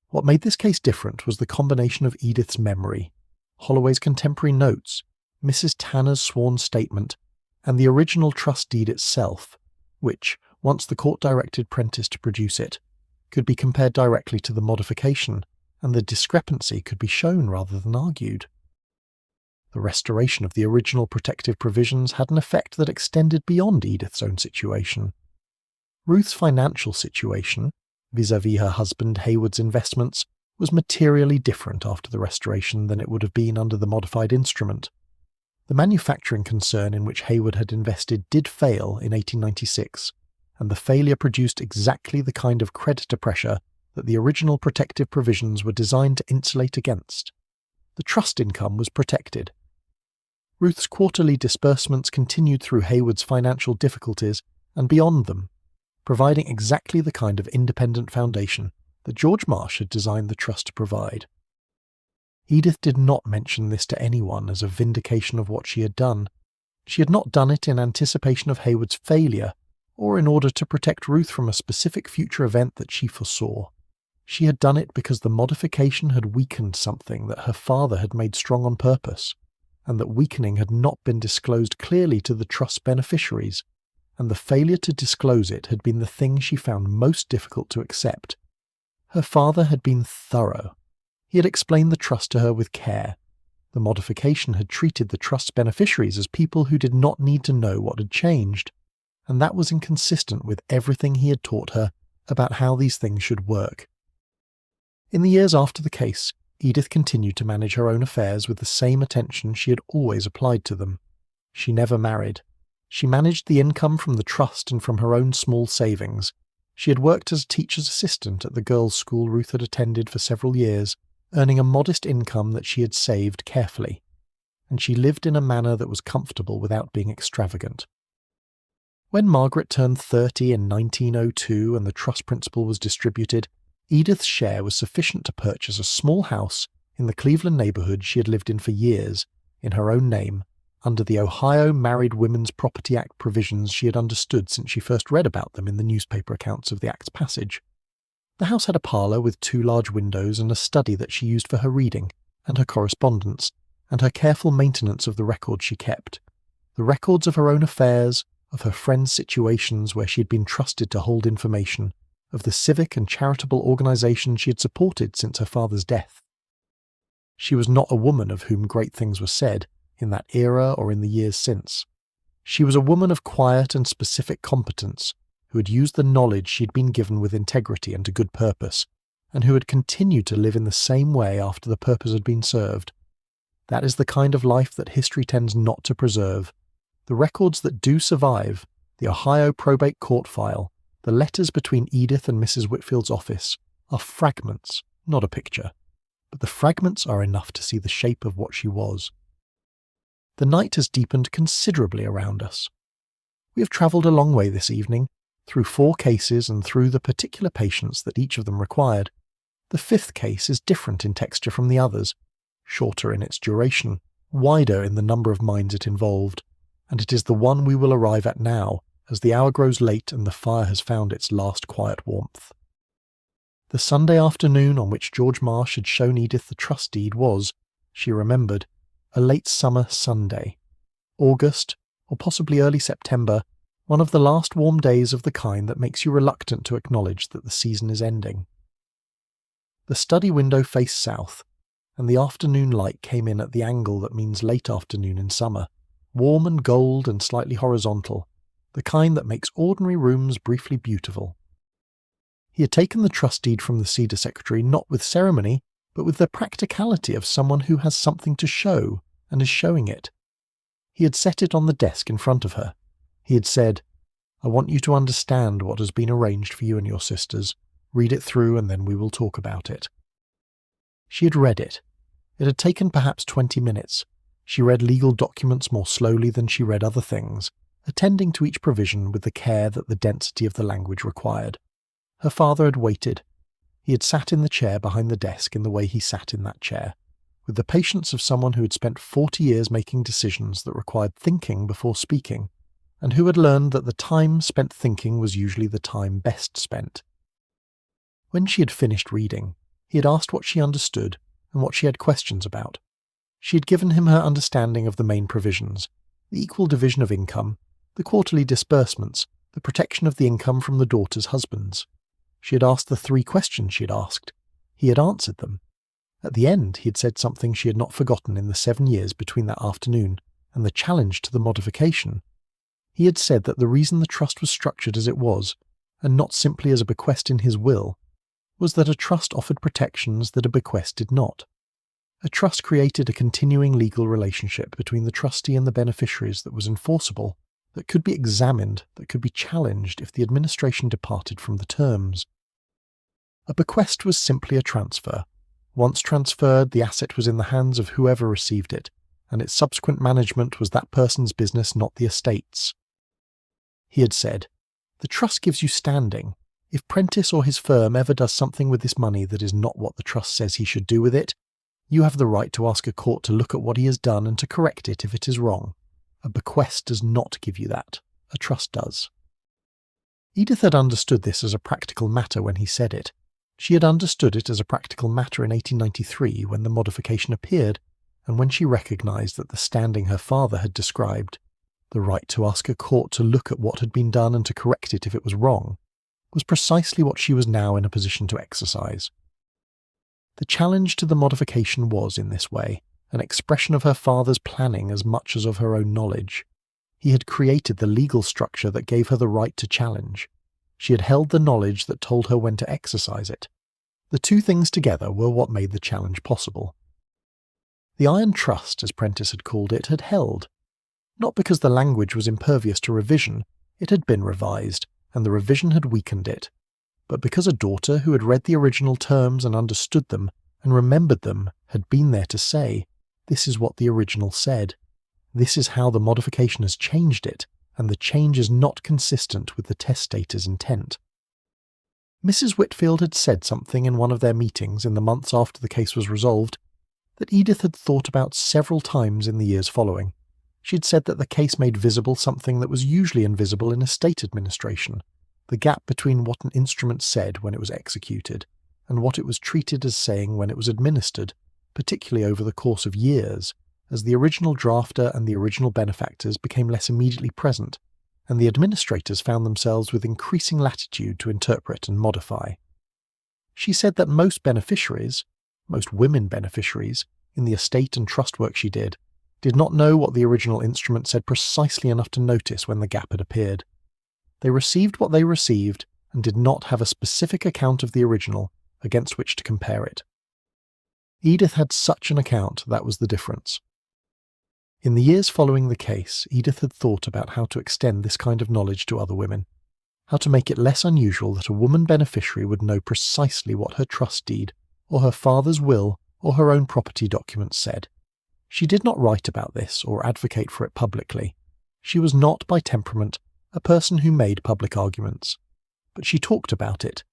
What made this case different was the combination of Edith's memory, Holloway's contemporary notes, Mrs. Tanner's sworn statement, and the original trust deed itself, which, once the court directed Prentice to produce it, could be compared directly to the modification, and the discrepancy could be shown rather than argued. The restoration of the original protective provisions had an effect that extended beyond Edith's own situation. Ruth's financial situation, vis-à-vis her husband Hayward's investments, was materially different after the restoration than it would have been under the modified instrument. The manufacturing concern in which Hayward had invested did fail in 1896, and the failure produced exactly the kind of creditor pressure that the original protective provisions were designed to insulate against. The trust income was protected. Ruth's quarterly disbursements continued through Hayward's financial difficulties and beyond them, providing exactly the kind of independent foundation that George Marsh had designed the trust to provide. Edith did not mention this to anyone as a vindication of what she had done. She had not done it in anticipation of Hayward's failure, or in order to protect Ruth from a specific future event that she foresaw. She had done it because the modification had weakened something that her father had made strong on purpose, and that weakening had not been disclosed clearly to the trust's beneficiaries, and the failure to disclose it had been the thing she found most difficult to accept. Her father had been thorough. He had explained the trust to her with care. The modification had treated the trust's beneficiaries as people who did not need to know what had changed, and that was inconsistent with everything he had taught her about how these things should work. In the years after the case, Edith continued to manage her own affairs with the same attention she had always applied to them. She never married. She managed the income from the trust and from her own small savings. She had worked as a teacher's assistant at the girls' school Ruth had attended for several years, earning a modest income that she had saved carefully, and she lived in a manner that was comfortable without being extravagant. When Margaret turned 30 in 1902 and the trust principal was distributed, Edith's share was sufficient to purchase a small house in the Cleveland neighborhood she had lived in for years, in her own name, under the Ohio Married Women's Property Act provisions she had understood since she first read about them in the newspaper accounts of the Act's passage. The house had a parlor with 2 large windows and a study that she used for her reading, and her correspondence, and her careful maintenance of the records she kept. The records of her own affairs, of her friends' situations where she had been trusted to hold information, of the civic and charitable organizations she had supported since her father's death. She was not a woman of whom great things were said, in that era or in the years since. She was a woman of quiet and specific competence, who had used the knowledge she had been given with integrity and to good purpose, and who had continued to live in the same way after the purpose had been served. That is the kind of life that history tends not to preserve. The records that do survive, the Ohio probate court file, the letters between Edith and Mrs. Whitfield's office, are fragments, not a picture. But the fragments are enough to see the shape of what she was. The night has deepened considerably around us. We have travelled a long way this evening, through 4 cases and through the particular patience that each of them required. The 5th case is different in texture from the others, shorter in its duration, wider in the number of minds it involved, and it is the one we will arrive at now, as the hour grows late and the fire has found its last quiet warmth. The Sunday afternoon on which George Marsh had shown Edith the trust deed was, she remembered, a late summer Sunday. August, or possibly early September, one of the last warm days of the kind that makes you reluctant to acknowledge that the season is ending. The study window faced south, and the afternoon light came in at the angle that means late afternoon in summer, warm and gold and slightly horizontal, the kind that makes ordinary rooms briefly beautiful. He had taken the trust deed from the Cedar secretary not with ceremony, but with the practicality of someone who has something to show and is showing it. He had set it on the desk in front of her. He had said, "I want you to understand what has been arranged for you and your sisters. Read it through and then we will talk about it." She had read it. It had taken perhaps 20 minutes. She read legal documents more slowly than she read other things, attending to each provision with the care that the density of the language required. Her father had waited. He had sat in the chair behind the desk in the way he sat in that chair, with the patience of someone who had spent 40 years making decisions that required thinking before speaking, and who had learned that the time spent thinking was usually the time best spent. When she had finished reading, he had asked what she understood and what she had questions about. She had given him her understanding of the main provisions, the equal division of income, the quarterly disbursements, the protection of the income from the daughters' husbands. She had asked the 3 questions she had asked. He had answered them. At the end, he had said something she had not forgotten in the 7 years between that afternoon and the challenge to the modification. He had said that the reason the trust was structured as it was, and not simply as a bequest in his will, was that a trust offered protections that a bequest did not. A trust created a continuing legal relationship between the trustee and the beneficiaries that was enforceable, that could be examined, that could be challenged if the administration departed from the terms. A bequest was simply a transfer. Once transferred, the asset was in the hands of whoever received it, and its subsequent management was that person's business, not the estate's. He had said, "The trust gives you standing. If Prentice or his firm ever does something with this money that is not what the trust says he should do with it, You have the right to ask a court to look at what he has done and to correct it if it is wrong. A bequest does not give you that. A trust does. Edith had understood this as a practical matter when he said it. She had understood it as a practical matter in 1893 when the modification appeared, and when she recognised that the standing her father had described, the right to ask a court to look at what had been done and to correct it if it was wrong, was precisely what she was now in a position to exercise. The challenge to the modification was, in this way, an expression of her father's planning as much as of her own knowledge. He had created the legal structure that gave her the right to challenge. She had held the knowledge that told her when to exercise it. The two things together were what made the challenge possible. The Iron Trust, as Prentice had called it, had held. Not because the language was impervious to revision, it had been revised, and the revision had weakened it, but because a daughter who had read the original terms and understood them and remembered them had been there to say, "This is what the original said. This is how the modification has changed it, and the change is not consistent with the testator's intent." Mrs. Whitfield had said something in one of their meetings in the months after the case was resolved that Edith had thought about several times in the years following. She had said that the case made visible something that was usually invisible in estate administration, the gap between what an instrument said when it was executed and what it was treated as saying when it was administered, particularly over the course of years, as the original drafter and the original benefactors became less immediately present, and the administrators found themselves with increasing latitude to interpret and modify. She said that most beneficiaries, most women beneficiaries, in the estate and trust work she did not know what the original instrument said precisely enough to notice when the gap had appeared. They received what they received and did not have a specific account of the original against which to compare it. Edith had such an account that was the difference. In the years following the case, Edith had thought about how to extend this kind of knowledge to other women, how to make it less unusual that a woman beneficiary would know precisely what her trust deed, or her father's will, or her own property documents said. She did not write about this or advocate for it publicly. She was not, by temperament, a person who made public arguments. But she talked about it,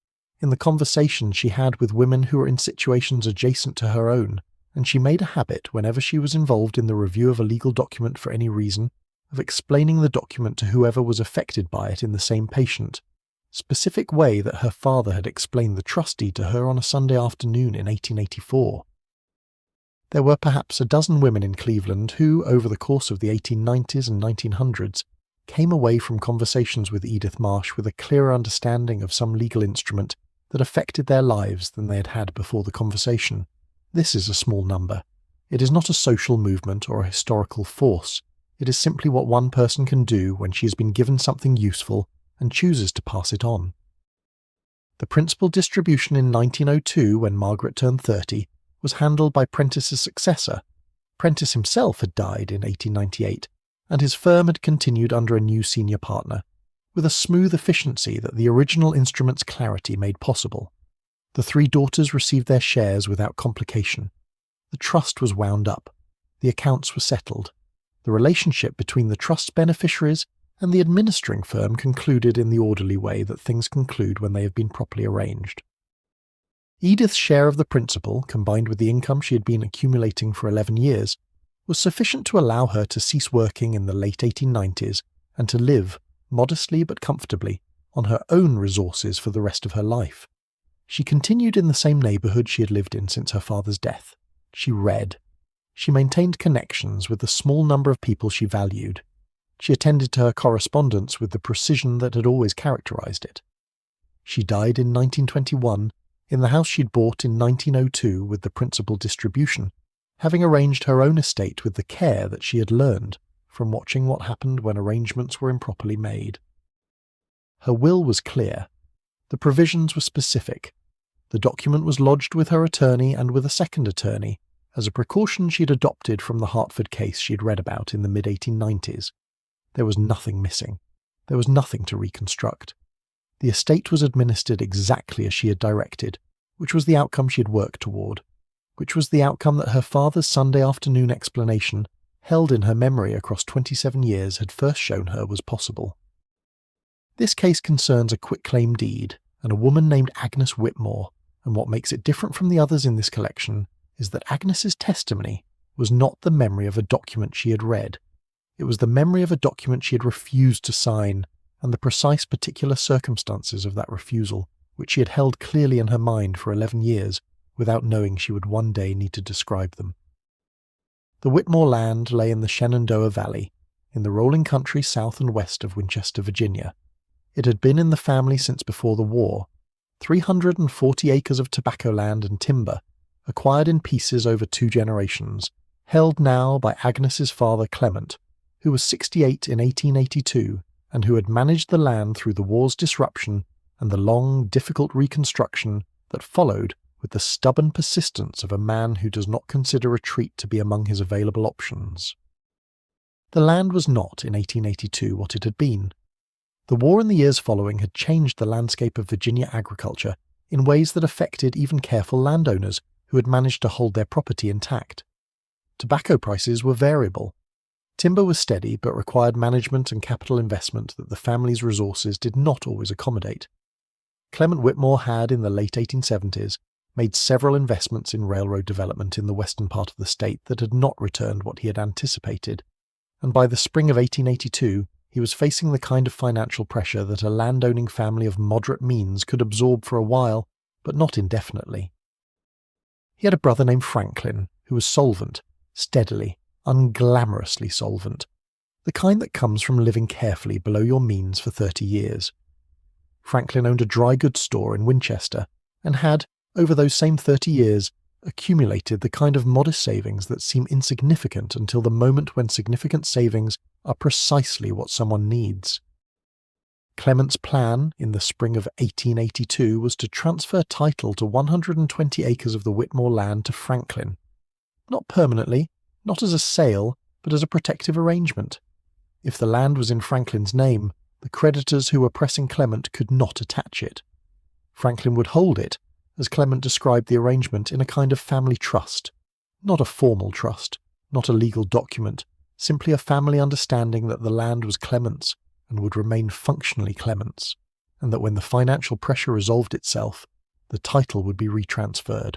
in the conversations she had with women who were in situations adjacent to her own, and she made a habit, whenever she was involved in the review of a legal document for any reason, of explaining the document to whoever was affected by it in the same patient, specific way that her father had explained the trust deed to her on a Sunday afternoon in 1884. There were perhaps a dozen women in Cleveland who, over the course of the 1890s and 1900s, came away from conversations with Edith Marsh with a clearer understanding of some legal instrument that affected their lives than they had had before the conversation. This is a small number. It is not a social movement or a historical force. It is simply what one person can do when she has been given something useful and chooses to pass it on. The principal distribution in 1902, when Margaret turned 30, was handled by Prentice's successor. Prentice himself had died in 1898, and his firm had continued under a new senior partner, with a smooth efficiency that the original instrument's clarity made possible. The three daughters received their shares without complication. The trust was wound up. The accounts were settled. The relationship between the trust's beneficiaries and the administering firm concluded in the orderly way that things conclude when they have been properly arranged. Edith's share of the principal, combined with the income she had been accumulating for 11 years, was sufficient to allow her to cease working in the late 1890s and to live, modestly but comfortably, on her own resources for the rest of her life. She continued in the same neighbourhood she had lived in since her father's death. She read. She maintained connections with the small number of people she valued. She attended to her correspondence with the precision that had always characterised it. She died in 1921 in the house she'd bought in 1902 with the principal distribution, having arranged her own estate with the care that she had learned from watching what happened when arrangements were improperly made. Her will was clear. The provisions were specific. The document was lodged with her attorney and with a second attorney, as a precaution she'd adopted from the Hartford case she'd read about in the mid-1890s. There was nothing missing. There was nothing to reconstruct. The estate was administered exactly as she had directed, which was the outcome she had worked toward, which was the outcome that her father's Sunday afternoon explanation, held in her memory across 27 years, had first shown her was possible. This case concerns a quitclaim deed and a woman named Agnes Whitmore, and what makes it different from the others in this collection is that Agnes's testimony was not the memory of a document she had read. It was the memory of a document she had refused to sign, and the precise particular circumstances of that refusal, which she had held clearly in her mind for 11 years, without knowing she would one day need to describe them. The Whitmore land lay in the Shenandoah Valley, in the rolling country south and west of Winchester, Virginia. It had been in the family since before the war. 340 acres of tobacco land and timber, acquired in pieces over 2 generations, held now by Agnes's father Clement, who was 68 in 1882 and who had managed the land through the war's disruption and the long, difficult reconstruction that followed with the stubborn persistence of a man who does not consider retreat to be among his available options. The land was not, in 1882, what it had been. The war in the years following had changed the landscape of Virginia agriculture in ways that affected even careful landowners who had managed to hold their property intact. Tobacco prices were variable. Timber was steady but required management and capital investment that the family's resources did not always accommodate. Clement Whitmore had, in the late 1870s, made several investments in railroad development in the western part of the state that had not returned what he had anticipated, and by the spring of 1882 he was facing the kind of financial pressure that a landowning family of moderate means could absorb for a while, but not indefinitely. He had a brother named Franklin, who was solvent, steadily, unglamorously solvent, the kind that comes from living carefully below your means for 30 years. Franklin owned a dry goods store in Winchester, and had, over those same 30 years, accumulated the kind of modest savings that seem insignificant until the moment when significant savings are precisely what someone needs. Clement's plan in the spring of 1882 was to transfer title to 120 acres of the Whitmore land to Franklin. Not permanently, not as a sale, but as a protective arrangement. If the land was in Franklin's name, the creditors who were pressing Clement could not attach it. Franklin would hold it, as Clement described the arrangement, in a kind of family trust. Not a formal trust, not a legal document, simply a family understanding that the land was Clement's and would remain functionally Clement's, and that when the financial pressure resolved itself, the title would be retransferred.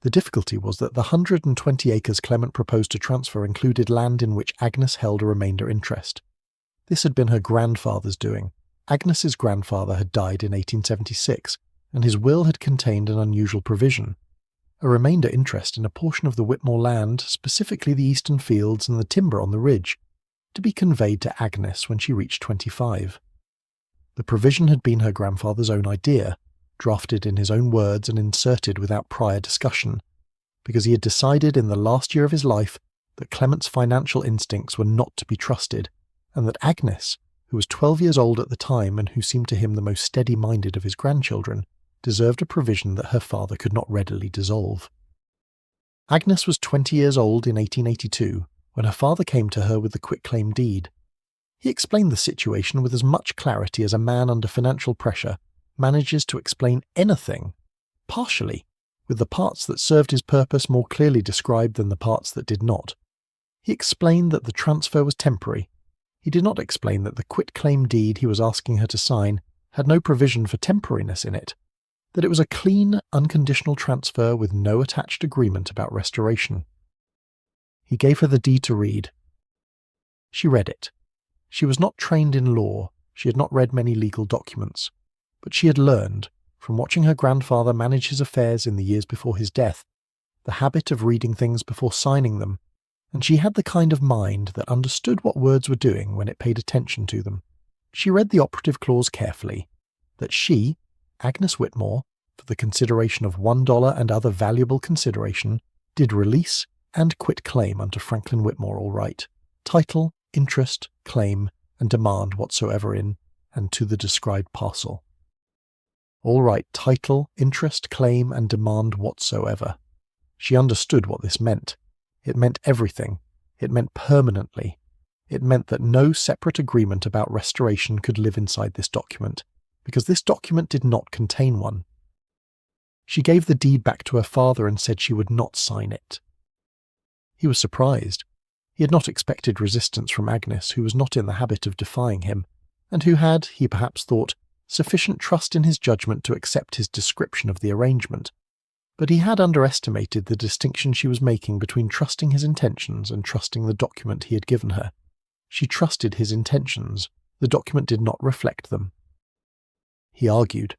The difficulty was that the 120 acres Clement proposed to transfer included land in which Agnes held a remainder interest. This had been her grandfather's doing. Agnes's grandfather had died in 1876, and his will had contained an unusual provision, a remainder interest in a portion of the Whitmore land, specifically the eastern fields and the timber on the ridge, to be conveyed to Agnes when she reached 25. The provision had been her grandfather's own idea, drafted in his own words and inserted without prior discussion, because he had decided in the last year of his life that Clement's financial instincts were not to be trusted, and that Agnes, who was 12 years old at the time and who seemed to him the most steady-minded of his grandchildren, deserved a provision that her father could not readily dissolve. Agnes was 20 years old in 1882 when her father came to her with the quitclaim deed. He explained the situation with as much clarity as a man under financial pressure manages to explain anything, partially, with the parts that served his purpose more clearly described than the parts that did not. He explained that the transfer was temporary. He did not explain that the quitclaim deed he was asking her to sign had no provision for temporariness in it, that it was a clean, unconditional transfer with no attached agreement about restoration. He gave her the deed to read. She read it. She was not trained in law, she had not read many legal documents, but she had learned, from watching her grandfather manage his affairs in the years before his death, the habit of reading things before signing them, and she had the kind of mind that understood what words were doing when it paid attention to them. She read the operative clause carefully, that she, Agnes Whitmore, for the consideration of $1 and other valuable consideration, did release and quit claim unto Franklin Whitmore all right, title, interest, claim, and demand whatsoever in, and to the described parcel. All right, title, interest, claim, and demand whatsoever. She understood what this meant. It meant everything. It meant permanently. It meant that no separate agreement about restoration could live inside this document, because this document did not contain one. She gave the deed back to her father and said she would not sign it. He was surprised. He had not expected resistance from Agnes, who was not in the habit of defying him, and who had, he perhaps thought, sufficient trust in his judgment to accept his description of the arrangement. But he had underestimated the distinction she was making between trusting his intentions and trusting the document he had given her. She trusted his intentions. The document did not reflect them. He argued.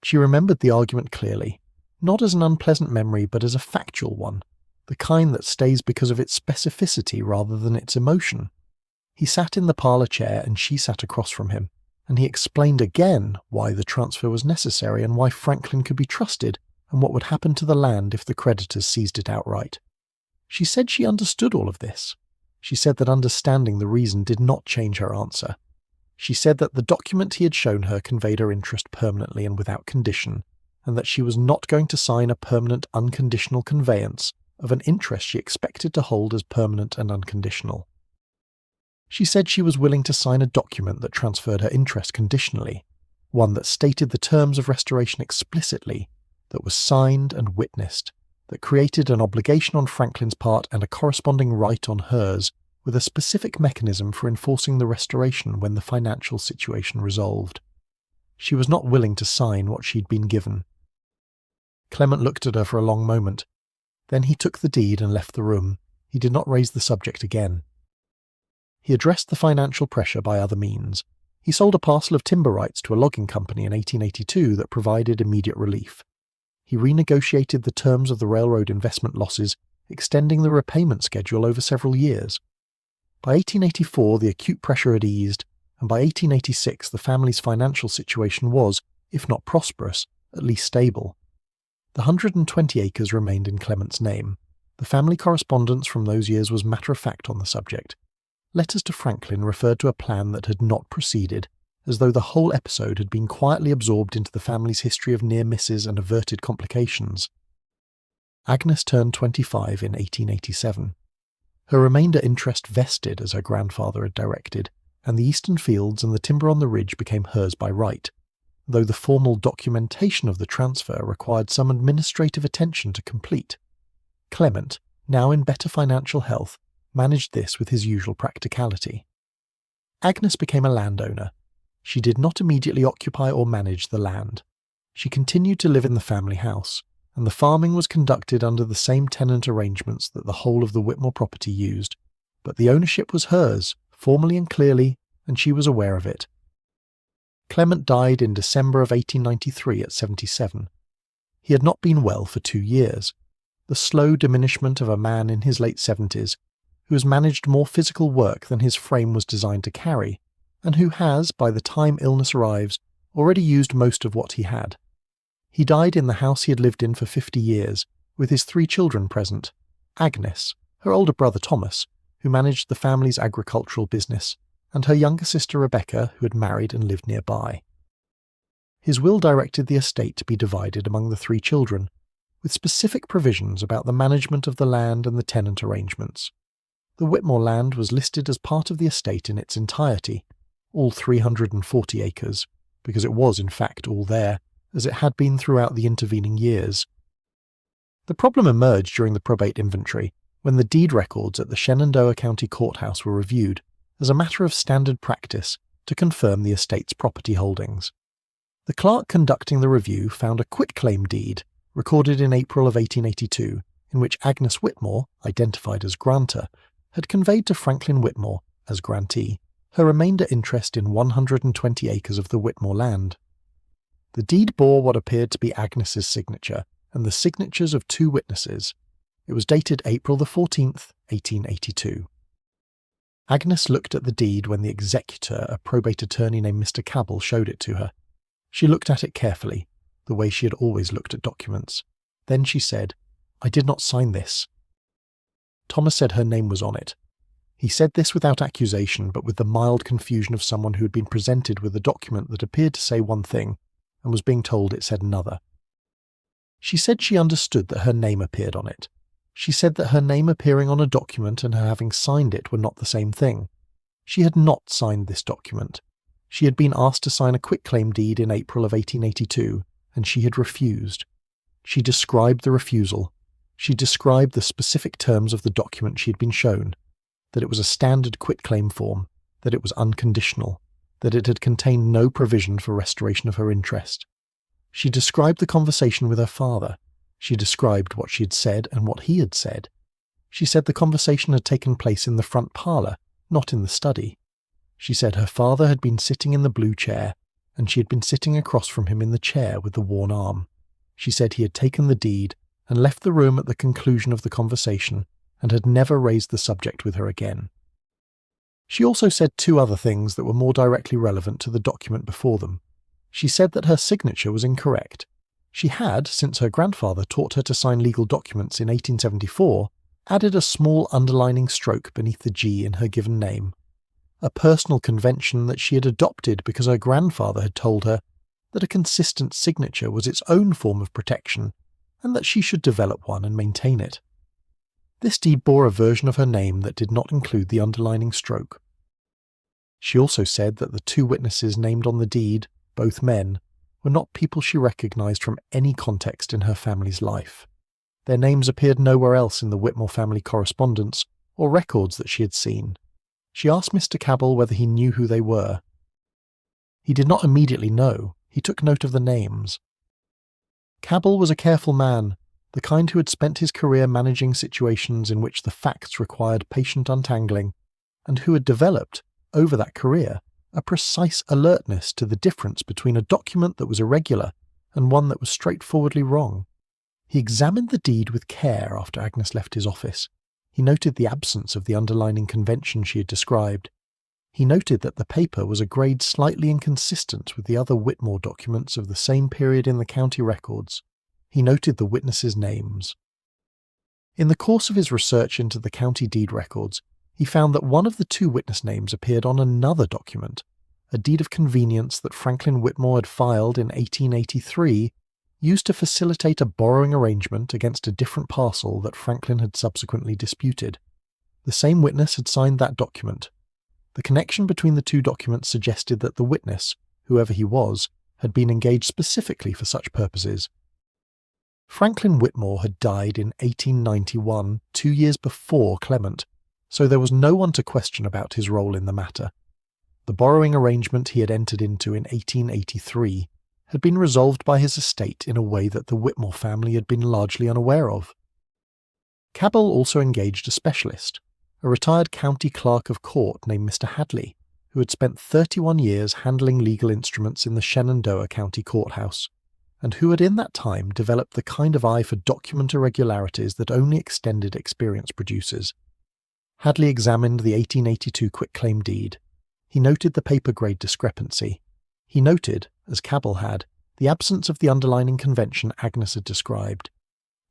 She remembered the argument clearly, not as an unpleasant memory but as a factual one, the kind that stays because of its specificity rather than its emotion. He sat in the parlour chair and she sat across from him, and he explained again why the transfer was necessary and why Franklin could be trusted and what would happen to the land if the creditors seized it outright. She said she understood all of this. She said that understanding the reason did not change her answer. She said that the document he had shown her conveyed her interest permanently and without condition, and that she was not going to sign a permanent unconditional conveyance of an interest she expected to hold as permanent and unconditional. She said she was willing to sign a document that transferred her interest conditionally, one that stated the terms of restoration explicitly, that was signed and witnessed, that created an obligation on Franklin's part and a corresponding right on hers, with a specific mechanism for enforcing the restoration when the financial situation resolved. She was not willing to sign what she'd been given. Clement looked at her for a long moment. Then he took the deed and left the room. He did not raise the subject again. He addressed the financial pressure by other means. He sold a parcel of timber rights to a logging company in 1882 that provided immediate relief. He renegotiated the terms of the railroad investment losses, extending the repayment schedule over several years. By 1884 the acute pressure had eased, and by 1886 the family's financial situation was, if not prosperous, at least stable. The 120 acres remained in Clement's name. The family correspondence from those years was matter-of-fact on the subject. Letters to Franklin referred to a plan that had not proceeded, as though the whole episode had been quietly absorbed into the family's history of near misses and averted complications. Agnes turned 25 in 1887. Her remainder interest vested as her grandfather had directed, and the eastern fields and the timber on the ridge became hers by right, though the formal documentation of the transfer required some administrative attention to complete. Clement, now in better financial health, managed this with his usual practicality. Agnes became a landowner. She did not immediately occupy or manage the land. She continued to live in the family house, and the farming was conducted under the same tenant arrangements that the whole of the Whitmore property used, but the ownership was hers, formally and clearly, and she was aware of it. Clement died in December of 1893 at 77. He had not been well for 2 years. The slow diminishment of a man in his late 70s, who has managed more physical work than his frame was designed to carry, and who has, by the time illness arrives, already used most of what he had. He died in the house he had lived in for 50 years, with his 3 children present, Agnes, her older brother Thomas, who managed the family's agricultural business, and her younger sister Rebecca, who had married and lived nearby. His will directed the estate to be divided among the 3 children, with specific provisions about the management of the land and the tenant arrangements. The Whitmore land was listed as part of the estate in its entirety, all 340 acres, because it was in fact all there, as it had been throughout the intervening years. The problem emerged during the probate inventory, when the deed records at the Shenandoah County Courthouse were reviewed, as a matter of standard practice, to confirm the estate's property holdings. The clerk conducting the review found a quitclaim deed, recorded in April of 1882, in which Agnes Whitmore, identified as grantor, had conveyed to Franklin Whitmore, as grantee, her remainder interest in 120 acres of the Whitmore land. The deed bore what appeared to be Agnes's signature, and the signatures of 2 witnesses. It was dated April the 14th, 1882. Agnes looked at the deed when the executor, a probate attorney named Mr. Cabell, showed it to her. She looked at it carefully, the way she had always looked at documents. Then she said, "I did not sign this." Thomas said her name was on it. He said this without accusation, but with the mild confusion of someone who had been presented with a document that appeared to say one thing, and was being told it said another. She said she understood that her name appeared on it. She said that her name appearing on a document and her having signed it were not the same thing. She had not signed this document. She had been asked to sign a quitclaim deed in April of 1882, and she had refused. She described the refusal. She described the specific terms of the document she had been shown, that it was a standard quitclaim form, that it was unconditional, that it had contained no provision for restoration of her interest. She described the conversation with her father. She described what she had said and what he had said. She said the conversation had taken place in the front parlour, not in the study. She said her father had been sitting in the blue chair, and she had been sitting across from him in the chair with the worn arm. She said he had taken the deed and left the room at the conclusion of the conversation and had never raised the subject with her again. She also said two other things that were more directly relevant to the document before them. She said that her signature was incorrect. She had, since her grandfather taught her to sign legal documents in 1874, added a small underlining stroke beneath the G in her given name, a personal convention that she had adopted because her grandfather had told her that a consistent signature was its own form of protection and that she should develop one and maintain it. This deed bore a version of her name that did not include the underlining stroke. She also said that the two witnesses named on the deed, both men, were not people she recognised from any context in her family's life. Their names appeared nowhere else in the Whitmore family correspondence or records that she had seen. She asked Mr. Cabell whether he knew who they were. He did not immediately know. He took note of the names. Cabell was a careful man, the kind who had spent his career managing situations in which the facts required patient untangling, and who had developed, over that career, a precise alertness to the difference between a document that was irregular and one that was straightforwardly wrong. He examined the deed with care after Agnes left his office. He noted the absence of the underlining convention she had described. He noted that the paper was a grade slightly inconsistent with the other Whitmore documents of the same period in the county records. He noted the witnesses' names. In the course of his research into the county deed records, he found that one of the two witness names appeared on another document, a deed of convenience that Franklin Whitmore had filed in 1883, used to facilitate a borrowing arrangement against a different parcel that Franklin had subsequently disputed. The same witness had signed that document. The connection between the two documents suggested that the witness, whoever he was, had been engaged specifically for such purposes. Franklin Whitmore had died in 1891, 2 years before Clement, so there was no one to question about his role in the matter. The borrowing arrangement he had entered into in 1883 had been resolved by his estate in a way that the Whitmore family had been largely unaware of. Cabell also engaged a specialist, a retired county clerk of court named Mr. Hadley, who had spent 31 years handling legal instruments in the Shenandoah County Courthouse, and who had in that time developed the kind of eye for document irregularities that only extended experience produces. Hadley examined the 1882 quitclaim deed. He noted the paper grade discrepancy. He noted, as Cabell had, the absence of the underlining convention Agnes had described.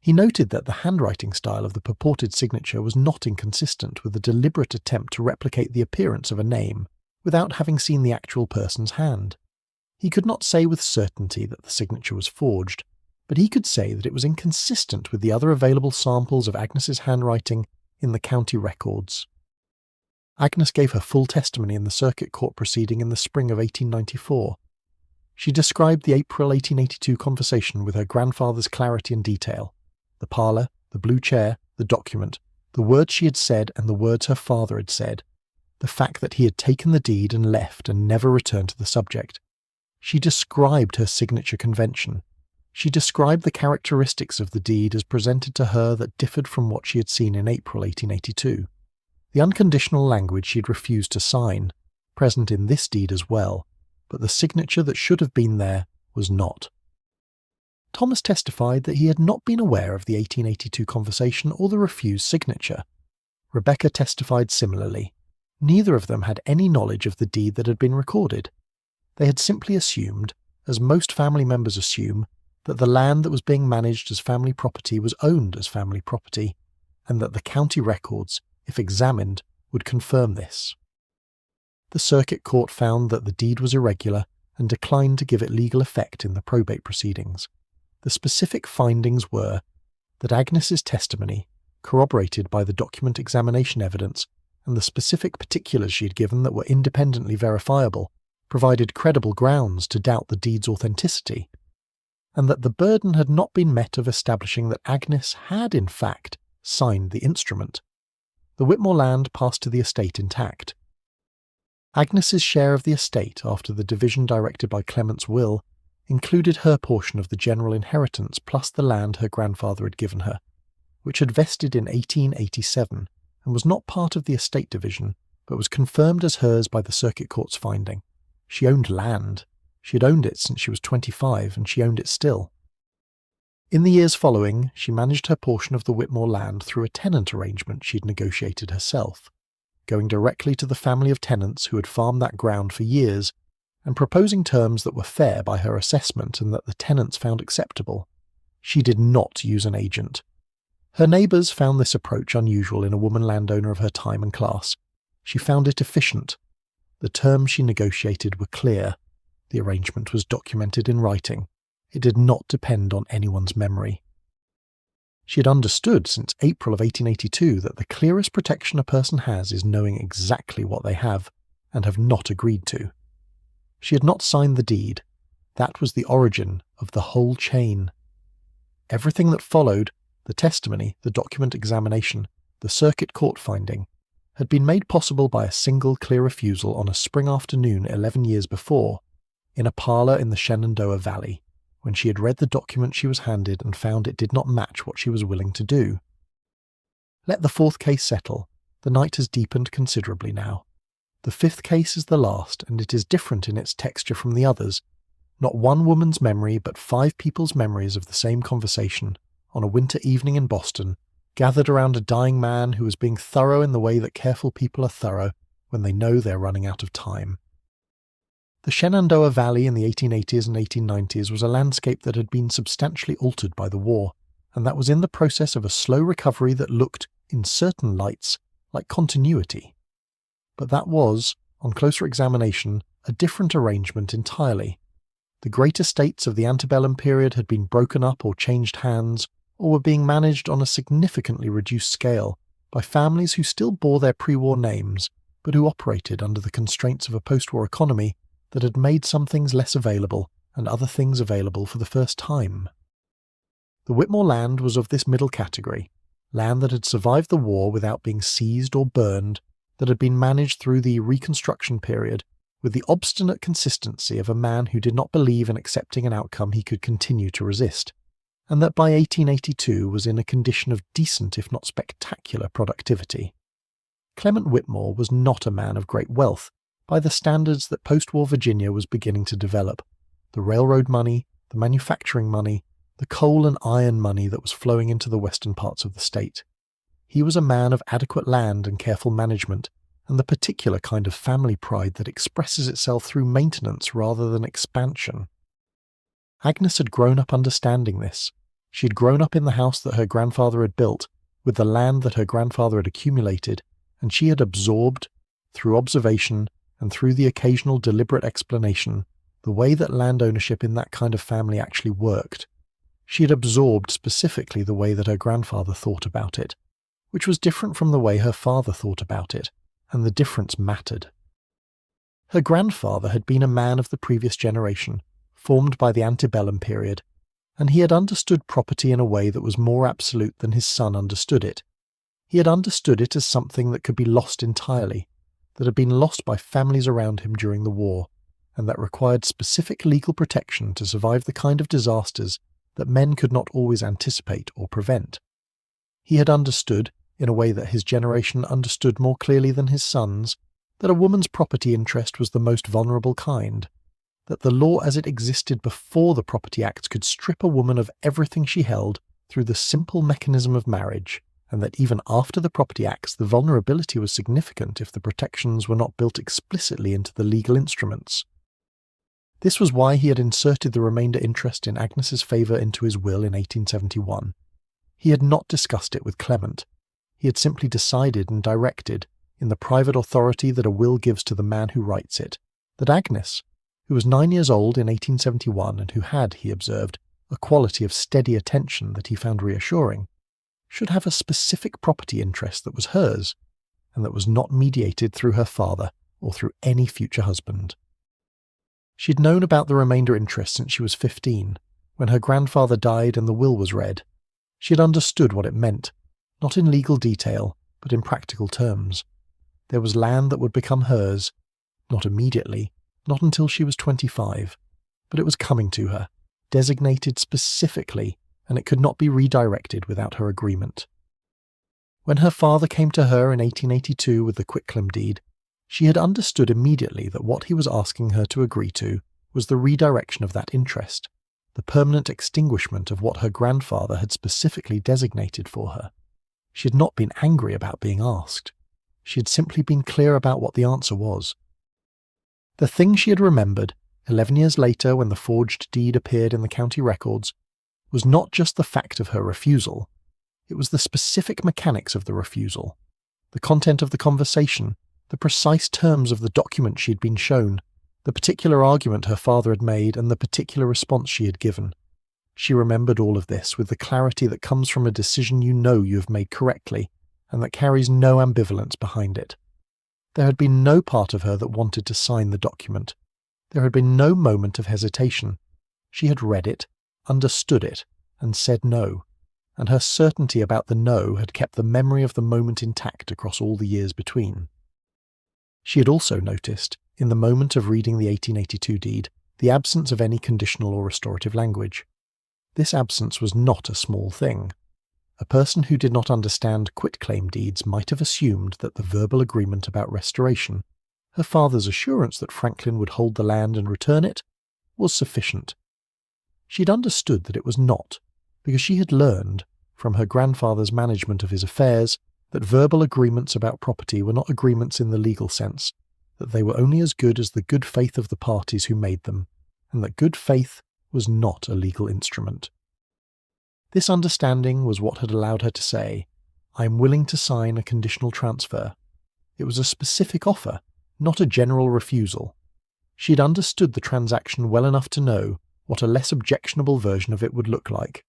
He noted that the handwriting style of the purported signature was not inconsistent with a deliberate attempt to replicate the appearance of a name without having seen the actual person's hand. He could not say with certainty that the signature was forged, but he could say that it was inconsistent with the other available samples of Agnes's handwriting in the county records. Agnes gave her full testimony in the circuit court proceeding in the spring of 1894. She described the April 1882 conversation with her grandfather's clarity and detail. The parlour, the blue chair, the document, the words she had said and the words her father had said, the fact that he had taken the deed and left and never returned to the subject. She described her signature convention. She described the characteristics of the deed as presented to her that differed from what she had seen in April 1882. The unconditional language she had refused to sign, present in this deed as well, but the signature that should have been there was not. Thomas testified that he had not been aware of the 1882 conversation or the refused signature. Rebecca testified similarly. Neither of them had any knowledge of the deed that had been recorded. They had simply assumed, as most family members assume, that the land that was being managed as family property was owned as family property, and that the county records, if examined, would confirm this. The circuit court found that the deed was irregular and declined to give it legal effect in the probate proceedings. The specific findings were that Agnes's testimony, corroborated by the document examination evidence and the specific particulars she had given that were independently verifiable, provided credible grounds to doubt the deed's authenticity, and that the burden had not been met of establishing that Agnes had in fact signed the instrument. The Whitmore land passed to the estate intact. Agnes's share of the estate after the division directed by Clement's will included her portion of the general inheritance plus the land her grandfather had given her, which had vested in 1887 and was not part of the estate division, but was confirmed as hers by the circuit court's finding. She owned land. She had owned it since she was 25, and she owned it still. In the years following, she managed her portion of the Whitmore land through a tenant arrangement she'd negotiated herself, going directly to the family of tenants who had farmed that ground for years, and proposing terms that were fair by her assessment and that the tenants found acceptable. She did not use an agent. Her neighbours found this approach unusual in a woman landowner of her time and class. She found it efficient. The terms she negotiated were clear. The arrangement was documented in writing. It did not depend on anyone's memory. She had understood since April of 1882 that the clearest protection a person has is knowing exactly what they have, and have not agreed to. She had not signed the deed. That was the origin of the whole chain. Everything that followed, the testimony, the document examination, the circuit court finding, had been made possible by a single clear refusal on a spring afternoon 11 years before, in a parlour in the Shenandoah Valley, when she had read the document she was handed and found it did not match what she was willing to do. Let the fourth case settle. The night has deepened considerably now. The fifth case is the last, and it is different in its texture from the others. Not one woman's memory, but 5 people's memories of the same conversation, on a winter evening in Boston, gathered around a dying man who was being thorough in the way that careful people are thorough when they know they're running out of time. The Shenandoah Valley in the 1880s and 1890s was a landscape that had been substantially altered by the war, and that was in the process of a slow recovery that looked, in certain lights, like continuity. But that was, on closer examination, a different arrangement entirely. The great estates of the antebellum period had been broken up or changed hands, or were being managed on a significantly reduced scale by families who still bore their pre-war names, but who operated under the constraints of a post-war economy that had made some things less available and other things available for the first time. The Whitmore land was of this middle category, land that had survived the war without being seized or burned, that had been managed through the Reconstruction period with the obstinate consistency of a man who did not believe in accepting an outcome he could continue to resist, and that by 1882 was in a condition of decent if not spectacular productivity. Clement Whitmore was not a man of great wealth, by the standards that post-war Virginia was beginning to develop, the railroad money, the manufacturing money, the coal and iron money that was flowing into the western parts of the state. He was a man of adequate land and careful management, and the particular kind of family pride that expresses itself through maintenance rather than expansion. Agnes had grown up understanding this. She had grown up in the house that her grandfather had built, with the land that her grandfather had accumulated, and she had absorbed, through observation, and through the occasional deliberate explanation, the way that land ownership in that kind of family actually worked. She had absorbed specifically the way that her grandfather thought about it, which was different from the way her father thought about it, and the difference mattered. Her grandfather had been a man of the previous generation, formed by the antebellum period, and he had understood property in a way that was more absolute than his son understood it. He had understood it as something that could be lost entirely, that had been lost by families around him during the war, and that required specific legal protection to survive the kind of disasters that men could not always anticipate or prevent. He had understood, in a way that his generation understood more clearly than his sons, that a woman's property interest was the most vulnerable kind, that the law as it existed before the Property Acts could strip a woman of everything she held through the simple mechanism of marriage, and that even after the Property Acts the vulnerability was significant if the protections were not built explicitly into the legal instruments. This was why he had inserted the remainder interest in Agnes's favour into his will in 1871. He had not discussed it with Clement. He had simply decided and directed, in the private authority that a will gives to the man who writes it, that Agnes, who was 9 years old in 1871 and who had, he observed, a quality of steady attention that he found reassuring, should have a specific property interest that was hers, and that was not mediated through her father or through any future husband. She had known about the remainder interest since she was 15, when her grandfather died and the will was read. She had understood what it meant, not in legal detail, but in practical terms. There was land that would become hers, not immediately, not until she was 25, but it was coming to her, designated specifically, and it could not be redirected without her agreement. When her father came to her in 1882 with the quitclaim deed, she had understood immediately that what he was asking her to agree to was the redirection of that interest, the permanent extinguishment of what her grandfather had specifically designated for her. She had not been angry about being asked. She had simply been clear about what the answer was. The thing she had remembered, 11 years later when the forged deed appeared in the county records, was not just the fact of her refusal. It was the specific mechanics of the refusal, the content of the conversation, the precise terms of the document she had been shown, the particular argument her father had made, and the particular response she had given. She remembered all of this with the clarity that comes from a decision you know you have made correctly, and that carries no ambivalence behind it. There had been no part of her that wanted to sign the document. There had been no moment of hesitation. She had read it, understood it, and said no, and her certainty about the no had kept the memory of the moment intact across all the years between. She had also noticed, in the moment of reading the 1882 deed, the absence of any conditional or restorative language. This absence was not a small thing. A person who did not understand quitclaim deeds might have assumed that the verbal agreement about restoration, her father's assurance that Franklin would hold the land and return it, was sufficient. She had understood that it was not, because she had learned, from her grandfather's management of his affairs, that verbal agreements about property were not agreements in the legal sense, that they were only as good as the good faith of the parties who made them, and that good faith was not a legal instrument. This understanding was what had allowed her to say, "I am willing to sign a conditional transfer." It was a specific offer, not a general refusal. She had understood the transaction well enough to know what a less objectionable version of it would look like.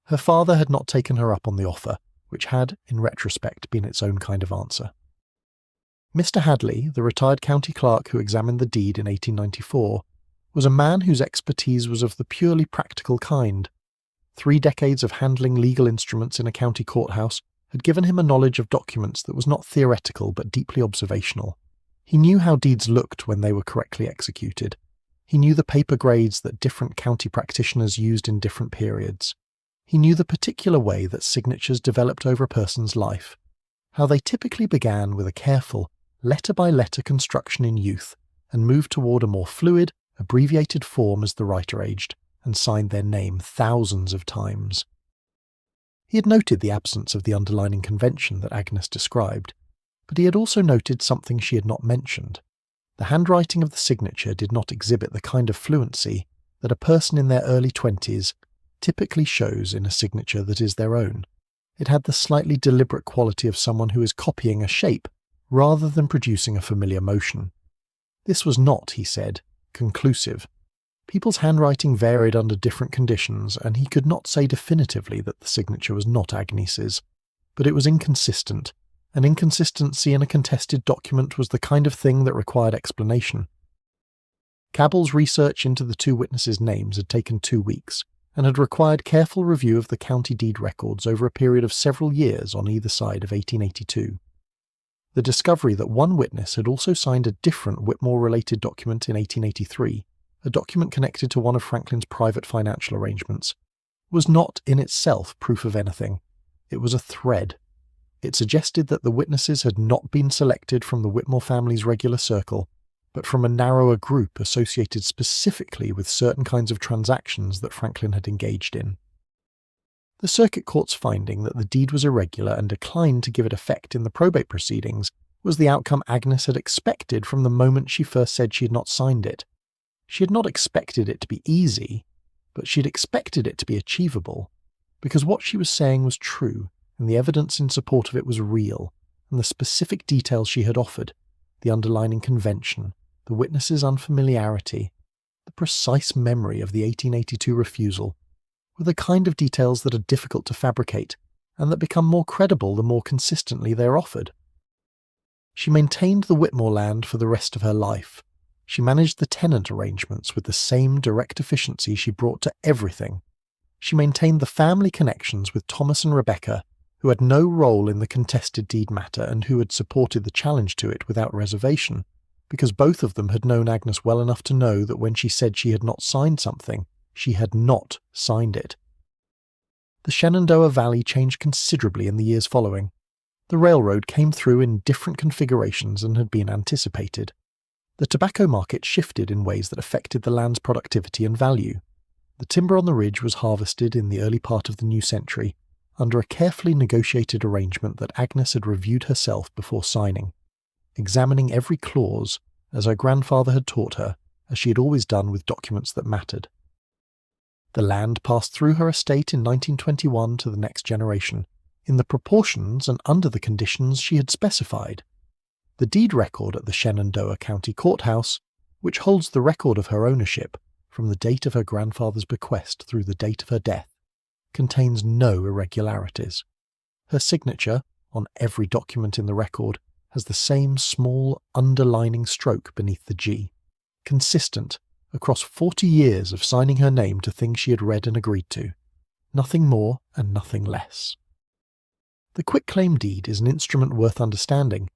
Her father had not taken her up on the offer, which had, in retrospect, been its own kind of answer. Mr. Hadley, the retired county clerk who examined the deed in 1894, was a man whose expertise was of the purely practical kind. 3 decades of handling legal instruments in a county courthouse had given him a knowledge of documents that was not theoretical but deeply observational. He knew how deeds looked when they were correctly executed. He knew the paper grades that different county practitioners used in different periods. He knew the particular way that signatures developed over a person's life, how they typically began with a careful, letter-by-letter construction in youth and moved toward a more fluid, abbreviated form as the writer aged and signed their name thousands of times. He had noted the absence of the underlining convention that Agnes described, but he had also noted something she had not mentioned. The handwriting of the signature did not exhibit the kind of fluency that a person in their early 20s typically shows in a signature that is their own. It had the slightly deliberate quality of someone who is copying a shape rather than producing a familiar motion. This was not, he said, conclusive. People's handwriting varied under different conditions, and he could not say definitively that the signature was not Agnes's, but it was inconsistent. An inconsistency in a contested document was the kind of thing that required explanation. Cabell's research into the 2 witnesses' names had taken 2 weeks, and had required careful review of the county deed records over a period of several years on either side of 1882. The discovery that one witness had also signed a different Whitmore-related document in 1883, a document connected to one of Franklin's private financial arrangements, was not in itself proof of anything. It was a thread. It suggested that the witnesses had not been selected from the Whitmore family's regular circle, but from a narrower group associated specifically with certain kinds of transactions that Franklin had engaged in. The circuit court's finding that the deed was irregular and declined to give it effect in the probate proceedings was the outcome Agnes had expected from the moment she first said she had not signed it. She had not expected it to be easy, but she had expected it to be achievable, because what she was saying was true, and the evidence in support of it was real, and the specific details she had offered, the underlining convention, the witness's unfamiliarity, the precise memory of the 1882 refusal, were the kind of details that are difficult to fabricate, and that become more credible the more consistently they are offered. She maintained the Whitmore land for the rest of her life. She managed the tenant arrangements with the same direct efficiency she brought to everything. She maintained the family connections with Thomas and Rebecca, who had no role in the contested deed matter and who had supported the challenge to it without reservation. because both of them had known Agnes well enough to know that when she said she had not signed something, she had not signed it. The Shenandoah Valley changed considerably in the years following. The railroad came through in different configurations and had been anticipated. The tobacco market shifted in ways that affected the land's productivity and value. The timber on the ridge was harvested in the early part of the new century, under a carefully negotiated arrangement that Agnes had reviewed herself before signing, examining every clause, as her grandfather had taught her, as she had always done with documents that mattered. The land passed through her estate in 1921 to the next generation, in the proportions and under the conditions she had specified. The deed record at the Shenandoah County Courthouse, which holds the record of her ownership from the date of her grandfather's bequest through the date of her death, contains no irregularities. Her signature, on every document in the record, has the same small underlining stroke beneath the G, consistent across 40 years of signing her name to things she had read and agreed to. Nothing more and nothing less. The quitclaim deed is an instrument worth understanding,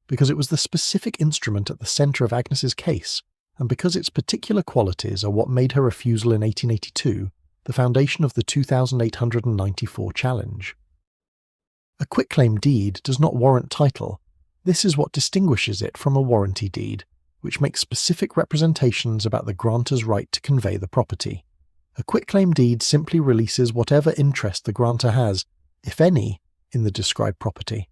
because it was the specific instrument at the centre of Agnes's case, and because its particular qualities are what made her refusal in 1882 the foundation of the 2894 challenge. A quitclaim deed does not warrant title. This is what distinguishes it from a warranty deed, which makes specific representations about the grantor's right to convey the property. A quitclaim deed simply releases whatever interest the grantor has, if any, in the described property.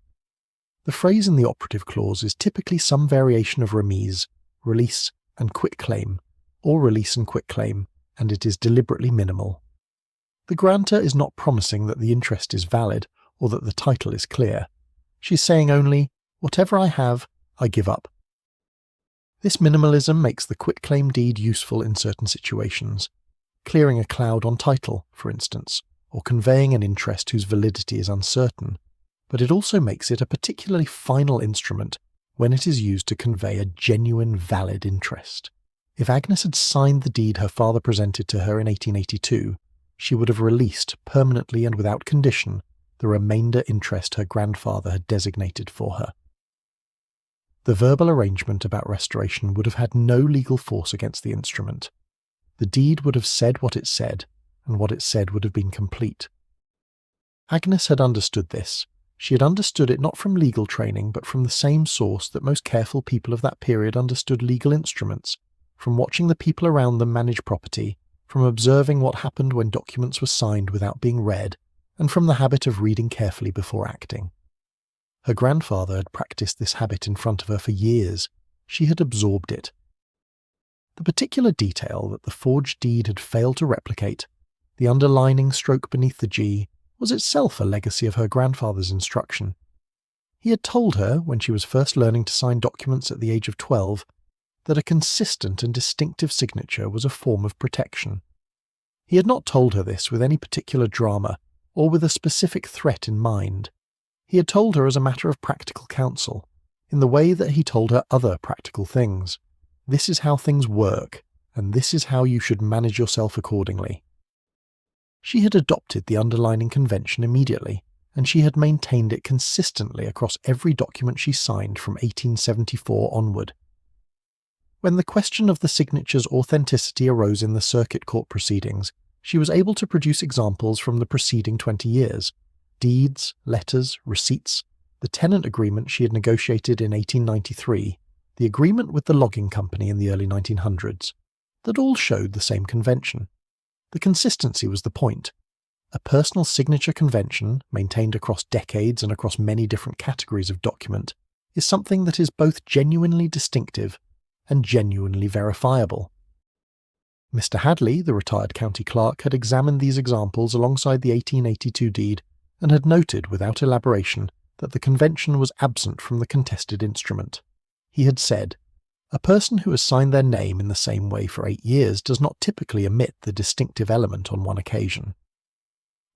The phrase in the operative clause is typically some variation of remise, release, and quitclaim, or release and quitclaim, and it is deliberately minimal. The grantor is not promising that the interest is valid or that the title is clear. She's saying only, whatever I have, I give up. This minimalism makes the quitclaim deed useful in certain situations, clearing a cloud on title, for instance, or conveying an interest whose validity is uncertain, but it also makes it a particularly final instrument when it is used to convey a genuine valid interest. If Agnes had signed the deed her father presented to her in 1882, she would have released, permanently and without condition, the remainder interest her grandfather had designated for her. The verbal arrangement about restoration would have had no legal force against the instrument. The deed would have said what it said, and what it said would have been complete. Agnes had understood this. She had understood it not from legal training, but from the same source that most careful people of that period understood legal instruments, from watching the people around them manage property, from observing what happened when documents were signed without being read, and from the habit of reading carefully before acting. Her grandfather had practiced this habit in front of her for years. She had absorbed it. The particular detail that the forged deed had failed to replicate, the underlining stroke beneath the G, was itself a legacy of her grandfather's instruction. He had told her, when she was first learning to sign documents at the age of 12, that a consistent and distinctive signature was a form of protection. He had not told her this with any particular drama, or with a specific threat in mind. He had told her as a matter of practical counsel, in the way that he told her other practical things. This is how things work, and this is how you should manage yourself accordingly. She had adopted the underlining convention immediately, and she had maintained it consistently across every document she signed from 1874 onward. When the question of the signature's authenticity arose in the circuit court proceedings, she was able to produce examples from the preceding 20 years, deeds, letters, receipts, the tenant agreement she had negotiated in 1893, the agreement with the logging company in the early 1900s, that all showed the same convention. The consistency was the point. A personal signature convention, maintained across decades and across many different categories of document, is something that is both genuinely distinctive and genuinely verifiable. Mr. Hadley, the retired county clerk, had examined these examples alongside the 1882 deed and had noted, without elaboration, that the convention was absent from the contested instrument. He had said, "A person who has signed their name in the same way for 8 years does not typically omit the distinctive element on one occasion."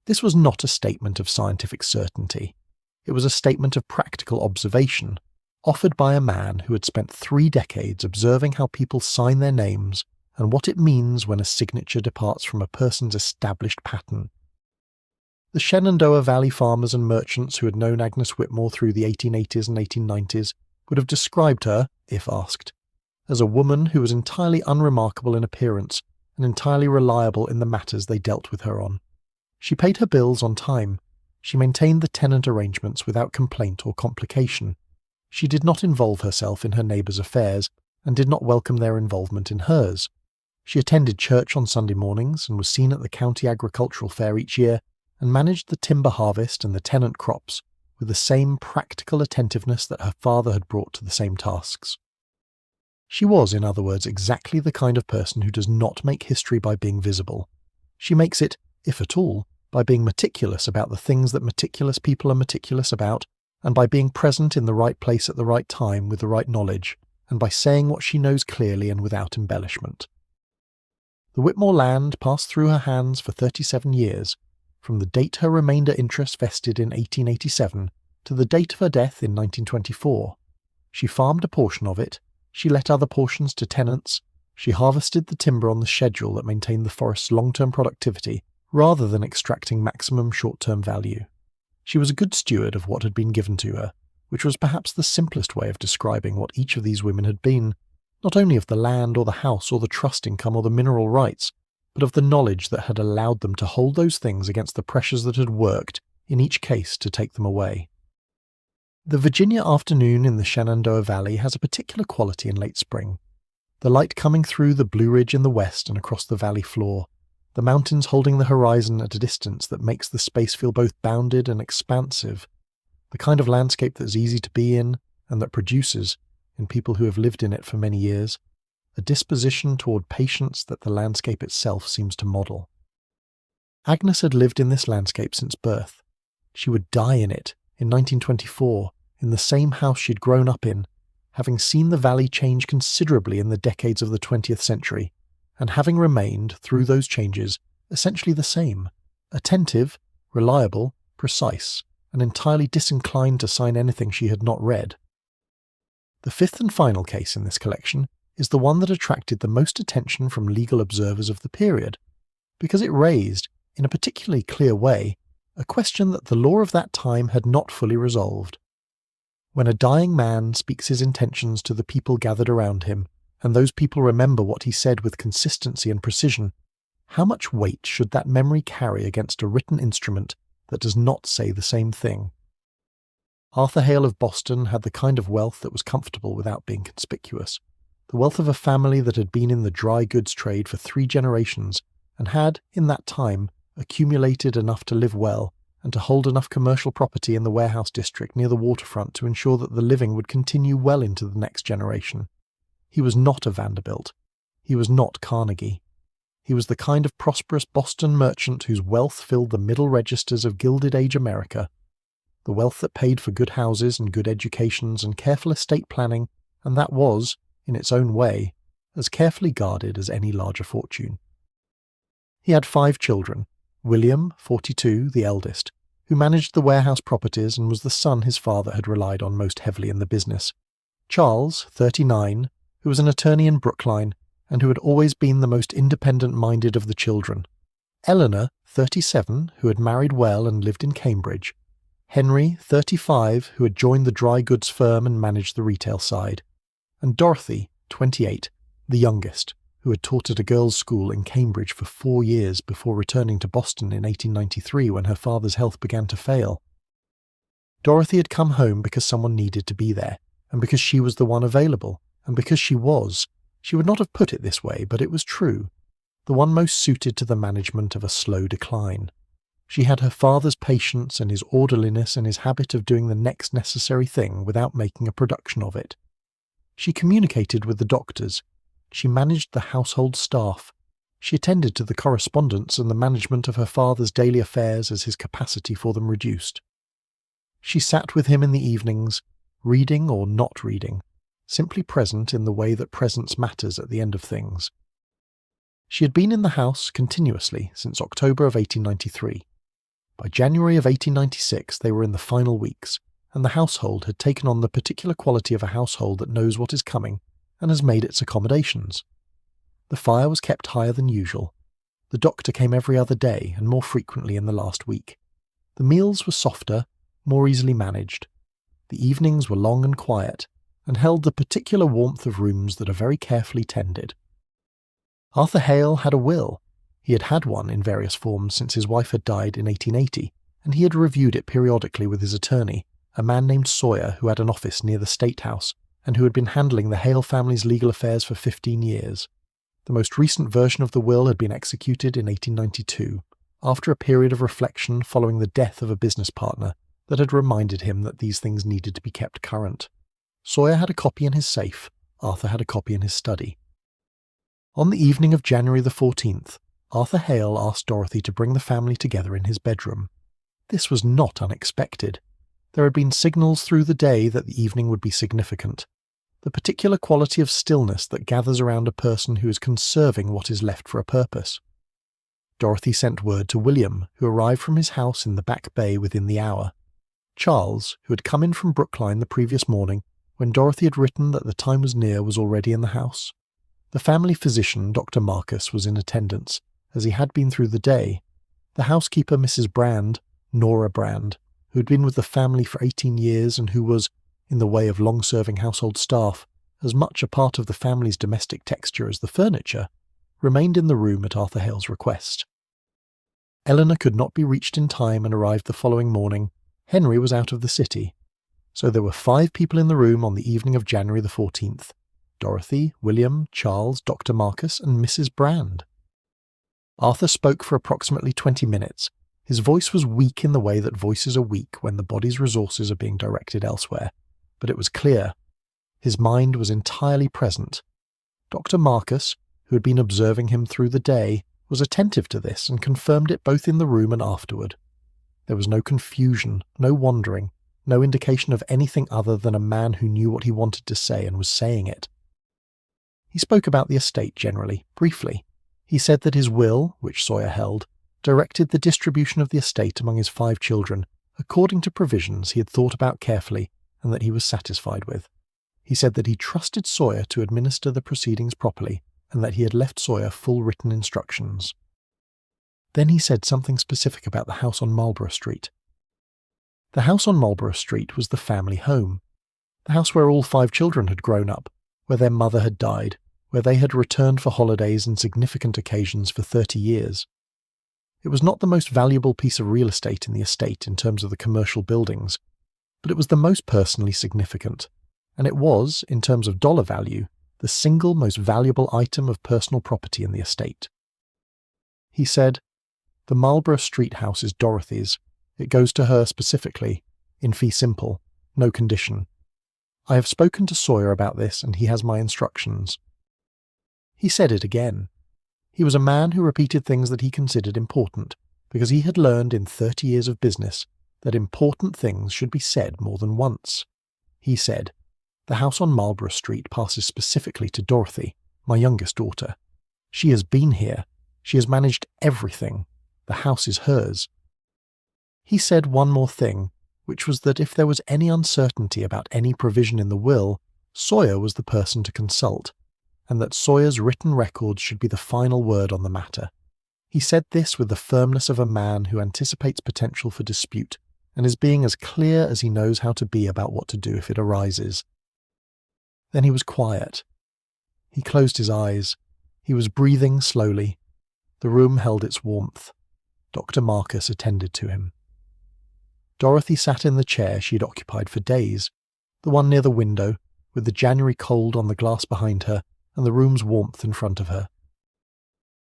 This was not a statement of scientific certainty. It was a statement of practical observation, offered by a man who had spent 3 decades observing how people sign their names and what it means when a signature departs from a person's established pattern. The Shenandoah Valley farmers and merchants who had known Agnes Whitmore through the 1880s and 1890s would have described her, if asked, as a woman who was entirely unremarkable in appearance and entirely reliable in the matters they dealt with her on. She paid her bills on time. She maintained the tenant arrangements without complaint or complication. She did not involve herself in her neighbours' affairs and did not welcome their involvement in hers. She attended church on Sunday mornings and was seen at the county agricultural fair each year and managed the timber harvest and the tenant crops with the same practical attentiveness that her father had brought to the same tasks. She was, in other words, exactly the kind of person who does not make history by being visible. She makes it, if at all, by being meticulous about the things that meticulous people are meticulous about, and by being present in the right place at the right time with the right knowledge, and by saying what she knows clearly and without embellishment. The Whitmore land passed through her hands for 37 years, from the date her remainder interest vested in 1887 to the date of her death in 1924. She farmed a portion of it, she let other portions to tenants, she harvested the timber on the schedule that maintained the forest's long-term productivity rather than extracting maximum short-term value. She was a good steward of what had been given to her, which was perhaps the simplest way of describing what each of these women had been, not only of the land or the house or the trust income or the mineral rights, but of the knowledge that had allowed them to hold those things against the pressures that had worked, in each case, to take them away. The Virginia afternoon in the Shenandoah Valley has a particular quality in late spring. The light coming through the Blue Ridge in the west and across the valley floor, the mountains holding the horizon at a distance that makes the space feel both bounded and expansive, the kind of landscape that's easy to be in and that produces, in people who have lived in it for many years, a disposition toward patience that the landscape itself seems to model. Agnes had lived in this landscape since birth. She would die in it in 1924, in the same house she'd grown up in, having seen the valley change considerably in the decades of the 20th century, and having remained, through those changes, essentially the same, attentive, reliable, precise, and entirely disinclined to sign anything she had not read. The fifth and final case in this collection is the one that attracted the most attention from legal observers of the period, because it raised, in a particularly clear way, a question that the law of that time had not fully resolved. When a dying man speaks his intentions to the people gathered around him, and those people remember what he said with consistency and precision, how much weight should that memory carry against a written instrument that does not say the same thing? Arthur Hale of Boston had the kind of wealth that was comfortable without being conspicuous, the wealth of a family that had been in the dry goods trade for 3 generations and had, in that time, accumulated enough to live well and to hold enough commercial property in the warehouse district near the waterfront to ensure that the living would continue well into the next generation. He was not a Vanderbilt. He was not Carnegie. He was the kind of prosperous Boston merchant whose wealth filled the middle registers of Gilded Age America, the wealth that paid for good houses and good educations and careful estate planning, and that was, in its own way, as carefully guarded as any larger fortune. He had 5 children, William, 42, the eldest, who managed the warehouse properties and was the son his father had relied on most heavily in the business, Charles, 39, who was an attorney in Brookline and who had always been the most independent-minded of the children, Eleanor, 37, who had married well and lived in Cambridge, Henry, 35, who had joined the dry goods firm and managed the retail side, and Dorothy, 28, the youngest, who had taught at a girls' school in Cambridge for 4 years before returning to Boston in 1893 when her father's health began to fail. Dorothy had come home because someone needed to be there, and because she was the one available, and because she would not have put it this way, but it was true, the one most suited to the management of a slow decline. She had her father's patience and his orderliness and his habit of doing the next necessary thing without making a production of it. She communicated with the doctors. She managed the household staff. She attended to the correspondence and the management of her father's daily affairs as his capacity for them reduced. She sat with him in the evenings, reading or not reading, simply present in the way that presence matters at the end of things. She had been in the house continuously since October of 1893. By January of 1896 they were in the final weeks, and the household had taken on the particular quality of a household that knows what is coming and has made its accommodations. The fire was kept higher than usual. The doctor came every other day and more frequently in the last week. The meals were softer, more easily managed. The evenings were long and quiet, and held the particular warmth of rooms that are very carefully tended. Arthur Hale had a will. He had had one in various forms since his wife had died in 1880, and he had reviewed it periodically with his attorney, a man named Sawyer who had an office near the State House, and who had been handling the Hale family's legal affairs for 15 years. The most recent version of the will had been executed in 1892, after a period of reflection following the death of a business partner that had reminded him that these things needed to be kept current. Sawyer had a copy in his safe, Arthur had a copy in his study. On the evening of January the 14th, Arthur Hale asked Dorothy to bring the family together in his bedroom. This was not unexpected. There had been signals through the day that the evening would be significant. The particular quality of stillness that gathers around a person who is conserving what is left for a purpose. Dorothy sent word to William, who arrived from his house in the Back Bay within the hour. Charles, who had come in from Brookline the previous morning, when Dorothy had written that the time was near, was already in the house. The family physician, Dr. Marcus, was in attendance, as he had been through the day. The housekeeper, Mrs. Brand, Nora Brand, who had been with the family for 18 years and who was, in the way of long-serving household staff, as much a part of the family's domestic texture as the furniture, remained in the room at Arthur Hale's request. Eleanor could not be reached in time and arrived the following morning. Henry was out of the city. So there were 5 people in the room on the evening of January the 14th. Dorothy, William, Charles, Dr. Marcus, and Mrs. Brand. Arthur spoke for approximately 20 minutes. His voice was weak in the way that voices are weak when the body's resources are being directed elsewhere, but it was clear. His mind was entirely present. Dr. Marcus, who had been observing him through the day, was attentive to this and confirmed it both in the room and afterward. There was no confusion, no wandering, no indication of anything other than a man who knew what he wanted to say and was saying it. He spoke about the estate generally, briefly. He said that his will, which Sawyer held, directed the distribution of the estate among his 5 children, according to provisions he had thought about carefully and that he was satisfied with. He said that he trusted Sawyer to administer the proceedings properly, and that he had left Sawyer full written instructions. Then he said something specific about the house on Marlborough Street. The house on Marlborough Street was the family home, the house where all 5 children had grown up, where their mother had died, where they had returned for holidays and significant occasions for 30 years. It was not the most valuable piece of real estate in the estate in terms of the commercial buildings, but it was the most personally significant, and it was, in terms of dollar value, the single most valuable item of personal property in the estate. He said, "The Marlborough Street house is Dorothy's. It goes to her specifically, in fee simple, no condition. I have spoken to Sawyer about this and he has my instructions." He said it again. He was a man who repeated things that he considered important, because he had learned in 30 years of business that important things should be said more than once. He said, "The house on Marlborough Street passes specifically to Dorothy, my youngest daughter. She has been here. She has managed everything. The house is hers." He said one more thing, which was that if there was any uncertainty about any provision in the will, Sawyer was the person to consult, and that Sawyer's written records should be the final word on the matter. He said this with the firmness of a man who anticipates potential for dispute, and is being as clear as he knows how to be about what to do if it arises. Then he was quiet. He closed his eyes. He was breathing slowly. The room held its warmth. Dr. Marcus attended to him. Dorothy sat in the chair she had occupied for days, the one near the window, with the January cold on the glass behind her and the room's warmth in front of her.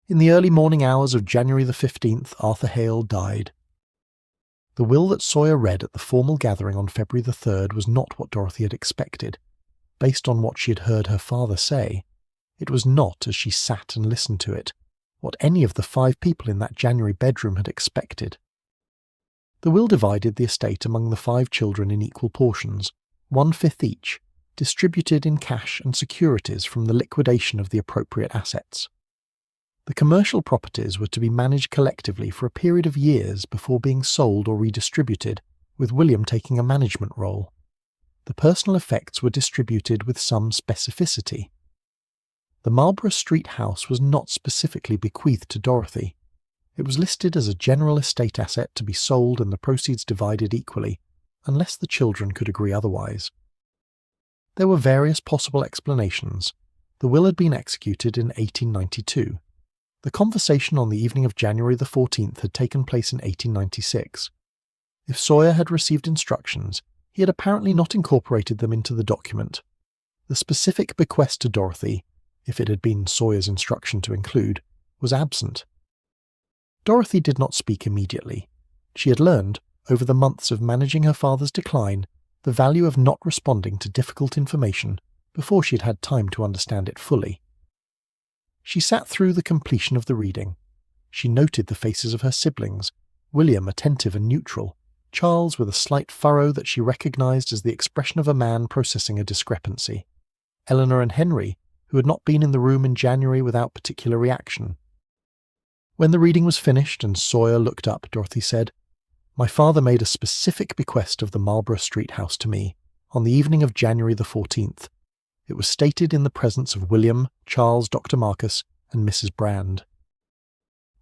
In the early morning hours of January the 15th, Arthur Hale died. The will that Sawyer read at the formal gathering on February the 3rd was not what Dorothy had expected. Based on what she had heard her father say, it was not, as she sat and listened to it, what any of the 5 people in that January bedroom had expected. The will divided the estate among the 5 children in equal portions, 1/5 each, distributed in cash and securities from the liquidation of the appropriate assets. The commercial properties were to be managed collectively for a period of years before being sold or redistributed, with William taking a management role. The personal effects were distributed with some specificity. The Marlborough Street house was not specifically bequeathed to Dorothy. It was listed as a general estate asset to be sold and the proceeds divided equally, unless the children could agree otherwise. There were various possible explanations. The will had been executed in 1892. The conversation on the evening of January the 14th had taken place in 1896. If Sawyer had received instructions, he had apparently not incorporated them into the document. The specific bequest to Dorothy, if it had been Sawyer's instruction to include, was absent. Dorothy did not speak immediately. She had learned, over the months of managing her father's decline, the value of not responding to difficult information before she had had time to understand it fully. She sat through the completion of the reading. She noted the faces of her siblings, William attentive and neutral, Charles with a slight furrow that she recognized as the expression of a man processing a discrepancy, Eleanor and Henry, who had not been in the room in January without particular reaction. When the reading was finished and Sawyer looked up, Dorothy said, "My father made a specific bequest of the Marlborough Street house to me on the evening of January the 14th. It was stated in the presence of William, Charles, Dr. Marcus, and Mrs. Brand."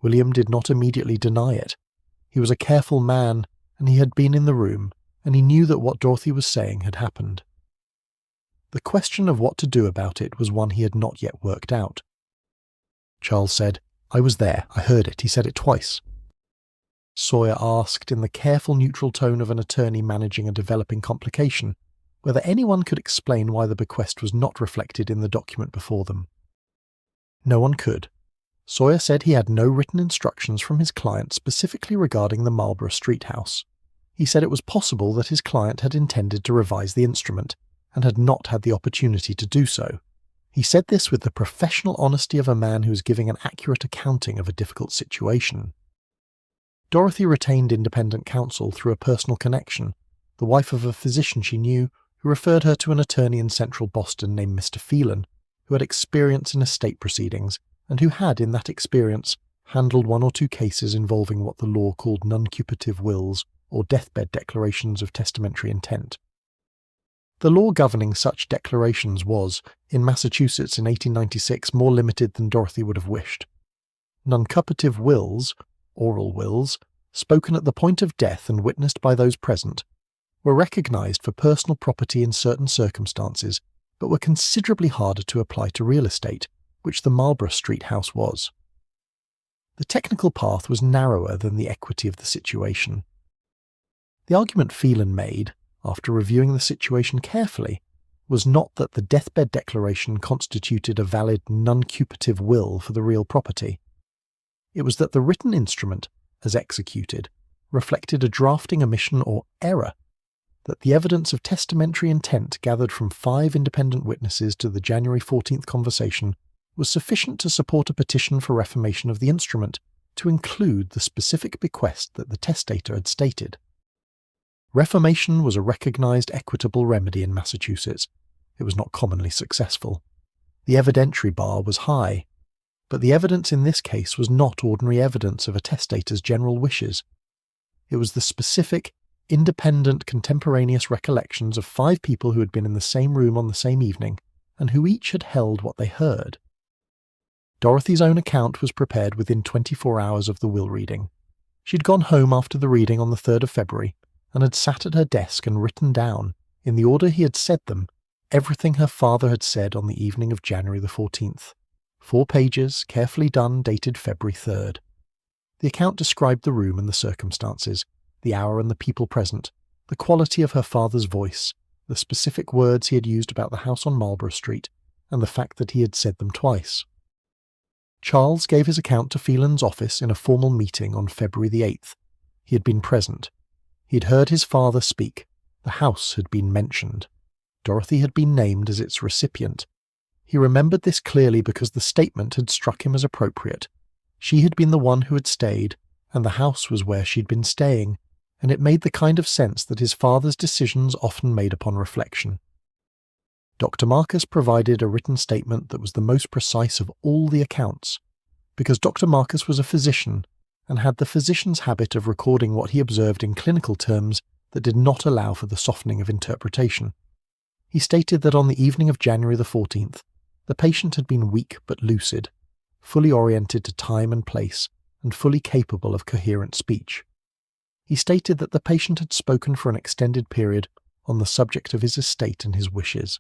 William did not immediately deny it. He was a careful man, and he had been in the room, and he knew that what Dorothy was saying had happened. The question of what to do about it was one he had not yet worked out. Charles said, "I was there. I heard it. He said it twice." Sawyer asked, in the careful neutral tone of an attorney managing a developing complication, whether anyone could explain why the bequest was not reflected in the document before them. No one could. Sawyer said he had no written instructions from his client specifically regarding the Marlborough Street house. He said it was possible that his client had intended to revise the instrument, and had not had the opportunity to do so. He said this with the professional honesty of a man who is giving an accurate accounting of a difficult situation. Dorothy retained independent counsel through a personal connection, the wife of a physician she knew, who referred her to an attorney in central Boston named Mr. Phelan, who had experience in estate proceedings, and who had, in that experience, handled one or two cases involving what the law called nuncupative wills, or deathbed declarations of testamentary intent. The law governing such declarations was, in Massachusetts in 1896, more limited than Dorothy would have wished. Nuncupative wills, oral wills, spoken at the point of death and witnessed by those present, were recognized for personal property in certain circumstances, but were considerably harder to apply to real estate, which the Marlborough Street house was. The technical path was narrower than the equity of the situation. The argument Phelan made, after reviewing the situation carefully, was not that the deathbed declaration constituted a valid nuncupative will for the real property. It was that the written instrument, as executed, reflected a drafting omission or error, that the evidence of testamentary intent gathered from 5 independent witnesses to the January 14th conversation was sufficient to support a petition for reformation of the instrument to include the specific bequest that the testator had stated. Reformation was a recognized equitable remedy in Massachusetts. It was not commonly successful. The evidentiary bar was high, but the evidence in this case was not ordinary evidence of a testator's general wishes. It was the specific, independent, contemporaneous recollections of 5 people who had been in the same room on the same evening, and who each had held what they heard. Dorothy's own account was prepared within 24 hours of the will reading. She had gone home after the reading on the 3rd of February, and had sat at her desk and written down, in the order he had said them, everything her father had said on the evening of January the 14th. 4 pages, carefully done, dated February 3rd. The account described the room and the circumstances, the hour and the people present, the quality of her father's voice, the specific words he had used about the house on Marlborough Street, and the fact that he had said them twice. Charles gave his account to Phelan's office in a formal meeting on February the 8th. He had been present. He had heard his father speak. The house had been mentioned. Dorothy had been named as its recipient. He remembered this clearly because the statement had struck him as appropriate. She had been the one who had stayed, and the house was where she'd been staying, and it made the kind of sense that his father's decisions often made upon reflection. Dr. Marcus provided a written statement that was the most precise of all the accounts, because Dr. Marcus was a physician and had the physician's habit of recording what he observed in clinical terms that did not allow for the softening of interpretation. He stated that on the evening of January the 14th, the patient had been weak but lucid, fully oriented to time and place, and fully capable of coherent speech. He stated that the patient had spoken for an extended period on the subject of his estate and his wishes,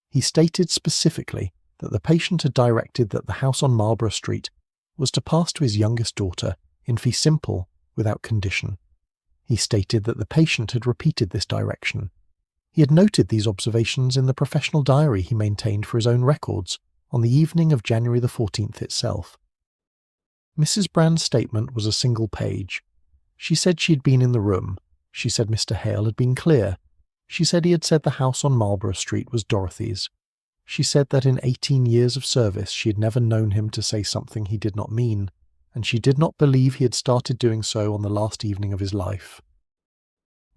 He stated specifically that the patient had directed that the house on Marlborough Street was to pass to his youngest daughter in fee simple without condition. He stated that the patient had repeated this direction. He had noted these observations in the professional diary he maintained for his own records on the evening of January the 14th itself. Mrs. Brand's statement was a single page. She said she had been in the room. She said Mr. Hale had been clear. She said he had said the house on Marlborough Street was Dorothy's. She said that in 18 years of service she had never known him to say something he did not mean, and she did not believe he had started doing so on the last evening of his life.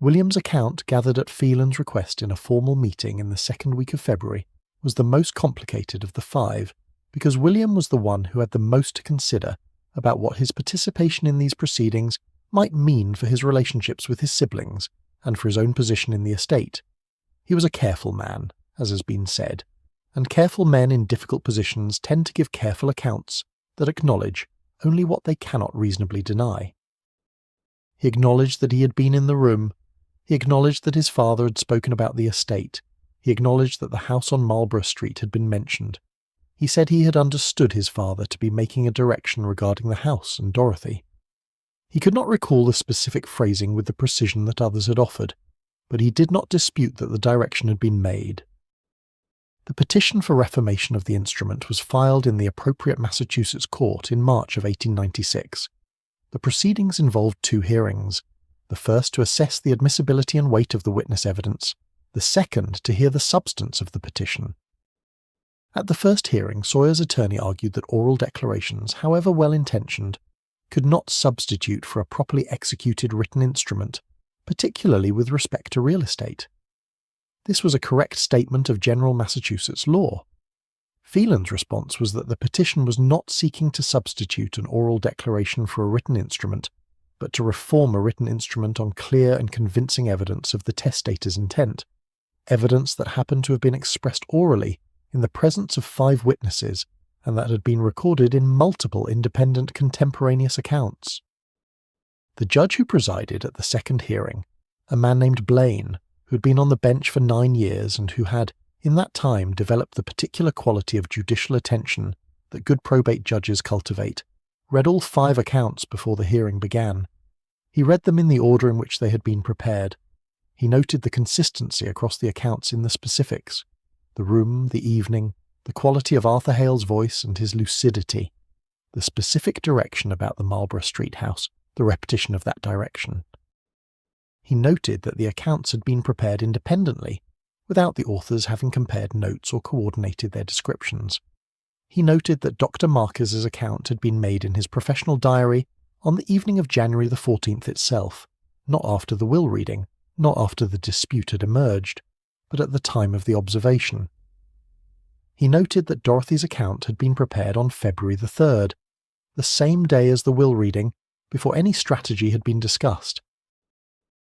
William's account, gathered at Phelan's request in a formal meeting in the second week of February, was the most complicated of the 5, because William was the one who had the most to consider about what his participation in these proceedings might mean for his relationships with his siblings and for his own position in the estate. He was a careful man, as has been said, and careful men in difficult positions tend to give careful accounts that acknowledge only what they cannot reasonably deny. He acknowledged that he had been in the room. He acknowledged that his father had spoken about the estate. He acknowledged that the house on Marlborough Street had been mentioned. He said he had understood his father to be making a direction regarding the house and Dorothy. He could not recall the specific phrasing with the precision that others had offered, but he did not dispute that the direction had been made. The petition for reformation of the instrument was filed in the appropriate Massachusetts court in March of 1896. The proceedings involved 2 hearings, the first to assess the admissibility and weight of the witness evidence, the second to hear the substance of the petition. At the first hearing, Sawyer's attorney argued that oral declarations, however well-intentioned, could not substitute for a properly executed written instrument, particularly with respect to real estate. This was a correct statement of general Massachusetts law. Phelan's response was that the petition was not seeking to substitute an oral declaration for a written instrument, but to reform a written instrument on clear and convincing evidence of the testator's intent, evidence that happened to have been expressed orally in the presence of 5 witnesses and that had been recorded in multiple independent contemporaneous accounts. The judge who presided at the second hearing, a man named Blaine, who had been on the bench for 9 years and who had, in that time, developed the particular quality of judicial attention that good probate judges cultivate, read all 5 accounts before the hearing began. He read them in the order in which they had been prepared. He noted the consistency across the accounts in the specifics, the room, the evening, the quality of Arthur Hale's voice and his lucidity, the specific direction about the Marlborough Street house, the repetition of that direction. He noted that the accounts had been prepared independently, without the authors having compared notes or coordinated their descriptions. He noted that Dr. Marquez's account had been made in his professional diary on the evening of January the 14th itself, not after the will reading, not after the dispute had emerged, but at the time of the observation. He noted that Dorothy's account had been prepared on February the 3rd, the same day as the will reading, before any strategy had been discussed.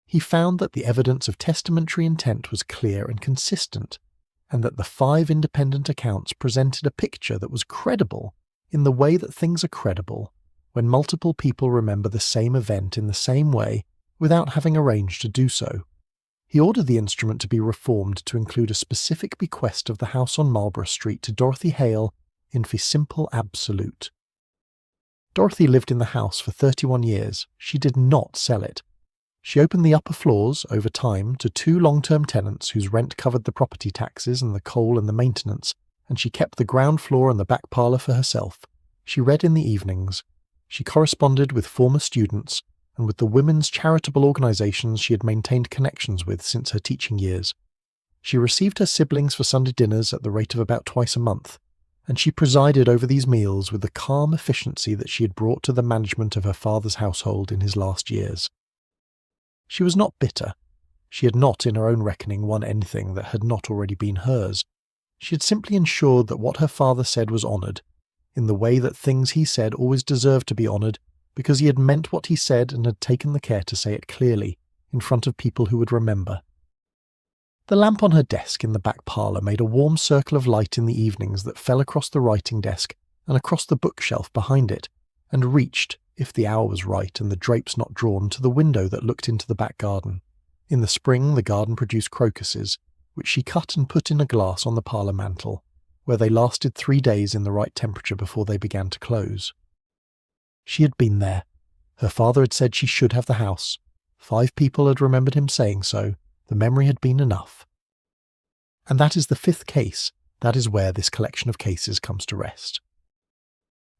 He found that the evidence of testamentary intent was clear and consistent, and that the 5 independent accounts presented a picture that was credible in the way that things are credible when multiple people remember the same event in the same way without having arranged to do so. He ordered the instrument to be reformed to include a specific bequest of the house on Marlborough Street to Dorothy Hale in fee simple absolute. Dorothy lived in the house for 31 years. She did not sell it. She opened the upper floors, over time, to 2 long-term tenants whose rent covered the property taxes and the coal and the maintenance, and she kept the ground floor and the back parlour for herself. She read in the evenings. She corresponded with former students and with the women's charitable organisations she had maintained connections with since her teaching years. She received her siblings for Sunday dinners at the rate of about twice a month, and she presided over these meals with the calm efficiency that she had brought to the management of her father's household in his last years. She was not bitter. She had not, in her own reckoning, won anything that had not already been hers. She had simply ensured that what her father said was honoured, in the way that things he said always deserved to be honoured, because he had meant what he said and had taken the care to say it clearly, in front of people who would remember. The lamp on her desk in the back parlour made a warm circle of light in the evenings that fell across the writing desk and across the bookshelf behind it, and reached, if the hour was right and the drapes not drawn, to the window that looked into the back garden. In the spring the garden produced crocuses, which she cut and put in a glass on the parlour mantel, where they lasted 3 days in the right temperature before they began to close. She had been there. Her father had said she should have the house. 5 people had remembered him saying so. The memory had been enough. And that is the 5th case. That is where this collection of cases comes to rest.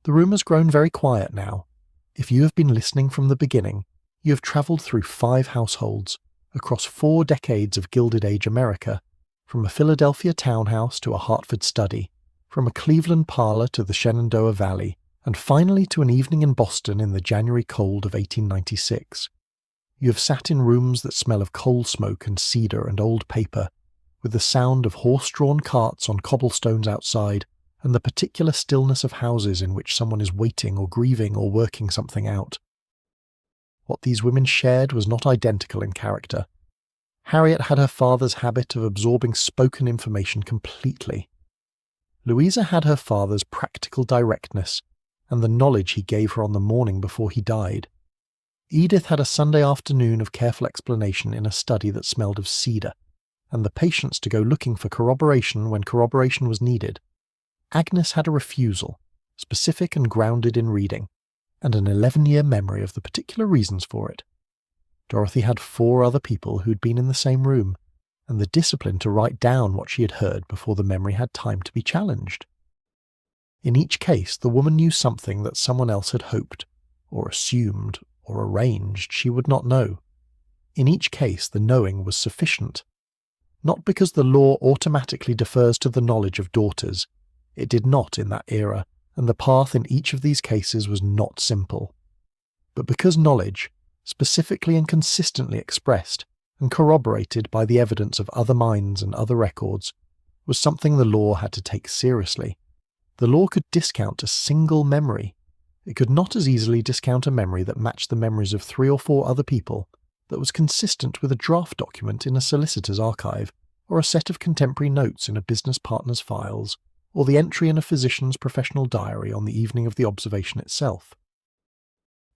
The room has grown very quiet now. If you have been listening from the beginning, you have travelled through 5 households, across 4 decades of Gilded Age America, from a Philadelphia townhouse to a Hartford study, from a Cleveland parlour to the Shenandoah Valley, and finally to an evening in Boston in the January cold of 1896. You have sat in rooms that smell of coal smoke and cedar and old paper, with the sound of horse-drawn carts on cobblestones outside, and the particular stillness of houses in which someone is waiting or grieving or working something out. What these women shared was not identical in character. Harriet had her father's habit of absorbing spoken information completely. Louisa had her father's practical directness and the knowledge he gave her on the morning before he died. Edith had a Sunday afternoon of careful explanation in a study that smelled of cedar, and the patience to go looking for corroboration when corroboration was needed. Agnes had a refusal, specific and grounded in reading, and an 11-year memory of the particular reasons for it. Dorothy had 4 other people who'd been in the same room, and the discipline to write down what she had heard before the memory had time to be challenged. In each case, the woman knew something that someone else had hoped, or assumed, or arranged she would not know. In each case, the knowing was sufficient. Not because the law automatically defers to the knowledge of daughters. It did not in that era, and the path in each of these cases was not simple. But because knowledge, specifically and consistently expressed, and corroborated by the evidence of other minds and other records, was something the law had to take seriously. The law could discount a single memory. It could not as easily discount a memory that matched the memories of 3 or 4 other people, that was consistent with a draft document in a solicitor's archive, or a set of contemporary notes in a business partner's files, or the entry in a physician's professional diary on the evening of the observation itself.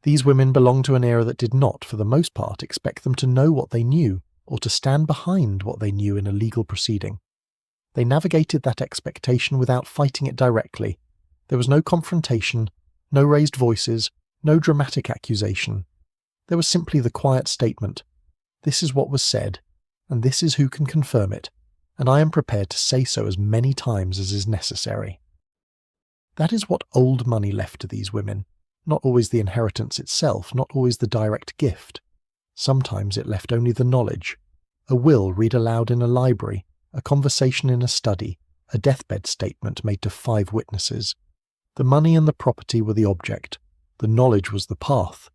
These women belonged to an era that did not, for the most part, expect them to know what they knew, or to stand behind what they knew in a legal proceeding. They navigated that expectation without fighting it directly. There was no confrontation, no raised voices, no dramatic accusation. There was simply the quiet statement, "This is what was said, and this is who can confirm it, and I am prepared to say so as many times as is necessary." That is what old money left to these women, not always the inheritance itself, not always the direct gift. Sometimes it left only the knowledge. A will read aloud in a library, a conversation in a study, a deathbed statement made to 5 witnesses. The money and the property were the object. The knowledge was the path.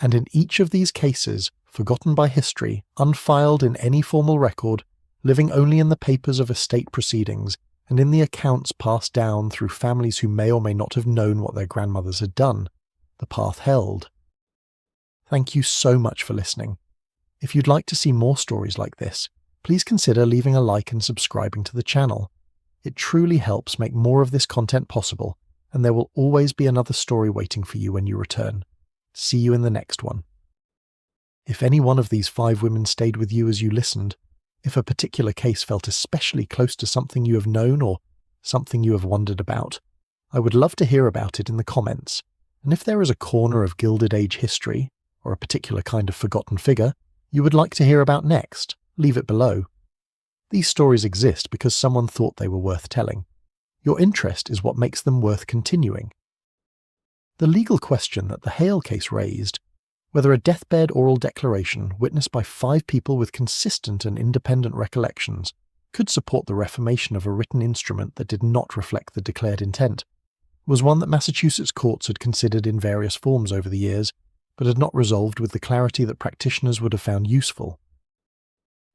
And in each of these cases, forgotten by history, unfiled in any formal record, living only in the papers of estate proceedings, and in the accounts passed down through families who may or may not have known what their grandmothers had done, the path held. Thank you so much for listening. If you'd like to see more stories like this, please consider leaving a like and subscribing to the channel. It truly helps make more of this content possible, and there will always be another story waiting for you when you return. See you in the next one. If any one of these 5 women stayed with you as you listened, if a particular case felt especially close to something you have known or something you have wondered about, I would love to hear about it in the comments. And if there is a corner of Gilded Age history, or a particular kind of forgotten figure, you would like to hear about next, leave it below. These stories exist because someone thought they were worth telling. Your interest is what makes them worth continuing. The legal question that the Hale case raised, whether a deathbed oral declaration witnessed by 5 people with consistent and independent recollections could support the reformation of a written instrument that did not reflect the declared intent, was one that Massachusetts courts had considered in various forms over the years, but had not resolved with the clarity that practitioners would have found useful.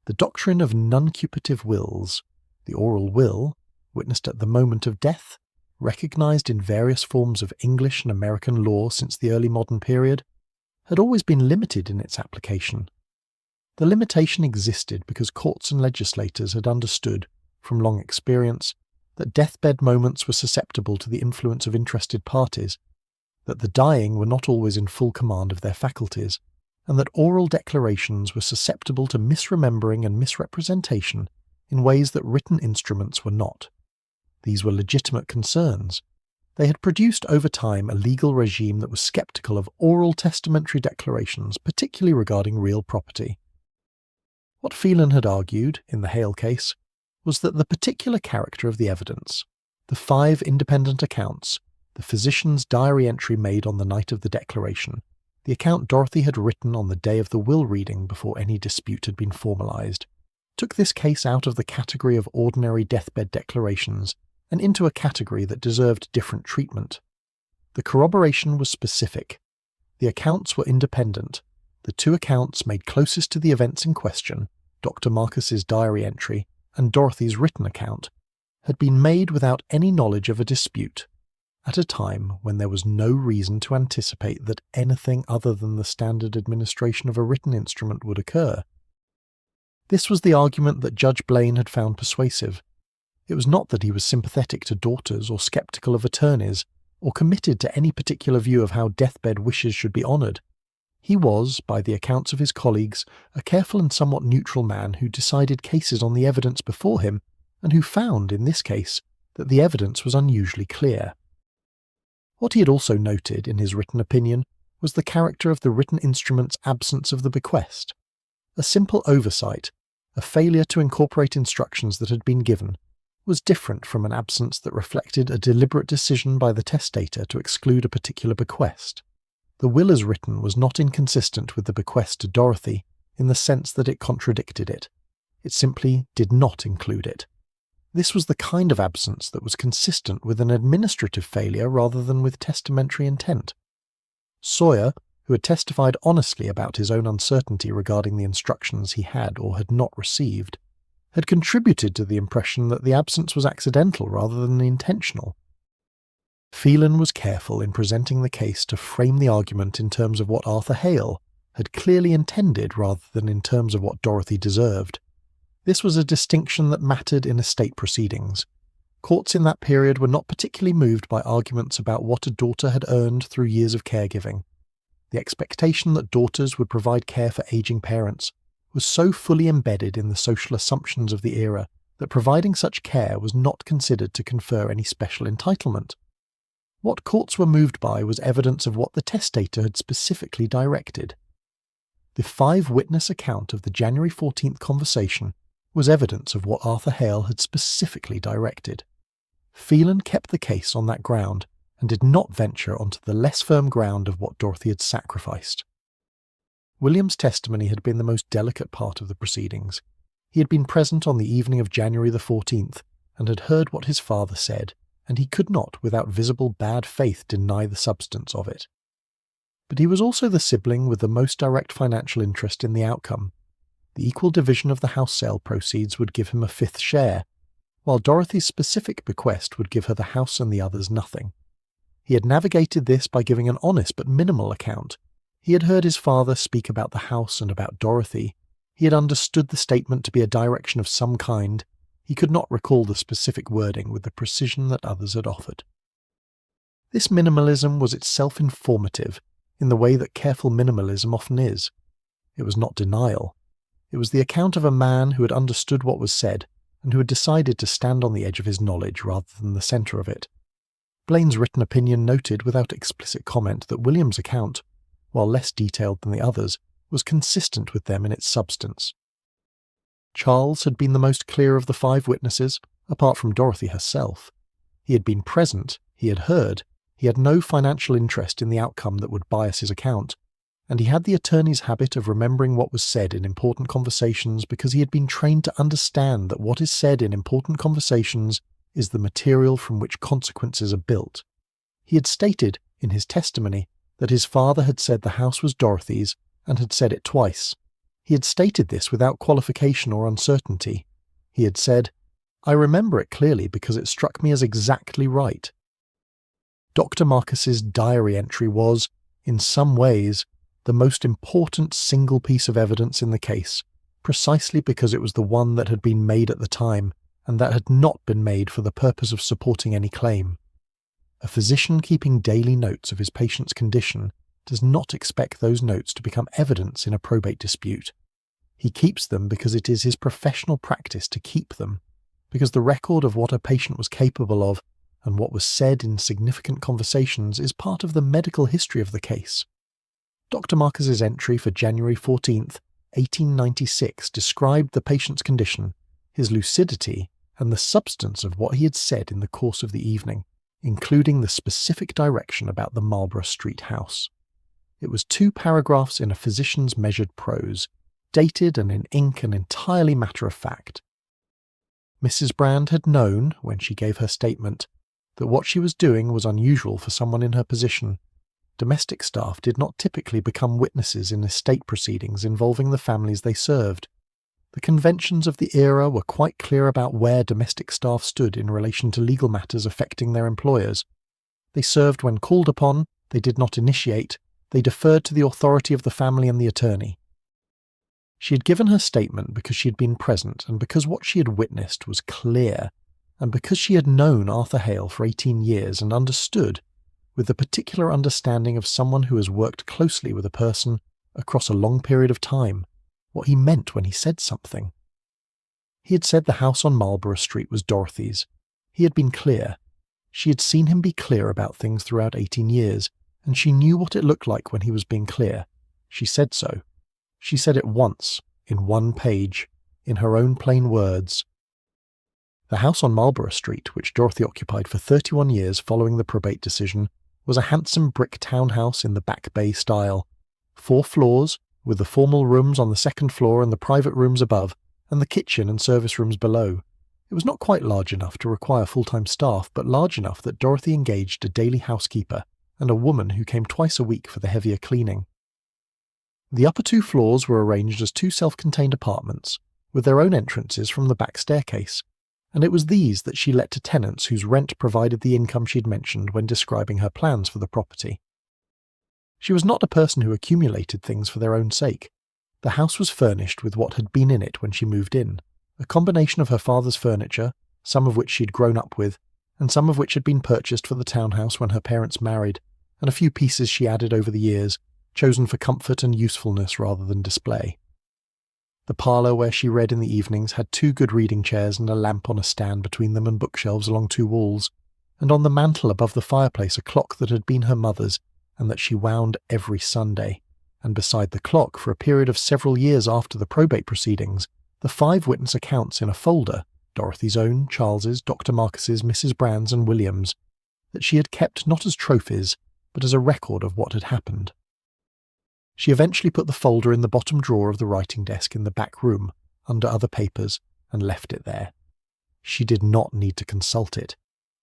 The doctrine of nuncupative wills, the oral will, witnessed at the moment of death, recognized in various forms of English and American law since the early modern period, had always been limited in its application. The limitation existed because courts and legislators had understood, from long experience, that deathbed moments were susceptible to the influence of interested parties, that the dying were not always in full command of their faculties, and that oral declarations were susceptible to misremembering and misrepresentation in ways that written instruments were not. These were legitimate concerns. They had produced over time a legal regime that was sceptical of oral testamentary declarations, particularly regarding real property. What Phelan had argued, in the Hale case, was that the particular character of the evidence, the 5 independent accounts, the physician's diary entry made on the night of the declaration, the account Dorothy had written on the day of the will reading before any dispute had been formalised, took this case out of the category of ordinary deathbed declarations and into a category that deserved different treatment. The corroboration was specific. The accounts were independent. The 2 accounts made closest to the events in question, Dr. Marcus's diary entry and Dorothy's written account, had been made without any knowledge of a dispute, at a time when there was no reason to anticipate that anything other than the standard administration of a written instrument would occur. This was the argument that Judge Blaine had found persuasive. It was not that he was sympathetic to daughters or sceptical of attorneys, or committed to any particular view of how deathbed wishes should be honoured. He was, by the accounts of his colleagues, a careful and somewhat neutral man who decided cases on the evidence before him, and who found, in this case, that the evidence was unusually clear. What he had also noted in his written opinion was the character of the written instrument's absence of the bequest. A simple oversight, a failure to incorporate instructions that had been given, was different from an absence that reflected a deliberate decision by the testator to exclude a particular bequest. The will as written was not inconsistent with the bequest to Dorothy in the sense that it contradicted it. It simply did not include it. This was the kind of absence that was consistent with an administrative failure rather than with testamentary intent. Sawyer, who had testified honestly about his own uncertainty regarding the instructions he had or had not received, had contributed to the impression that the absence was accidental rather than intentional. Phelan was careful in presenting the case to frame the argument in terms of what Arthur Hale had clearly intended rather than in terms of what Dorothy deserved. This was a distinction that mattered in estate proceedings. Courts in that period were not particularly moved by arguments about what a daughter had earned through years of caregiving. The expectation that daughters would provide care for aging parents was so fully embedded in the social assumptions of the era that providing such care was not considered to confer any special entitlement. What courts were moved by was evidence of what the testator had specifically directed. The 5-witness account of the January 14th conversation was evidence of what Arthur Hale had specifically directed. Phelan kept the case on that ground and did not venture onto the less firm ground of what Dorothy had sacrificed. William's testimony had been the most delicate part of the proceedings. He had been present on the evening of January the 14th and had heard what his father said, and he could not, without visible bad faith, deny the substance of it. But he was also the sibling with the most direct financial interest in the outcome. The equal division of the house sale proceeds would give him a 5th share, while Dorothy's specific bequest would give her the house and the others nothing. He had navigated this by giving an honest but minimal account. He had heard his father speak about the house and about Dorothy. He had understood the statement to be a direction of some kind. He could not recall the specific wording with the precision that others had offered. This minimalism was itself informative, in the way that careful minimalism often is. It was not denial. It was the account of a man who had understood what was said, and who had decided to stand on the edge of his knowledge rather than the centre of it. Blaine's written opinion noted without explicit comment that William's account, while less detailed than the others, was consistent with them in its substance. Charles had been the most clear of the 5 witnesses, apart from Dorothy herself. He had been present, he had heard, he had no financial interest in the outcome that would bias his account, and he had the attorney's habit of remembering what was said in important conversations because he had been trained to understand that what is said in important conversations is the material from which consequences are built. He had stated, in his testimony, that his father had said the house was Dorothy's and had said it twice. He had stated this without qualification or uncertainty. He had said, "I remember it clearly because it struck me as exactly right." Dr. Marcus's diary entry was, in some ways, the most important single piece of evidence in the case, precisely because it was the one that had been made at the time and that had not been made for the purpose of supporting any claim. A physician keeping daily notes of his patient's condition does not expect those notes to become evidence in a probate dispute. He keeps them because it is his professional practice to keep them, because the record of what a patient was capable of and what was said in significant conversations is part of the medical history of the case. Dr. Marcus's entry for January 14th, 1896 described the patient's condition, his lucidity, and the substance of what he had said in the course of the evening, including the specific direction about the Marlborough Street house. It was 2 paragraphs in a physician's measured prose, dated and in ink and entirely matter of fact. Mrs. Brand had known, when she gave her statement, that what she was doing was unusual for someone in her position. Domestic staff did not typically become witnesses in estate proceedings involving the families they served. The conventions of the era were quite clear about where domestic staff stood in relation to legal matters affecting their employers. They served when called upon, they did not initiate, they deferred to the authority of the family and the attorney. She had given her statement because she had been present and because what she had witnessed was clear, and because she had known Arthur Hale for 18 years and understood, with the particular understanding of someone who has worked closely with a person across a long period of time, what he meant when he said something. He had said the house on Marlborough Street was Dorothy's. He had been clear. She had seen him be clear about things throughout 18 years, and she knew what it looked like when he was being clear. She said so. She said it once, in 1 page, in her own plain words. The house on Marlborough Street, which Dorothy occupied for 31 years following the probate decision, was a handsome brick townhouse in the Back Bay style. 4 floors, with the formal rooms on the 2nd floor and the private rooms above, and the kitchen and service rooms below. It was not quite large enough to require full-time staff, but large enough that Dorothy engaged a daily housekeeper and a woman who came twice a week for the heavier cleaning. The upper 2 floors were arranged as 2 self-contained apartments, with their own entrances from the back staircase, and it was these that she let to tenants whose rent provided the income she'd mentioned when describing her plans for the property. She was not a person who accumulated things for their own sake. The house was furnished with what had been in it when she moved in, a combination of her father's furniture, some of which she'd grown up with, and some of which had been purchased for the townhouse when her parents married, and a few pieces she added over the years, chosen for comfort and usefulness rather than display. The parlour where she read in the evenings had 2 good reading chairs and a lamp on a stand between them and bookshelves along 2 walls, and on the mantel above the fireplace a clock that had been her mother's and that she wound every Sunday, and beside the clock, for a period of several years after the probate proceedings, the 5 witness accounts in a folder, Dorothy's own, Charles's, Dr. Marcus's, Mrs. Brand's and William's, that she had kept not as trophies, but as a record of what had happened. She eventually put the folder in the bottom drawer of the writing desk in the back room, under other papers, and left it there. She did not need to consult it.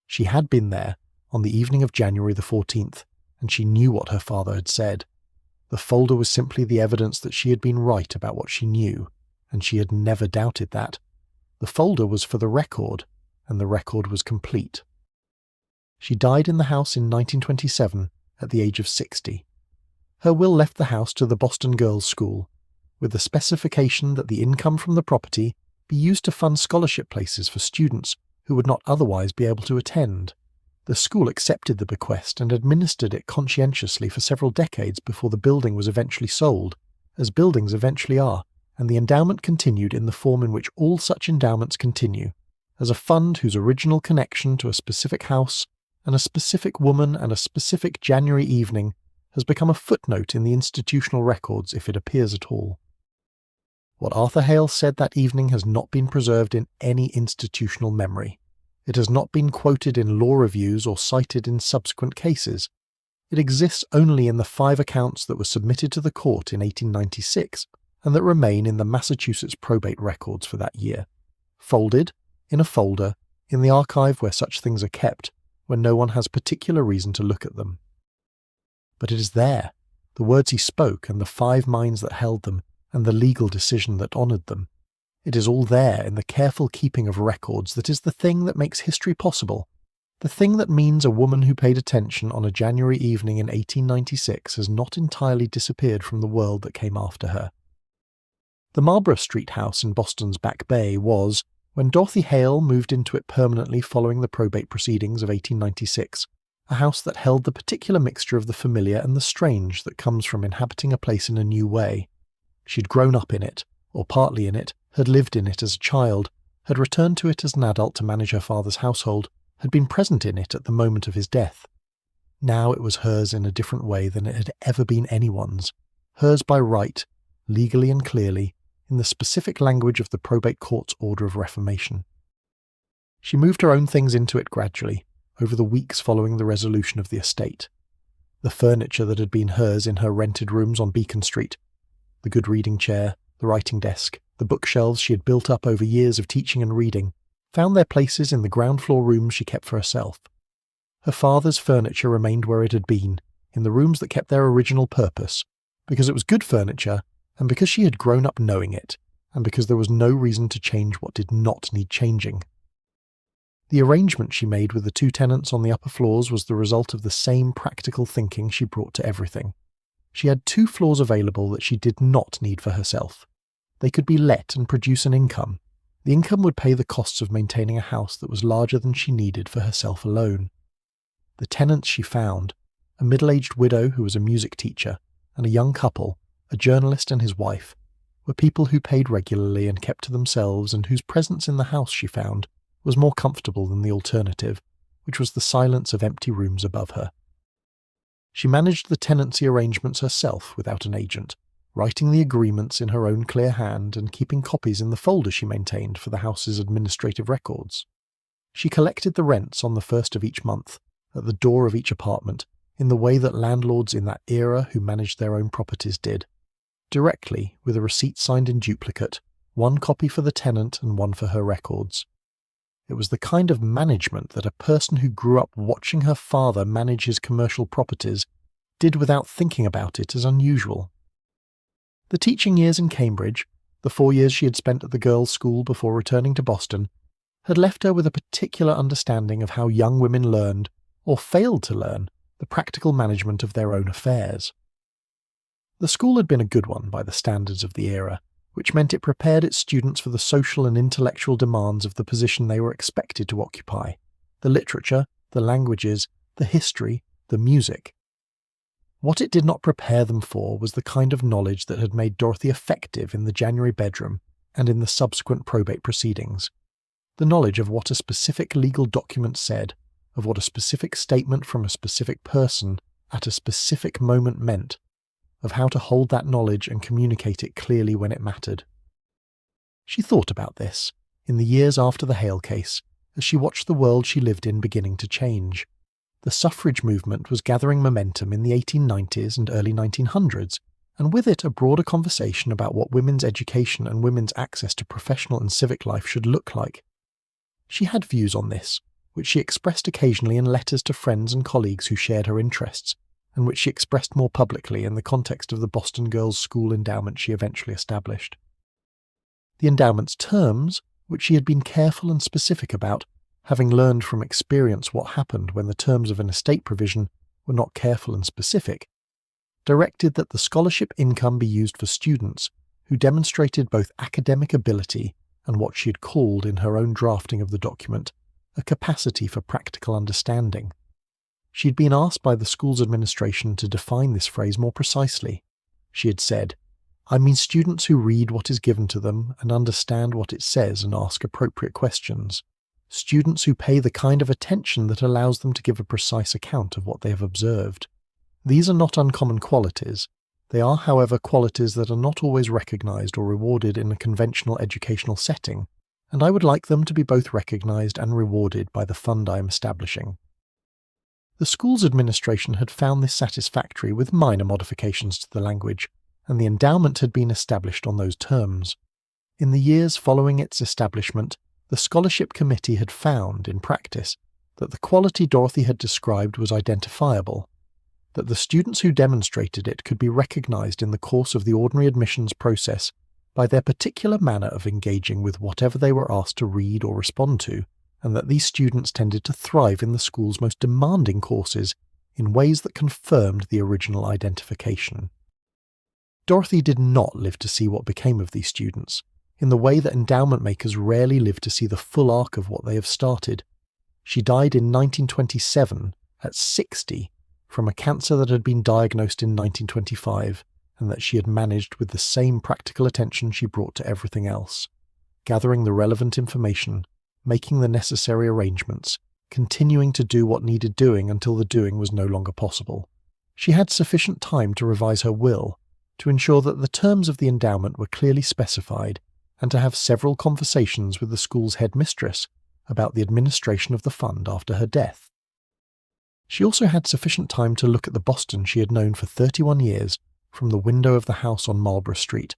She had been there, on the evening of January the 14th, and she knew what her father had said. The folder was simply the evidence that she had been right about what she knew, and she had never doubted that. The folder was for the record, and the record was complete. She died in the house in 1927, at the age of 60. Her will left the house to the Boston Girls' School, with the specification that the income from the property be used to fund scholarship places for students who would not otherwise be able to attend. The school accepted the bequest and administered it conscientiously for several decades before the building was eventually sold, as buildings eventually are, and the endowment continued in the form in which all such endowments continue, as a fund whose original connection to a specific house and a specific woman and a specific January evening has become a footnote in the institutional records if it appears at all. What Arthur Hale said that evening has not been preserved in any institutional memory. It has not been quoted in law reviews or cited in subsequent cases. It exists only in the 5 accounts that were submitted to the court in 1896 and that remain in the Massachusetts probate records for that year, folded, in a folder, in the archive where such things are kept, when no one has particular reason to look at them. But it is there, the words he spoke and the 5 minds that held them and the legal decision that honoured them. It is all there in the careful keeping of records that is the thing that makes history possible, the thing that means a woman who paid attention on a January evening in 1896 has not entirely disappeared from the world that came after her. The Marlborough Street house in Boston's Back Bay was, when Dorothy Hale moved into it permanently following the probate proceedings of 1896, a house that held the particular mixture of the familiar and the strange that comes from inhabiting a place in a new way. She'd grown up in it, or partly in it, had lived in it as a child, had returned to it as an adult to manage her father's household, had been present in it at the moment of his death. Now it was hers in a different way than it had ever been anyone's, hers by right, legally and clearly, in the specific language of the probate court's order of reformation. She moved her own things into it gradually, over the weeks following the resolution of the estate. The furniture that had been hers in her rented rooms on Beacon Street, the good reading chair, the writing desk, the bookshelves she had built up over years of teaching and reading, found their places in the ground floor rooms she kept for herself. Her father's furniture remained where it had been, in the rooms that kept their original purpose, because it was good furniture, and because she had grown up knowing it, and because there was no reason to change what did not need changing. The arrangement she made with the two tenants on the upper floors was the result of the same practical thinking she brought to everything. She had 2 floors available that she did not need for herself. They could be let and produce an income. The income would pay the costs of maintaining a house that was larger than she needed for herself alone. The tenants she found, a middle-aged widow who was a music teacher, and a young couple, a journalist and his wife, were people who paid regularly and kept to themselves and whose presence in the house, she found, was more comfortable than the alternative, which was the silence of empty rooms above her. She managed the tenancy arrangements herself without an agent, writing the agreements in her own clear hand and keeping copies in the folder she maintained for the house's administrative records. She collected the rents on the first of each month, at the door of each apartment, in the way that landlords in that era who managed their own properties did, directly with a receipt signed in duplicate, 1 copy for the tenant and 1 for her records. It was the kind of management that a person who grew up watching her father manage his commercial properties did without thinking about it as unusual. The teaching years in Cambridge, the 4 years she had spent at the girls' school before returning to Boston, had left her with a particular understanding of how young women learned, or failed to learn, the practical management of their own affairs. The school had been a good one by the standards of the era, which meant it prepared its students for the social and intellectual demands of the position they were expected to occupy: the literature, the languages, the history, the music. What it did not prepare them for was the kind of knowledge that had made Dorothy effective in the January bedroom and in the subsequent probate proceedings. The knowledge of what a specific legal document said, of what a specific statement from a specific person at a specific moment meant, of how to hold that knowledge and communicate it clearly when it mattered. She thought about this, in the years after the Hale case, as she watched the world she lived in beginning to change. The suffrage movement was gathering momentum in the 1890s and early 1900s, and with it a broader conversation about what women's education and women's access to professional and civic life should look like. She had views on this, which she expressed occasionally in letters to friends and colleagues who shared her interests, and which she expressed more publicly in the context of the Boston Girls' School endowment she eventually established. The endowment's terms, which she had been careful and specific about, having learned from experience what happened when the terms of an estate provision were not careful and specific, directed that the scholarship income be used for students who demonstrated both academic ability and what she had called in her own drafting of the document, a capacity for practical understanding. She had been asked by the school's administration to define this phrase more precisely. She had said, "I mean students who read what is given to them and understand what it says and ask appropriate questions. Students who pay the kind of attention that allows them to give a precise account of what they have observed. These are not uncommon qualities. They are, however, qualities that are not always recognized or rewarded in a conventional educational setting, and I would like them to be both recognized and rewarded by the fund I am establishing." The school's administration had found this satisfactory with minor modifications to the language, and the endowment had been established on those terms. In the years following its establishment, the scholarship committee had found, in practice, that the quality Dorothy had described was identifiable, that the students who demonstrated it could be recognized in the course of the ordinary admissions process by their particular manner of engaging with whatever they were asked to read or respond to, and that these students tended to thrive in the school's most demanding courses in ways that confirmed the original identification. Dorothy did not live to see what became of these students, in the way that endowment makers rarely live to see the full arc of what they have started. She died in 1927, at 60, from a cancer that had been diagnosed in 1925, and that she had managed with the same practical attention she brought to everything else, gathering the relevant information, making the necessary arrangements, continuing to do what needed doing until the doing was no longer possible. She had sufficient time to revise her will, to ensure that the terms of the endowment were clearly specified, and to have several conversations with the school's headmistress about the administration of the fund after her death. She also had sufficient time to look at the Boston she had known for 31 years from the window of the house on Marlborough Street,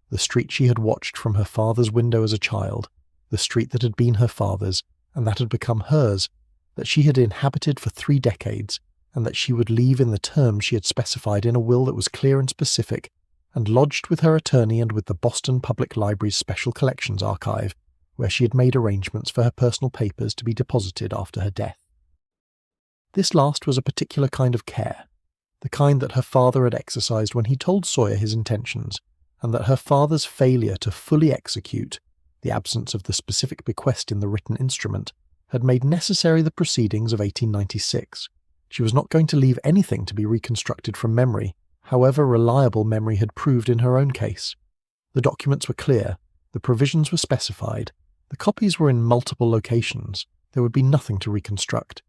the street she had watched from her father's window as a child, the street that had been her father's and that had become hers, that she had inhabited for 3 decades, and that she would leave in the terms she had specified in a will that was clear and specific, and lodged with her attorney and with the Boston Public Library's Special Collections Archive, where she had made arrangements for her personal papers to be deposited after her death. This last was a particular kind of care, the kind that her father had exercised when he told Sawyer his intentions, and that her father's failure to fully execute, the absence of the specific bequest in the written instrument, had made necessary the proceedings of 1896. She was not going to leave anything to be reconstructed from memory, however reliable memory had proved in her own case. The documents were clear, the provisions were specified, the copies were in multiple locations, there would be nothing to reconstruct.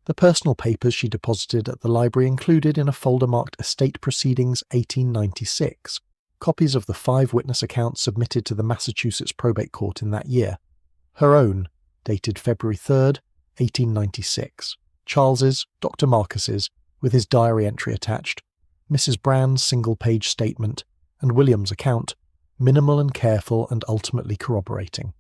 The personal papers she deposited at the library included in a folder marked Estate Proceedings 1896, copies of the 5 witness accounts submitted to the Massachusetts Probate Court in that year, her own, dated February 3rd, 1896, Charles's, Dr. Marcus's, with his diary entry attached, Mrs. Brand's single-page statement, and William's account, minimal and careful and ultimately corroborating.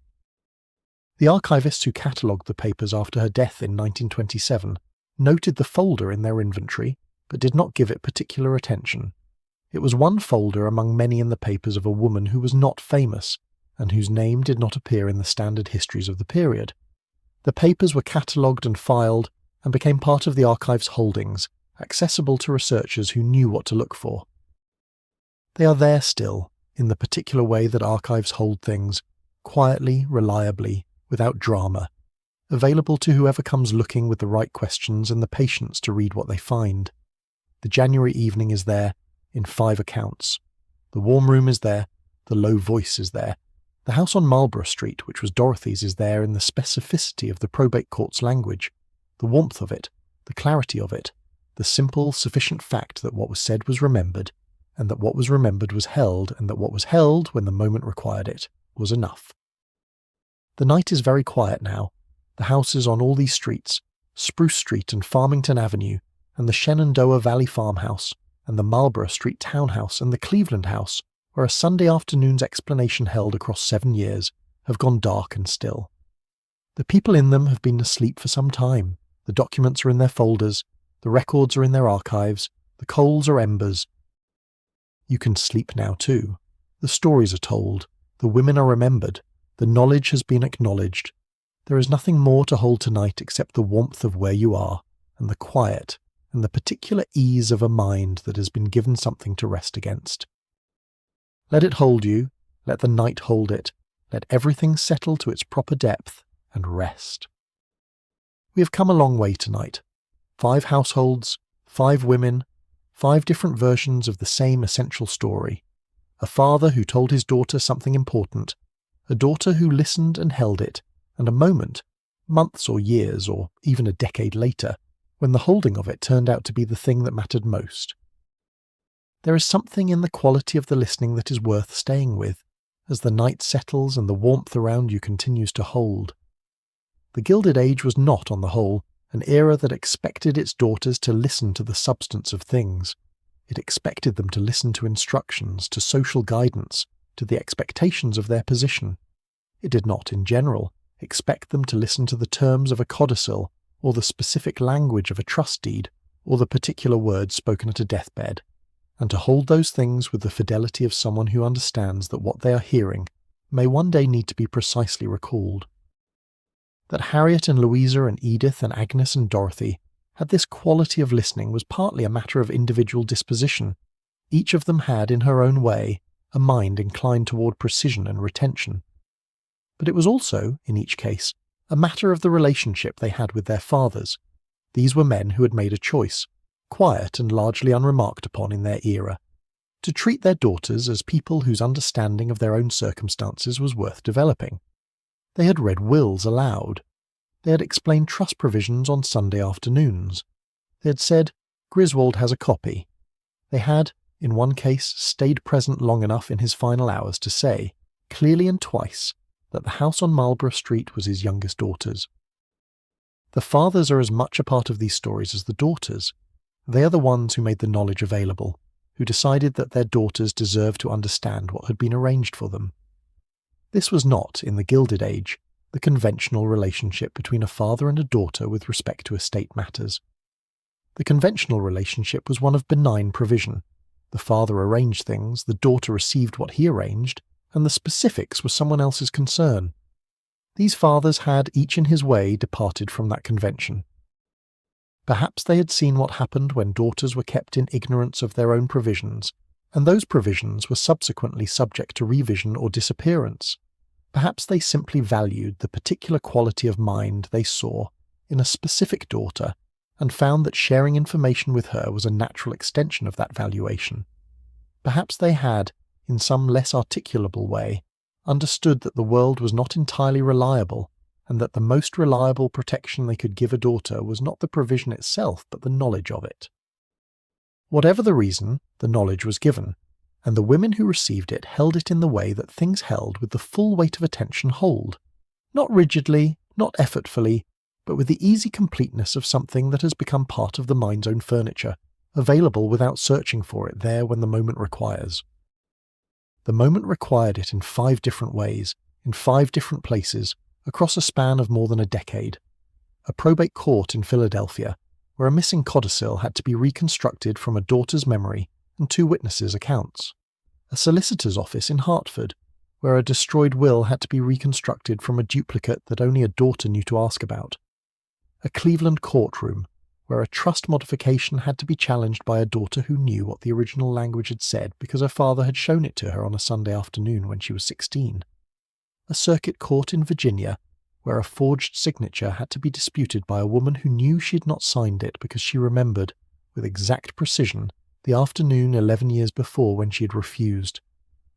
The archivists who catalogued the papers after her death in 1927 noted the folder in their inventory, but did not give it particular attention. It was one folder among many in the papers of a woman who was not famous, and whose name did not appear in the standard histories of the period. The papers were catalogued and filed, and became part of the archive's holdings, accessible to researchers who knew what to look for. They are there still, in the particular way that archives hold things, quietly, reliably, without drama, available to whoever comes looking with the right questions and the patience to read what they find. The January evening is there, in 5 accounts. The warm room is there, the low voice is there. The house on Marlborough Street, which was Dorothy's, is there in the specificity of the probate court's language, the warmth of it, the clarity of it, the simple, sufficient fact that what was said was remembered, and that what was remembered was held, and that what was held, when the moment required it, was enough. The night is very quiet now. The houses on all these streets, Spruce Street and Farmington Avenue, and the Shenandoah Valley Farmhouse, and the Marlborough Street Townhouse, and the Cleveland House, where a Sunday afternoon's explanation held across 7 years, have gone dark and still. The people in them have been asleep for some time. The documents are in their folders, the records are in their archives, the coals are embers. You can sleep now too. The stories are told, the women are remembered, the knowledge has been acknowledged. There is nothing more to hold tonight except the warmth of where you are, and the quiet, and the particular ease of a mind that has been given something to rest against. Let it hold you, let the night hold it, let everything settle to its proper depth, and rest. We have come a long way tonight. 5 households, 5 women, 5 different versions of the same essential story. A father who told his daughter something important, a daughter who listened and held it, and a moment, months or years or even a decade later, when the holding of it turned out to be the thing that mattered most. There is something in the quality of the listening that is worth staying with, as the night settles and the warmth around you continues to hold. The Gilded Age was not, on the whole, an era that expected its daughters to listen to the substance of things. It expected them to listen to instructions, to social guidance, to the expectations of their position. It did not, in general, expect them to listen to the terms of a codicil, or the specific language of a trust deed, or the particular words spoken at a deathbed, and to hold those things with the fidelity of someone who understands that what they are hearing may one day need to be precisely recalled. That Harriet and Louisa and Edith and Agnes and Dorothy had this quality of listening was partly a matter of individual disposition. Each of them had, in her own way, a mind inclined toward precision and retention. But it was also, in each case, a matter of the relationship they had with their fathers. These were men who had made a choice, quiet and largely unremarked upon in their era, to treat their daughters as people whose understanding of their own circumstances was worth developing. They had read wills aloud. They had explained trust provisions on Sunday afternoons. They had said, "Griswold has a copy." They had, in one case, stayed present long enough in his final hours to say, clearly and twice, that the house on Marlborough Street was his youngest daughter's. The fathers are as much a part of these stories as the daughters. They are the ones who made the knowledge available, who decided that their daughters deserved to understand what had been arranged for them. This was not, in the Gilded Age, the conventional relationship between a father and a daughter with respect to estate matters. The conventional relationship was one of benign provision. The father arranged things, the daughter received what he arranged, and the specifics were someone else's concern. These fathers had, each in his way, departed from that convention. Perhaps they had seen what happened when daughters were kept in ignorance of their own provisions, and those provisions were subsequently subject to revision or disappearance. Perhaps they simply valued the particular quality of mind they saw in a specific daughter and found that sharing information with her was a natural extension of that valuation. Perhaps they had, in some less articulable way, understood that the world was not entirely reliable, and that the most reliable protection they could give a daughter was not the provision itself but the knowledge of it. Whatever the reason, the knowledge was given, and the women who received it held it in the way that things held with the full weight of attention hold, not rigidly, not effortfully, but with the easy completeness of something that has become part of the mind's own furniture, available without searching for it there when the moment requires. The moment required it in 5 different ways, in 5 different places, across a span of more than a decade. A probate court in Philadelphia, where a missing codicil had to be reconstructed from a daughter's memory and 2 witnesses' accounts. A solicitor's office in Hartford, where a destroyed will had to be reconstructed from a duplicate that only a daughter knew to ask about. A Cleveland courtroom, where a trust modification had to be challenged by a daughter who knew what the original language had said because her father had shown it to her on a Sunday afternoon when she was 16. A circuit court in Virginia, where a forged signature had to be disputed by a woman who knew she had not signed it because she remembered, with exact precision, the afternoon 11 years before when she had refused.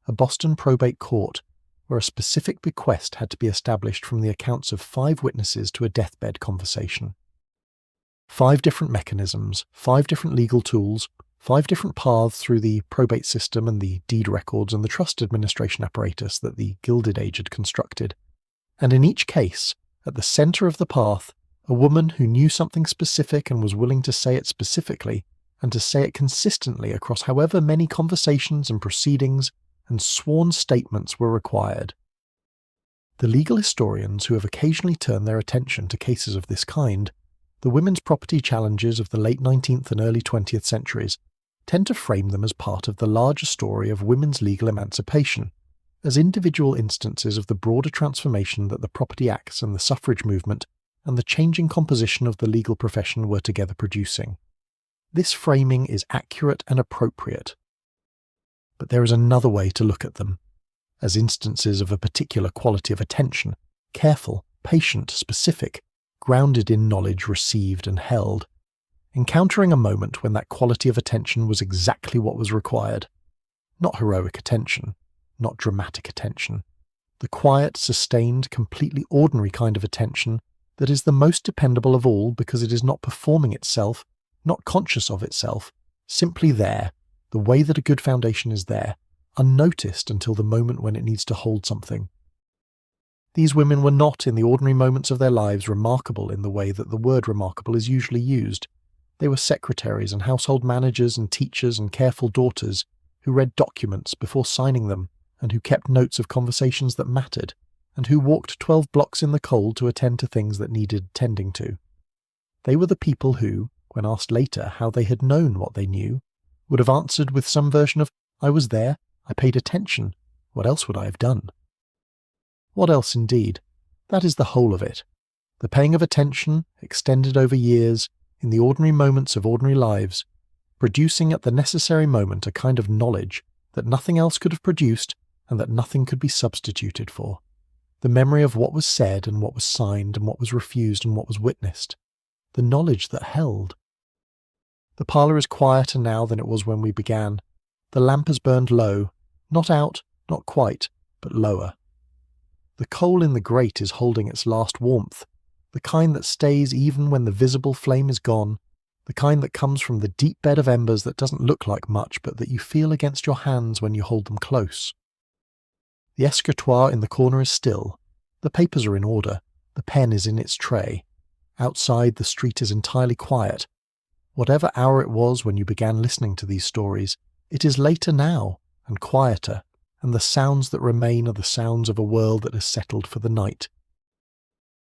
A Boston probate court, where a specific bequest had to be established from the accounts of 5 witnesses to a deathbed conversation. 5 different mechanisms, 5 different legal tools, 5 different paths through the probate system and the deed records and the trust administration apparatus that the Gilded Age had constructed. And in each case, at the centre of the path, a woman who knew something specific and was willing to say it specifically, and to say it consistently across however many conversations and proceedings and sworn statements were required. The legal historians who have occasionally turned their attention to cases of this kind, the women's property challenges of the late 19th and early 20th centuries, tend to frame them as part of the larger story of women's legal emancipation, as individual instances of the broader transformation that the Property Acts and the suffrage movement and the changing composition of the legal profession were together producing. This framing is accurate and appropriate. But there is another way to look at them, as instances of a particular quality of attention, careful, patient, specific, grounded in knowledge received and held, encountering a moment when that quality of attention was exactly what was required. Not heroic attention, not dramatic attention. The quiet, sustained, completely ordinary kind of attention that is the most dependable of all because it is not performing itself, not conscious of itself, simply there, the way that a good foundation is there, unnoticed until the moment when it needs to hold something. These women were not, in the ordinary moments of their lives, remarkable in the way that the word remarkable is usually used. They were secretaries and household managers and teachers and careful daughters who read documents before signing them and who kept notes of conversations that mattered and who walked 12 blocks in the cold to attend to things that needed tending to. They were the people who, when asked later how they had known what they knew, would have answered with some version of, "I was there, I paid attention, what else would I have done?" What else indeed? That is the whole of it. The paying of attention, extended over years, in the ordinary moments of ordinary lives, producing at the necessary moment a kind of knowledge that nothing else could have produced and that nothing could be substituted for. The memory of what was said and what was signed and what was refused and what was witnessed. The knowledge that held. The parlour is quieter now than it was when we began. The lamp has burned low, not out, not quite, but lower. The coal in the grate is holding its last warmth, the kind that stays even when the visible flame is gone, the kind that comes from the deep bed of embers that doesn't look like much but that you feel against your hands when you hold them close. The escritoire in the corner is still, the papers are in order, the pen is in its tray. Outside, the street is entirely quiet. Whatever hour it was when you began listening to these stories, it is later now, and quieter, and the sounds that remain are the sounds of a world that has settled for the night.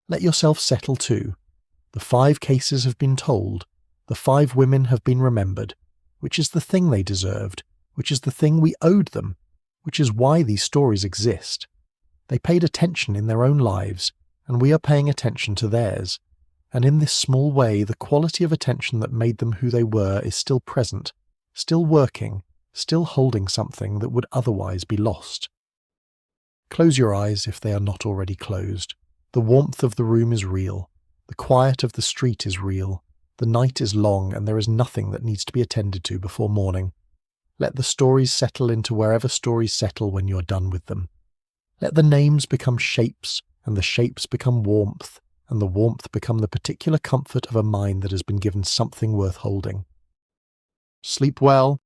Let yourself settle too. The 5 cases have been told, the 5 women have been remembered, which is the thing they deserved, which is the thing we owed them, which is why these stories exist. They paid attention in their own lives, and we are paying attention to theirs. And in this small way, the quality of attention that made them who they were is still present, still working, still holding something that would otherwise be lost. Close your eyes if they are not already closed. The warmth of the room is real. The quiet of the street is real. The night is long, and there is nothing that needs to be attended to before morning. Let the stories settle into wherever stories settle when you are done with them. Let the names become shapes, and the shapes become warmth, and the warmth become the particular comfort of a mind that has been given something worth holding. Sleep well,